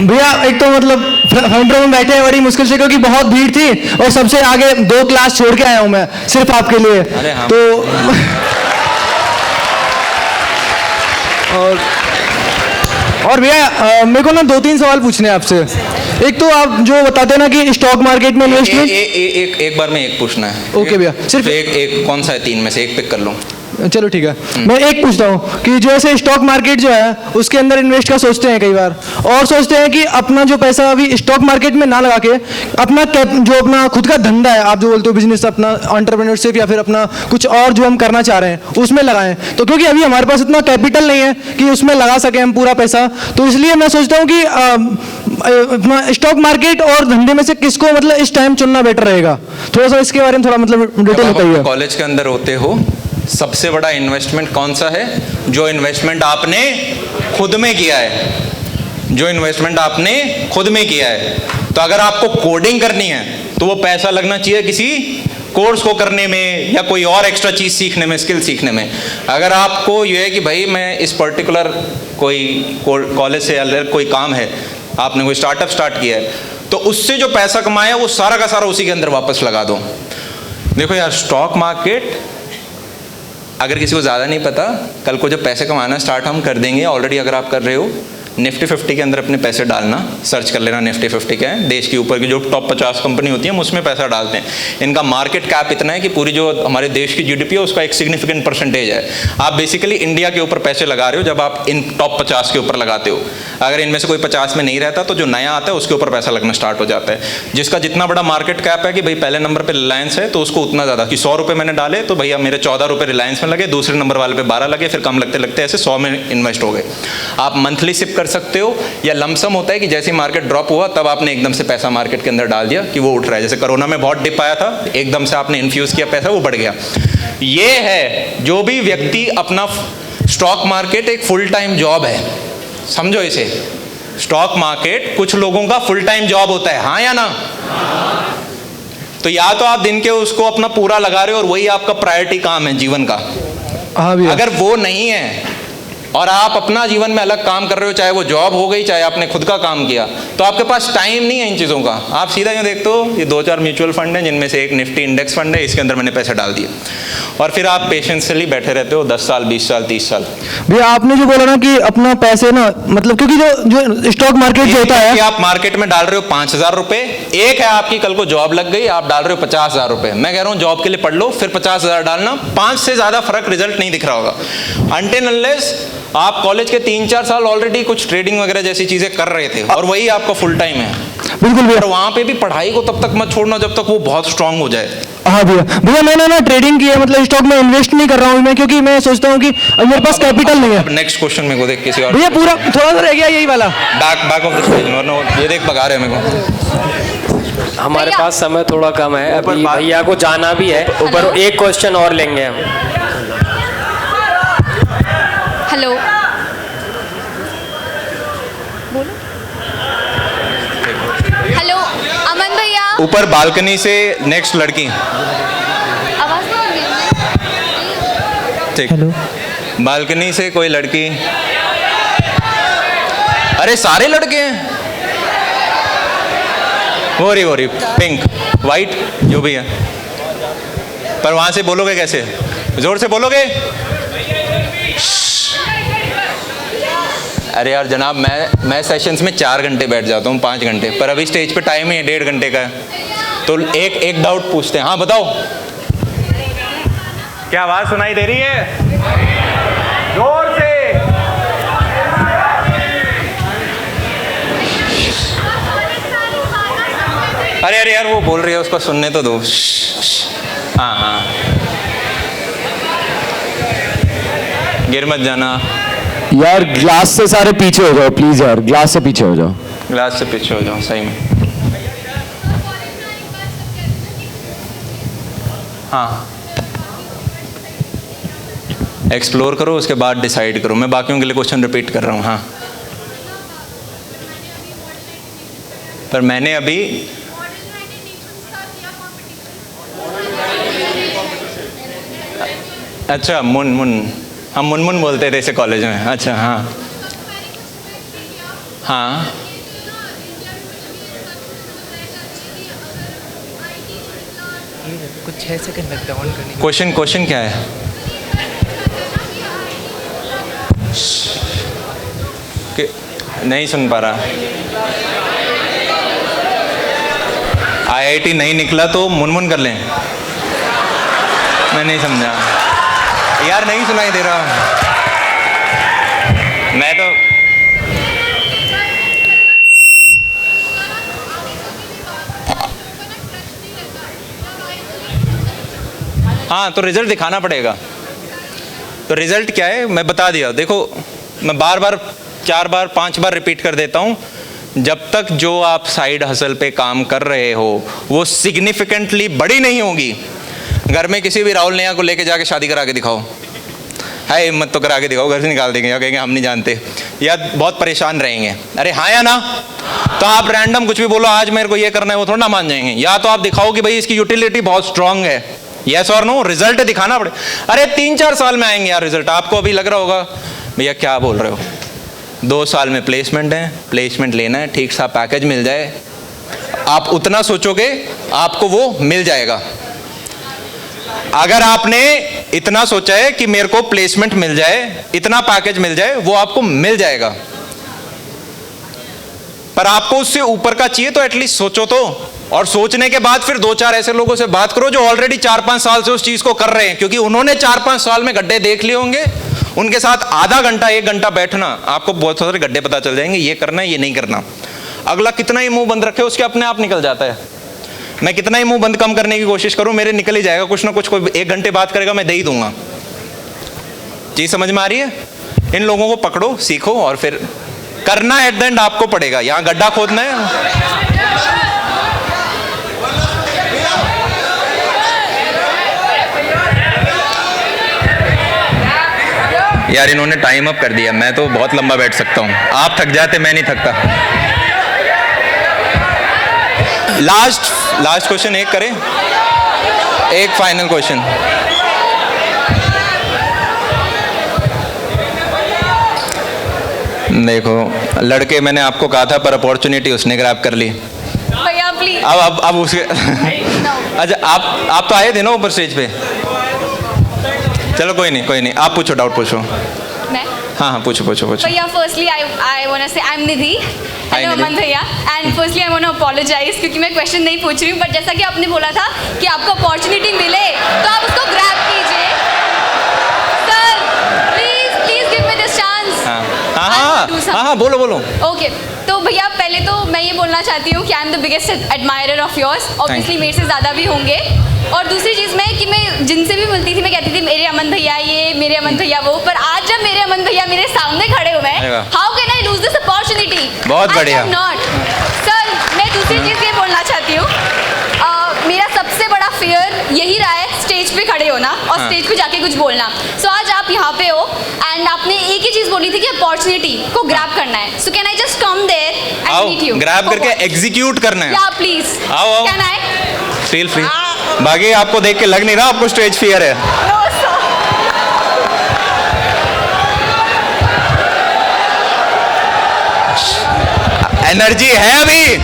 भैया एक तो मतलब फ्रंट रो में बैठे हैं बड़ी मुश्किल से, क्योंकि बहुत भीड़ थी और सबसे आगे 2 क्लास छोड़ के आया हूँ मैं सिर्फ आपके लिए। अरे हाँ। तो और भैया मेरे को ना 2-3 सवाल पूछने हैं आपसे। एक तो आप जो बताते हैं ना कि स्टॉक मार्केट में इन्वेस्टमेंट। एक बार में एक पूछना है। ओके भैया, सिर्फ एक कौन सा है? 3 में से एक पिक कर लो। चलो ठीक है, मैं एक पूछता हूँ कि जो ऐसे स्टॉक मार्केट जो है उसके अंदर इन्वेस्ट का सोचते हैं कई बार, और सोचते हैं कि अपना जो पैसा अभी स्टॉक मार्केट में ना लगा के अपना जो अपना खुद का धंधा है, आप जो बोलते हो बिजनेस, अपना एंटरप्रेन्योरशिप या फिर अपना कुछ और जो हम करना चाह रहे हैं उसमें लगाएं। तो क्योंकि अभी हमारे पास इतना कैपिटल नहीं है कि उसमें लगा सकें हम पूरा पैसा, तो इसलिए मैं सोचता हूँ कि अपना स्टॉक मार्केट और धंधे में से किसको मतलब इस टाइम चुनना बेटर रहेगा। थोड़ा सा इसके बारे में थोड़ा मतलब डिटेल बताइए। कॉलेज के अंदर होते हो, सबसे बड़ा इन्वेस्टमेंट कौन सा है? जो इन्वेस्टमेंट आपने खुद में किया है, जो इन्वेस्टमेंट आपने खुद में किया है। तो अगर आपको कोडिंग करनी है तो वो पैसा लगना चाहिए किसी कोर्स को करने में या कोई और एक्स्ट्रा चीज़ सीखने में, स्किल सीखने में। अगर आपको ये है कि भाई मैं इस पर्टिकुलर कोई कॉलेज से अलग कोई काम है, आपने कोई स्टार्टअप स्टार्ट किया है, तो उससे जो पैसा कमाया वो सारा का सारा उसी के अंदर वापस लगा दो। देखो यार, स्टॉक मार्केट अगर किसी को ज़्यादा नहीं पता, कल को जब पैसे कमाना स्टार्ट हम कर देंगे, ऑलरेडी अगर आप कर रहे हो, निफ्टी 50 के अंदर अपने पैसे डालना, सर्च कर लेना निफ्टी 50 क्या है, देश के ऊपर की जो टॉप 50 कंपनी होती है हम उसमें पैसा डालते हैं। इनका मार्केट कैप इतना है कि पूरी जो हमारे देश की जीडीपी है उसका एक सिग्निफिकेंट परसेंटेज है। आप बेसिकली इंडिया के ऊपर पैसे लगा रहे हो जब आप इन टॉप 50 के ऊपर लगाते हो। अगर इनमें से कोई 50 में नहीं रहता तो जो नया आता है उसके ऊपर पैसा लगना स्टार्ट हो जाता है, जिसका जितना बड़ा मार्केट कैप है कि भाई पहले नंबर पर रिलायंस है तो उसको उतना ज़्यादा कि 100 रुपये मैंने डाले तो भैया मेरे 14 रुपये रिलायंस में लगे, दूसरे नंबर वाले पे 12 लगे, फिर कम लगते लगते ऐसे 100 में इन्वेस्ट हो गए। आप मंथली सिप कर सकते हो, या लमसम होता है कि जैसे मार्केट ड्रॉप हुआ तब आपने एकदम से पैसा मार्केट के अंदर डाल दिया कि वो उठ रहा है। जैसे कोरोना में बहुत डिप आया था, एकदम से आपने इन्फ्यूज किया पैसा, वो बढ़ गया। ये है जो भी व्यक्ति अपना स्टॉक मार्केट एक फुल टाइम जॉब है, समझो इसे। स्टॉक मार्केट कुछ लोगों का फुल टाइम जॉब होता है, हाँ या ना? तो या तो आप दिन के उसको अपना पूरा लगा रहे हो और वही आपका प्रायोरिटी काम है जीवन का। हाँ भैया। अगर वो नहीं है और आप अपना जीवन में अलग काम कर रहे हो, चाहे वो जॉब हो गई चाहे आपने खुद का काम किया, तो आपके पास टाइम नहीं है इन चीज़ों का। आप सीधा यूँ देखते हो, ये 2-4 म्यूचुअल फंड हैं जिनमें से एक निफ्टी इंडेक्स फंड है, इसके अंदर मैंने पैसे डाल दिए, और फिर आप पेशेंसली बैठे रहते हो 10 साल 20 साल 30 साल। भैया आपने जो बोला ना कि अपना पैसे ना, मतलब क्योंकि जो स्टॉक मार्केट जो होता है, आप मार्केट में डाल रहे हो 5,000 रुपए, एक है आपकी कल को जॉब लग गई, आप डाल रहे हो 50,000 रुपए। मैं कह रहा हूँ जॉब के लिए पढ़ लो, फिर 50,000 डालना, 5 से ज़्यादा फर्क रिजल्ट नहीं दिख रहा होगा। अनटिल अनलेस आप कॉलेज के 3-4 साल ऑलरेडी कुछ ट्रेडिंग वगैरह जैसी चीज़ें कर रहे थे और वही आपका फुल टाइम है। बिल्कुल भैया। और वहाँ पे भी पढ़ाई को तब तक मत छोड़ना जब तक वो बहुत स्ट्रांग हो जाए। हाँ भैया। भैया मैंने ना ट्रेडिंग की है, मतलब स्टॉक में इन्वेस्ट नहीं कर रहा हूँ मैं, क्योंकि मैं सोचता हूँ कि मेरे पास कैपिटल नहीं है। नेक्स्ट क्वेश्चन में को देख किसी और भैया पूरा थोड़ा सा रह गया यही वाला। बैक ऑफ द स्टेज, वरना ये देख भगा रहे हैं मेरे को। हमारे पास समय थोड़ा कम है, अभी भैया को जाना भी है ऊपर, एक क्वेश्चन और लेंगे हम। हेलो, हेलो अमन भैया। ऊपर बालकनी से नेक्स्ट लड़की, आवाज नहीं आ रही है? ठीक, बालकनी से कोई लड़की। अरे सारे लड़के हैं, वो रही पिंक वाइट जो भी है, पर वहां से बोलोगे कैसे? जोर से बोलोगे। अरे यार जनाब, मैं सेशंस में 4 घंटे बैठ जाता हूँ, 5 घंटे, पर अभी स्टेज पे टाइम ही 1.5 घंटे का है, तो एक डाउट पूछते हैं। हाँ बताओ, क्या आवाज सुनाई दे रही है? जोर से। अरे यार वो बोल रही है, उसको सुनने तो दो। हाँ, गिर मत जाना। यार ग्लास से सारे पीछे हो जाओ प्लीज यार, ग्लास से पीछे हो जाओ। ग्लास से पीछे हो जाओ, सही में। हाँ, एक्सप्लोर करो, उसके बाद डिसाइड करो। मैं बाकियों के लिए क्वेश्चन रिपीट कर रहा हूँ। हाँ, पर मैंने अभी अच्छा मुन हम मुन बोलते थे इसे कॉलेज में। अच्छा, हाँ हाँ। कुछ 6 सेकंड लगता है ऑन करने। क्वेश्चन क्या है? नहीं सुन पा रहा। IIT नहीं निकला तो मुनमुन कर लें? मैं नहीं समझा यार, नहीं सुनाई दे रहा। मैं तो हाँ, तो रिजल्ट दिखाना पड़ेगा। तो रिजल्ट क्या है मैं बता दिया। देखो, मैं बार बार 4 बार 5 बार रिपीट कर देता हूँ। जब तक जो आप साइड हसल पे काम कर रहे हो वो सिग्निफिकेंटली बड़ी नहीं होगी, घर में किसी भी राहुल नेहा को लेके जाके शादी करा के दिखाओ, है हिम्मत तो करा के दिखाओ, घर से निकाल देंगे या कहेंगे हम नहीं जानते, या बहुत परेशान रहेंगे। अरे हाँ या ना? तो आप रैंडम कुछ भी बोलो, आज मेरे को ये करना है, वो थोड़ा ना मान जाएंगे। या तो आप दिखाओ कि भाई इसकी यूटिलिटी बहुत स्ट्रांग है, यस और नो, रिजल्ट दिखाना पड़े। अरे 3-4 साल में आएंगे यार रिजल्ट। आपको अभी लग रहा होगा भैया क्या बोल रहे हो, 2 साल में प्लेसमेंट है, प्लेसमेंट लेना है, ठीक सा पैकेज मिल जाए, आप उतना सोचोगे आपको वो मिल जाएगा। अगर आपने इतना सोचा है कि मेरे को प्लेसमेंट मिल जाए, इतना पैकेज मिल जाए, वो आपको मिल जाएगा। पर आपको उससे ऊपर का चाहिए तो एटलीस्ट सोचो तो। और सोचने के बाद फिर 2-4 ऐसे लोगों से बात करो जो ऑलरेडी 4-5 साल से उस चीज को कर रहे हैं, क्योंकि उन्होंने 4-5 साल में गड्ढे देख लिए होंगे। उनके साथ आधा घंटा 1 घंटा बैठना, आपको बहुत सारे गड्ढे पता चल जाएंगे, ये करना है ये नहीं करना। अगला कितना ही मुंह बंद रखे उसके अपने आप निकल जाता है। मैं कितना ही मुंह बंद कम करने की कोशिश करूं, मेरे निकल ही जाएगा कुछ ना कुछ। कोई 1 घंटे बात करेगा, मैं दे ही दूंगा। चीज समझ में आ रही है? इन लोगों को पकड़ो, सीखो, और फिर करना एट द एंड आपको पड़ेगा। यहां गड्ढा खोदना है, यार इन्होंने टाइम अप कर दिया। मैं तो बहुत लंबा बैठ सकता हूं, आप थक जाते, मैं नहीं थकता। लास्ट क्वेश्चन एक करें, एक फाइनल क्वेश्चन। देखो लड़के, मैंने आपको कहा था, पर अपॉर्चुनिटी उसने ग्रैब कर ली। भैया प्लीज। अब उसके अच्छा, आप तो आए थे ना ऊपर स्टेज पे। चलो कोई नहीं, आप पूछो, डाउट पूछो। मैं? हाँ, पूछो। भैया फर्स्टली आई वांट टू से I am Nidhi. Hello Nidhi. Aman भैया, and firstly I want to apologise क्योंकि मैं क्वेश्चन नहीं पूछ रही हूँ, बट जैसा कि आपने बोला था कि आपको अपॉर्चुनिटी मिले तो आप उसको ग्रैब कीजिए। Sir please give me this chance. हाँ, बोलो। ओके, तो भैया पहले तो मैं ये बोलना चाहती हूँ कि I am the biggest admirer of yours. Obviously मेरे से ज़्यादा भी होंगे। और दूसरी चीज़ मैं कि मैं जिनसे भी मिलती थी मैं कहती थी मेरे अमन भैया ये, मेरे अमन भैया वो, पर आज जब मेरे अमन भैया मेरे सामने खड़े हुए हैं, how can I lose this opportunity? बहुत बढ़िया। नॉट सर, मैं दूसरी चीज़ ये बोलना चाहती हूँ, मेरा सबसे बड़ा फियर यही रहा है स्टेज पे खड़े होना और स्टेज पे जाके कुछ बोलना। सो आज आप यहाँ पे हो एंड आपने एक ही चीज़ बोली थी कि अपॉर्चुनिटी को ग्रैब करना है। So can I just come there and meet you? Grab करके एग्जीक्यूट करना है। या प्लीज, आओ। Can I? Feel free. बाकी आपको देख के लग नहीं रहा आपको स्टेज फियर है। No sir. एनर्जी है अभी।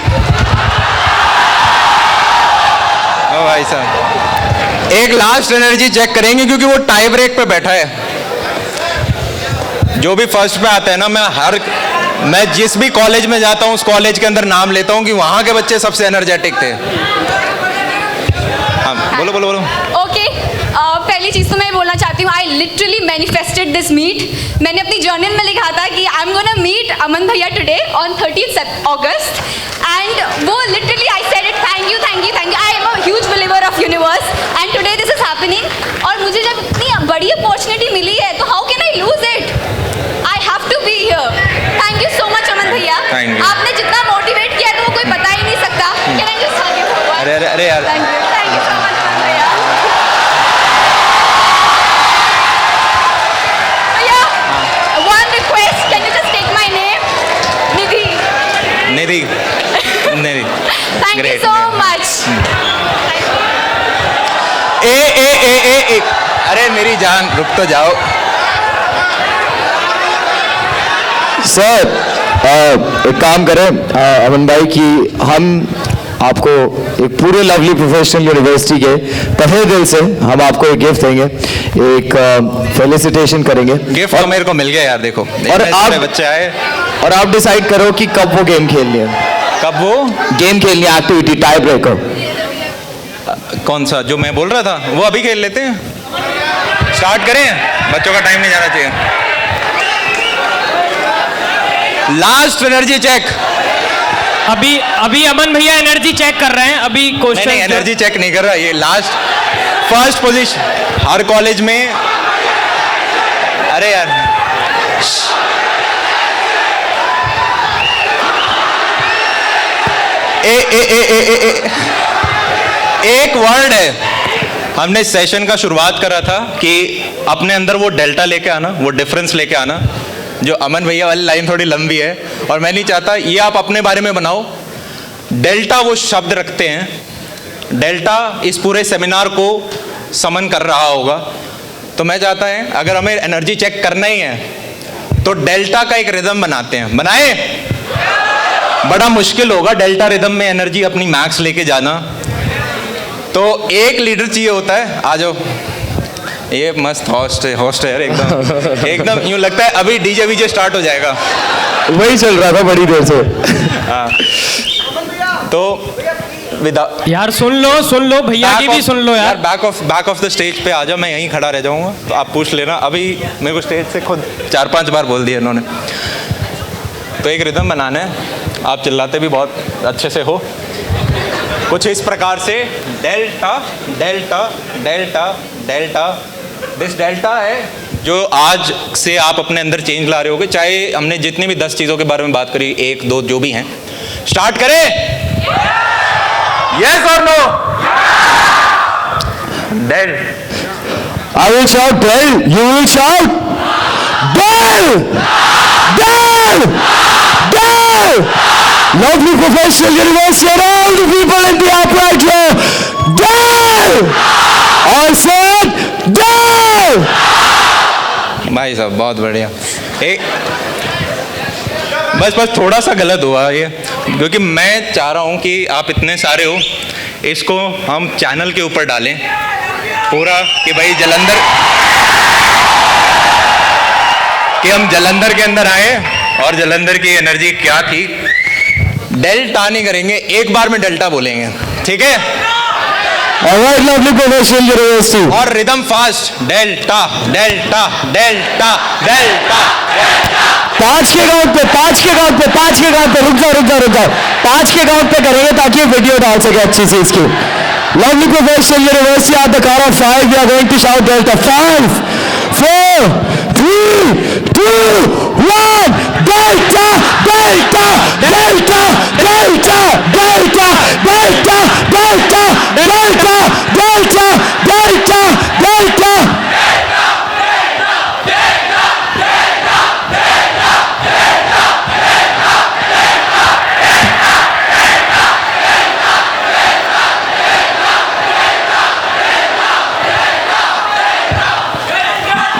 ओ भाई साहब, एक लास्ट एनर्जी चेक करेंगे क्योंकि वो टाई ब्रेक पे बैठा है। जो भी फर्स्ट पे आता है ना, मैं जिस भी कॉलेज में जाता हूँ उस कॉलेज के अंदर नाम लेता हूँ कि वहां के बच्चे सबसे एनर्जेटिक थे। बोलो। ओके, पहली चीज़ तो मैं बोलना चाहती हूँ, I literally manifested this meet. मैंने अपनी जर्नल में लिखा था कि I am gonna meet Aman भैया today on 13th August, and वो literally I said it, thank you. I am a huge believer of universe and today this is happening. और मुझे जब इतनी बड़ी अपॉर्चुनिटी मिली है तो how can I lose it? I have Nidhi Nidhi thank you Great, so great. Much. ए अरे मेरी जान रुक तो जाओ। सर एक काम करें अमन भाई कि हम आपको एक पूरे लवली प्रोफेशनल यूनिवर्सिटी के तहे दिल से हम आपको एक गिफ्ट देंगे, एक फेलिसिटेशन करेंगे। गिफ्ट तो मेरे को मिल गया यार, देखो और आप बच्चे आए और आप डिसाइड करो कि कब वो गेम खेलनी है, कब वो गेम खेलनी है, एक्टिविटी टाई ब्रेकर। कौन सा जो मैं बोल रहा था वो अभी खेल लेते हैं। स्टार्ट करें, बच्चों का टाइम नहीं जाना चाहिए। Last energy check. अभी अमन भैया एनर्जी चेक कर रहे हैं। अभी क्वेश्चन नहीं एनर्जी चेक नहीं कर रहा, ये लास्ट फर्स्ट पोजीशन हर कॉलेज में। अरे यार एक वर्ड है, हमने सेशन का शुरुआत करा था कि अपने अंदर वो डेल्टा लेके आना, वो डिफरेंस लेके आना। जो अमन भैया वाली लाइन थोड़ी लंबी है और मैं नहीं चाहता ये आप अपने बारे में बनाओ। डेल्टा वो शब्द रखते हैं, डेल्टा इस पूरे सेमिनार को समन कर रहा होगा। तो मैं चाहता है अगर हमें एनर्जी चेक करना ही है तो डेल्टा का एक रिदम बनाते हैं। बनाए, बड़ा मुश्किल होगा डेल्टा रिदम में एनर्जी अपनी मैक्स लेके जाना। तो एक लीडर चाहिए होता है। आ जाओ, ये मस्त होस्ट है यार, एकदम एकदम यूं लगता है अभी डीजे वीजे स्टार्ट हो जाएगा। वही चल रहा था बड़ी देर से। हाँ तो विदा यार सुन लो भैया की भी सुन लो यार। बैक ऑफ द स्टेज पे आ जाओ, मैं यहीं खड़ा रह जाऊंगा, तो आप पूछ लेना। अभी मेरे को स्टेज से खुद 4-5 बार बोल दिया इन्होंने। तो एक रिदम बनाना है, आप चिल्लाते भी बहुत अच्छे से हो। कुछ इस प्रकार से delta delta delta delta. This delta है जो आज से आप अपने अंदर चेंज ला रहे होगे, चाहे हमने जितनी भी 10 चीज़ों के बारे में बात करी, 1 2 जो भी हैं। स्टार्ट करें, यस और नो? डेल। I will shout Dell. You will shout Dell. Dell. Dell. Lovely professional university and all the people in the upright here. Dell. I said Dell. भाई साहब बहुत बढ़िया। एक बस थोड़ा सा गलत हुआ ये, क्योंकि मैं चाह रहा हूँ कि आप इतने सारे हो, इसको हम चैनल के ऊपर डालें पूरा कि भाई जलंधर, कि हम जलंधर के अंदर आए और जलंधर की एनर्जी क्या थी। डेल्टा नहीं करेंगे, एक बार में डेल्टा बोलेंगे, ठीक है? All right, lovely professional university. और rhythm fast, delta delta delta delta. 5 के काउंट पे रुक जाओ 5 के काउंट पे करेंगे ताकि वीडियो डाल सके अच्छी सी इसकी। Lovely professional university at the count of 5 we are going to shout delta. 5 4 3 2 1 delta delta delta delta delta delta delta delta delta delta delta।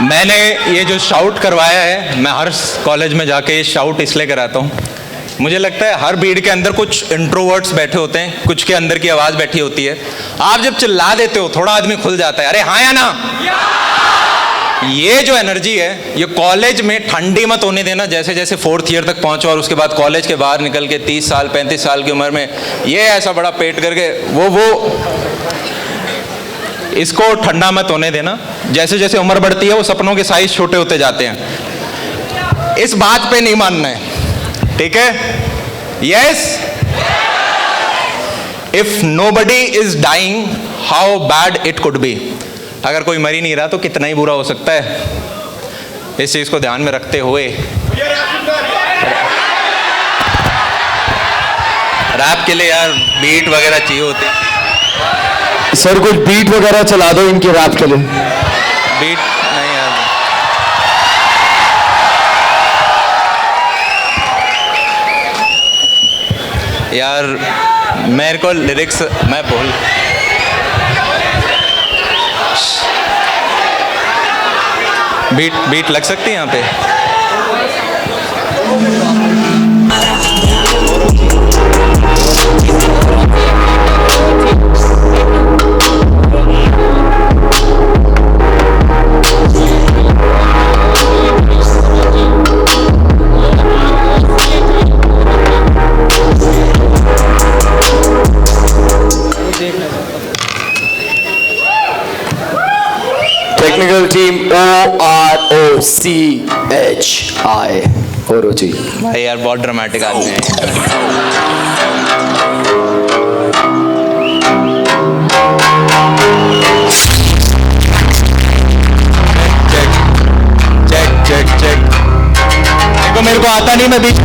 मैंने ये जो शाउट करवाया है, मैं हर कॉलेज में जाके ये शाउट इसलिए कराता हूँ। मुझे लगता है हर भीड़ के अंदर कुछ इंट्रोवर्ट्स बैठे होते हैं, कुछ के अंदर की आवाज़ बैठी होती है। आप जब चिल्ला देते हो थोड़ा आदमी खुल जाता है, अरे हाँ या ना। ये जो एनर्जी है ये कॉलेज में ठंडी मत होने देना। जैसे जैसे 4th ईयर तक पहुँचो और उसके बाद कॉलेज के बाहर निकल के 30 साल 35 साल की उम्र में ये ऐसा बड़ा पेट करके वो इसको ठंडा मत होने देना। जैसे जैसे उम्र बढ़ती है वो सपनों के साइज छोटे होते जाते हैं। इस बात पे नहीं मानना है, ठीक है? Yes. If nobody is dying how bad it could be. अगर कोई मर ही नहीं रहा तो कितना ही बुरा हो सकता है। इस चीज को ध्यान में रखते हुए रैप के लिए यार बीट वगैरह चाहिए होती। सर कुछ बीट वगैरह चला दो इनके रैप के लिए। बीट नहीं यार। यार मेरे को लिरिक्स मैं बोल बीट लग सकती है यहाँ पे। Technical team OROCHI OROCHI। भाई यार बहुत ड्रामेटिक आदमी है। चेक देखो मेरे को आता नहीं, मैं बीच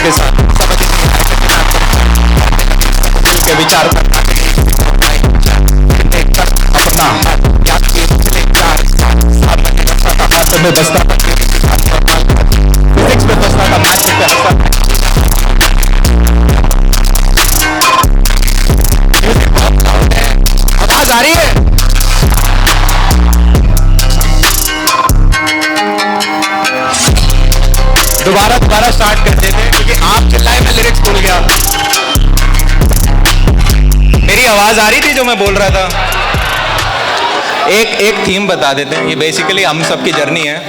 के साथ के विचार अपना में बसता फिजिक्स में बसता था, मैथ्स पे हंसता। आवाज आ रही है? दोबारा स्टार्ट कर देते हैं क्योंकि आप चिल्लाए मैं लिरिक्स भूल गया। मेरी आवाज आ रही थी जो मैं बोल रहा था। एक थीम बता देते हैं। ये बेसिकली हम सब की जर्नी है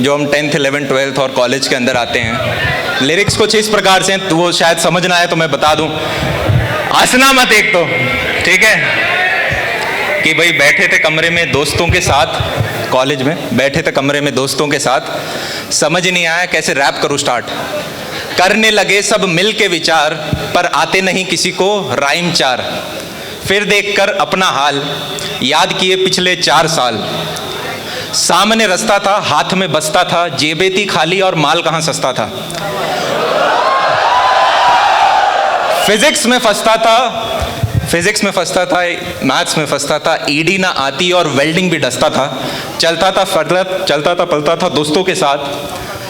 जो हम 10th 11th 12th और कॉलेज के अंदर आते हैं। लिरिक्स कुछ इस प्रकार से हैं, तो वो शायद समझ ना आए तो मैं बता दूं। हंसना मत एक तो, ठीक है, कि भाई बैठे थे कमरे में दोस्तों के साथ, कॉलेज में बैठे थे कमरे में दोस्तों के साथ, समझ नहीं आया कैसे रैप करूं स्टार्ट। करने लगे सब मिल के विचार, पर आते नहीं किसी को राइम चार। फिर देखकर अपना हाल, याद किए पिछले 4 साल। सामने रास्ता था, हाथ में बस्ता था, जेबें थी खाली और माल कहाँ सस्ता था। फिजिक्स में फंसता था, मैथ्स में फंसता था, ईडी ना आती और वेल्डिंग भी डसता था। चलता था पलता था दोस्तों के साथ।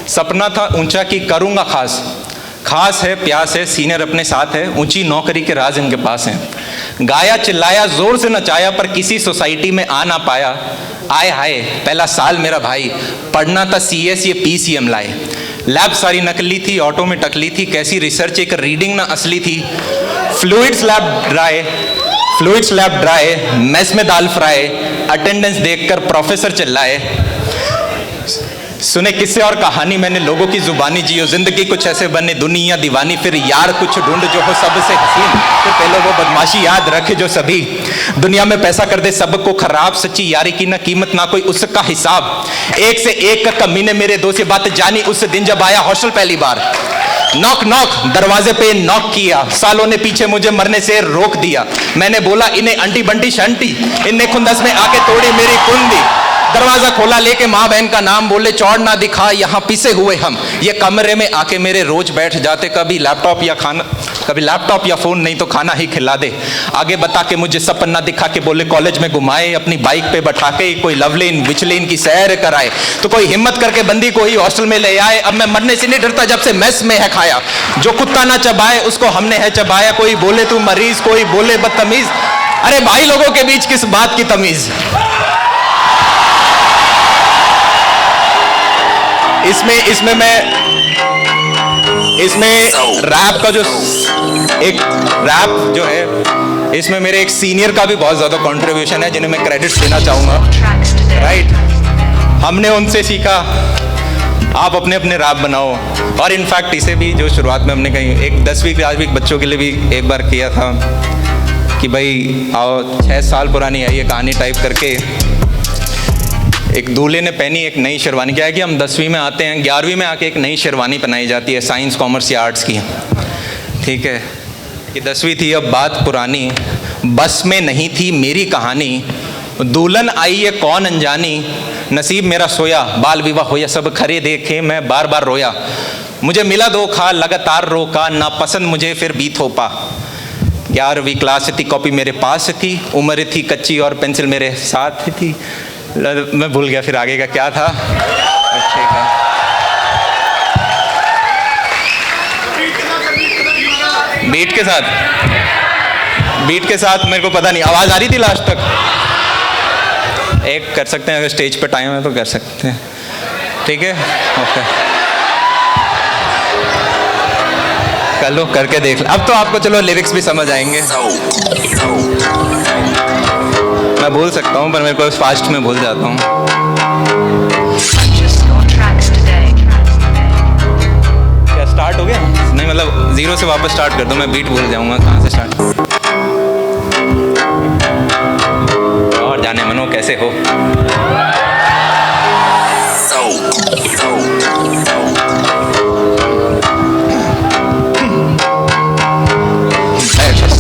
सपना था ऊंचा कि करूँगा खास है, प्यास है, सीनियर अपने साथ है, ऊंची नौकरी के राज इनके पास हैं। गाया चिल्लाया जोर से नचाया, पर किसी सोसाइटी में आ ना पाया। आए हाय पहला साल मेरा भाई, पढ़ना था CS, ये PCM लाए। लैब सारी नकली थी, ऑटो में टकली थी, कैसी रिसर्च एक रीडिंग ना असली थी। फ्लूइड्स लैब ड्राई, मेस में दाल फ्राई, अटेंडेंस देखकर प्रोफेसर चिल्लाए। सुने किस्से और कहानी मैंने लोगों की जुबानी, जियो जिंदगी कुछ ऐसे बने दुनिया दीवानी। फिर यार कुछ ढूंढ जो हो सबसे हसीन, फिर पहले वो बदमाशी याद रखे जो सभी दुनिया में पैसा कर दे सबको खराब। सच्ची यारी की ना कीमत ना कोई उसका हिसाब, एक से एक कमीने मेरे दो से बात जानी उस दिन जब आया हॉस्टल पहली बार। नॉक दरवाजे पे नॉक किया, सालों ने पीछे मुझे मरने से रोक दिया। मैंने बोला इन्हें अंटी बंटी शंटी, इनने खुंदस में आके तोड़ी मेरी कुंडी। दरवाजा खोला लेके माँ बहन का नाम, बोले चौड़ ना दिखा यहाँ पिसे हुए हम। ये कमरे में आके मेरे रोज बैठ जाते, कभी लैपटॉप या फोन नहीं तो खाना ही खिला दे। आगे बता के मुझे सपना दिखा के बोले कॉलेज में घुमाए, अपनी बाइक पे बैठा के कोई लवलेन विचलेन की सैर कराए। तो कोई हिम्मत करके बंदी को ही हॉस्टल में ले आए। अब मैं मरने से नहीं डरता जब से मेस में है खाया। जो कुत्ता ना चबाए उसको हमने है चबाया। कोई बोले तू मरीज, कोई बोले बदतमीज। अरे भाई लोगों के बीच किस बात की तमीज। इसमें रैप का जो है, इसमें मेरे एक सीनियर का भी बहुत ज़्यादा कंट्रीब्यूशन है जिन्हें मैं क्रेडिट्स देना चाहूँगा। राइट, हमने उनसे सीखा, आप अपने अपने रैप बनाओ। और इनफैक्ट इसे भी जो शुरुआत में हमने कहीं एक 10वीं क्लास के बच्चों के लिए भी एक बार किया था कि भाई आओ 6 साल पुरानी है ये कहानी टाइप करके। एक दूल्हे ने पहनी एक नई शेरवानी। क्या है कि हम 10वीं में आते हैं, 11वीं में आके एक नई शेरवानी पहनाई जाती है साइंस कॉमर्स या आर्ट्स की, ठीक है। कि 10वीं थी अब बात पुरानी, बस में नहीं थी मेरी कहानी। दुल्हन आई ये कौन अनजानी, नसीब मेरा सोया, बाल विवाह होया, सब खरे देखे मैं बार बार रोया। मुझे मिला धोखा लगातार रोका, ना पसंद मुझे फिर भी थोपा। 11वीं क्लास थी, कॉपी मेरे पास थी, उम्र थी कच्ची और पेंसिल मेरे साथ थी। मैं भूल गया फिर आगे का क्या था। ठीक है, बीट के साथ मेरे को पता नहीं आवाज़ आ रही थी लास्ट तक। एक कर सकते हैं, अगर स्टेज पे टाइम है तो कर सकते हैं। ठीक है, ओके, कर लो, करके देख लो। अब तो आपको चलो लिरिक्स भी समझ आएंगे। मैं भूल सकता हूँ पर मेरे को फास्ट में भूल जाता हूँ। क्या स्टार्ट हो गया? नहीं, मतलब जीरो से वापस स्टार्ट कर दो, मैं बीट भूल जाऊंगा कहाँ से स्टार्ट। और जाने मनो कैसे हो।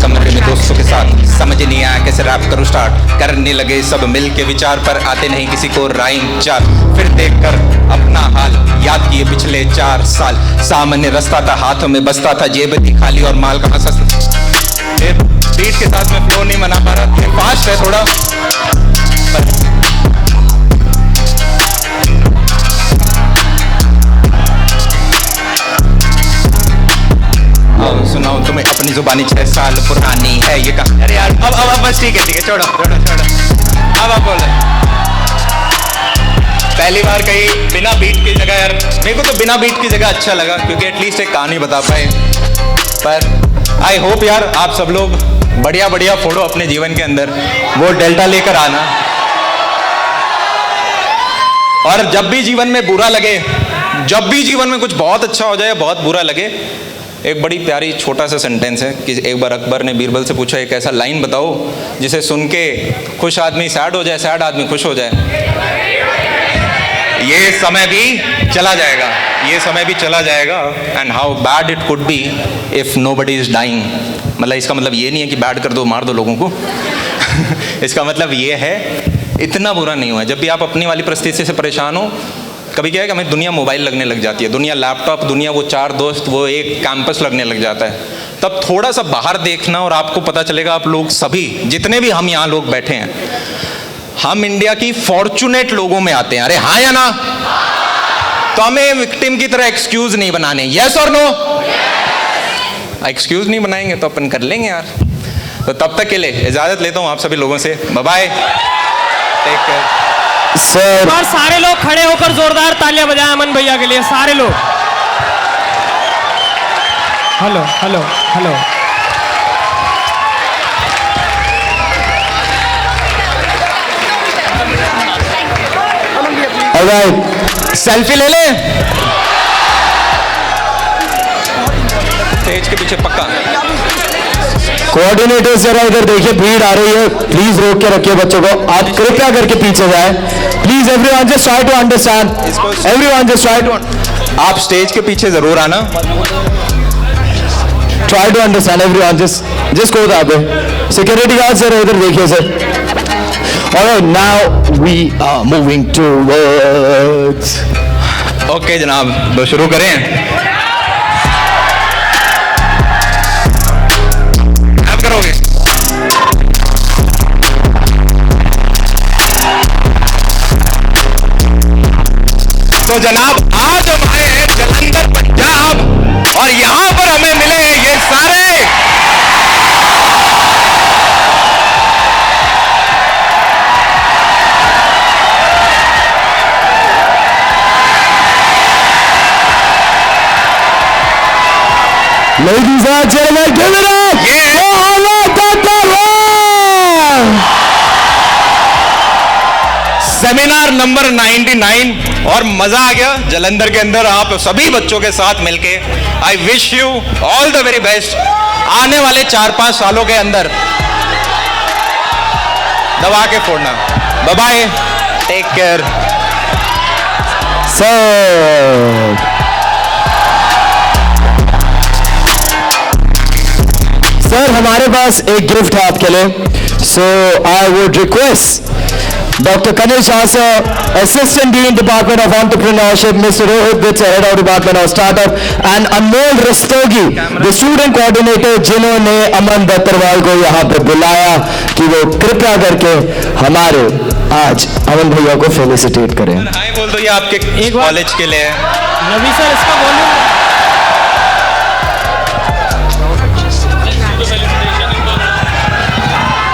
कमरे में दोस्तों के साथ समझ नहीं आया कैसे रैप करूं स्टार्ट, करने लगे सब मिल के विचार पर आते नहीं किसी को राइम चार। फिर देखकर अपना हाल याद किए पिछले 4 साल, सामने रास्ता था हाथों में बसता था, जेब थी खाली और माल कहाँ सस्ता। बीट के साथ में फ्लो नहीं बना पा रहा, फास्ट है थोड़ा। सुनाओ तुम्हें अपनी जुबानी 6 साल पुरानी है ये कहा। अरे यार अब बस ठीक है छोड़ो। अब आप बोल रहे। पहली बार कही बिना बीट की जगह, यार मेरे को तो बिना बीट की जगह अच्छा लगा क्योंकि एटलीस्ट एक कहानी बता पाए। पर आई होप यार आप सब लोग बढ़िया फोड़ो अपने जीवन के अंदर, वो डेल्टा लेकर आना। और जब भी जीवन में बुरा लगे, जब भी जीवन में कुछ बहुत अच्छा हो जाए बहुत बुरा लगे, एक बड़ी प्यारी छोटा सा सेंटेंस है कि एक बार अकबर ने बीरबल से पूछा एक ऐसा लाइन बताओ जिसे सुन के खुश आदमी सैड हो जाए, सैड आदमी खुश हो जाए। ये समय भी चला जाएगा, ये समय भी चला जाएगा। And how bad it could be if nobody is dying. मतलब इसका मतलब ये नहीं है कि बैड कर दो, मार दो लोगों को। इसका मतलब ये है इतना बुरा नहीं हुआ है। जब भी आप अपनी वाली परिस्थिति से परेशान हो, कभी क्या है कि हमें दुनिया मोबाइल लगने लग जाती है, दुनिया लैपटॉप, दुनिया वो 4 दोस्त, वो एक कैंपस लगने लग जाता है। तब थोड़ा सा बाहर देखना और आपको पता चलेगा आप लोग सभी जितने भी हम यहाँ लोग बैठे हैं, हम इंडिया की फॉर्चुनेट लोगों में आते हैं। अरे हाँ या ना? तो हमें विक्टिम की तरह एक्सक्यूज नहीं बनाने। यस और नो? एक्सक्यूज नहीं बनाएंगे तो अपन कर लेंगे यार। तो तब तक के लिए इजाजत लेता हूँ आप सभी लोगों से। Bye bye, take care. Sir और सारे लोग खड़े होकर जोरदार तालियां बजाएं अमन भैया के लिए, सारे लोग। Hello hello hello. Alright, selfie ले ले स्टेज के पीछे पक्का। कोऑर्डिनेटर जरा इधर देखिए, भीड़ आ रही है, प्लीज रोक के रखिए बच्चों को। आप कृपया करके पीछे जाए please. Everyone just try to understand, everyone just try to. आप स्टेज के पीछे जरूर आना। Try to understand everyone, just go that way. Security guard जरा इधर देखिए sir. Alright, now we are moving towards. Okay जनाब, तो शुरू करें। तो जनाब आज हम आए हैं जलंधर पंजाब और यहां पर हमें मिले हैं ये सारे Ladies and gentlemen, give it up! Seminar number 99 और मजा आ गया जलंधर के अंदर आप सभी बच्चों के साथ मिलके। I wish you all the very best आने वाले 4-5 सालों के अंदर। दबा के फोड़ना। Bye bye, take care. Sir हमारे पास एक गिफ्ट है आपके लिए। So I would request Dr. Kanil Shah sir, Assistant Dean Department of Entrepreneurship, Mr. Rohit Vitsa, Head of Department of Startup, and Anmol Rastogi, the Student Coordinator, जिन्होंने अमन दत्तरवाल को यहाँ पे बुलाया कि वो कृपया करके हमारे आज अमन भैया को फेलिसिटेट करें। हाय बोल दो, ये आपके एक बार- कॉलेज के लिए है। नबी सर इसका वॉल्यूम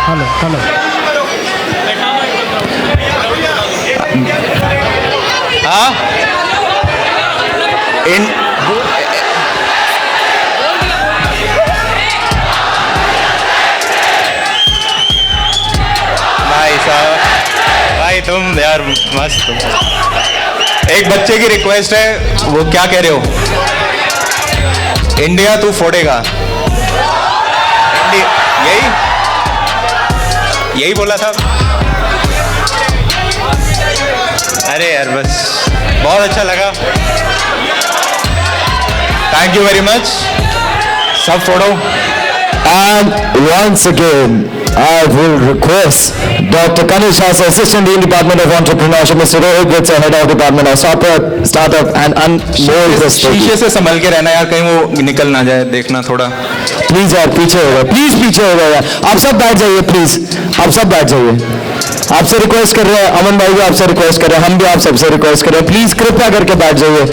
हेलो हेलो हाँ इन भाई साहब, भाई तुम यार मस्त हो। एक बच्चे की रिक्वेस्ट है, वो क्या कह रहे हो? इंडिया तू फोड़ेगा, यही यही बोला था। अरे यार बस बहुत अच्छा लगा, थैंक यू वेरी मच। सब फोड़ो। And once again, I will request Dr. Kanish Hasa, Assistant Dean Department of Entrepreneurship, Mr. Rohit Vitsa, Head of Department of Startup and Unmold शीशे से संभल के रहना यार, कहीं वो निकल ना जाए, देखना थोड़ा। प्लीज यार पीछे होगा, प्लीज पीछे होगा यार। आप सब बैठ जाइए प्लीज, आप सब बैठ जाइए। आपसे रिक्वेस्ट कर रहे हैं, अमन भाई भी आपसे रिक्वेस्ट कर रहे हैं, हम भी आप सबसे रिक्वेस्ट कर रहे हैं, प्लीज कृपया करके बैठ जाइए,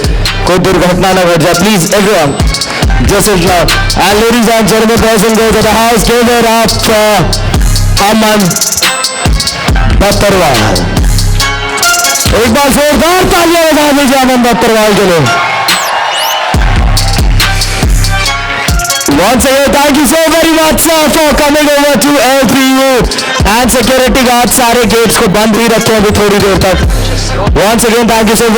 कोई दुर्घटना ना घट जाए, please everyone just and ladies and gentlemen boys and girls of the house, give it up Aman Battarwal. एक बार जोरदार तालियां बजा दीजिए अमन बत्तरवाल के लिए। Once again, thank you so very much sir for coming over to LPU and security guards सारे gates को बंद ही रखे अभी थोड़ी देर तक। Once again, thank you so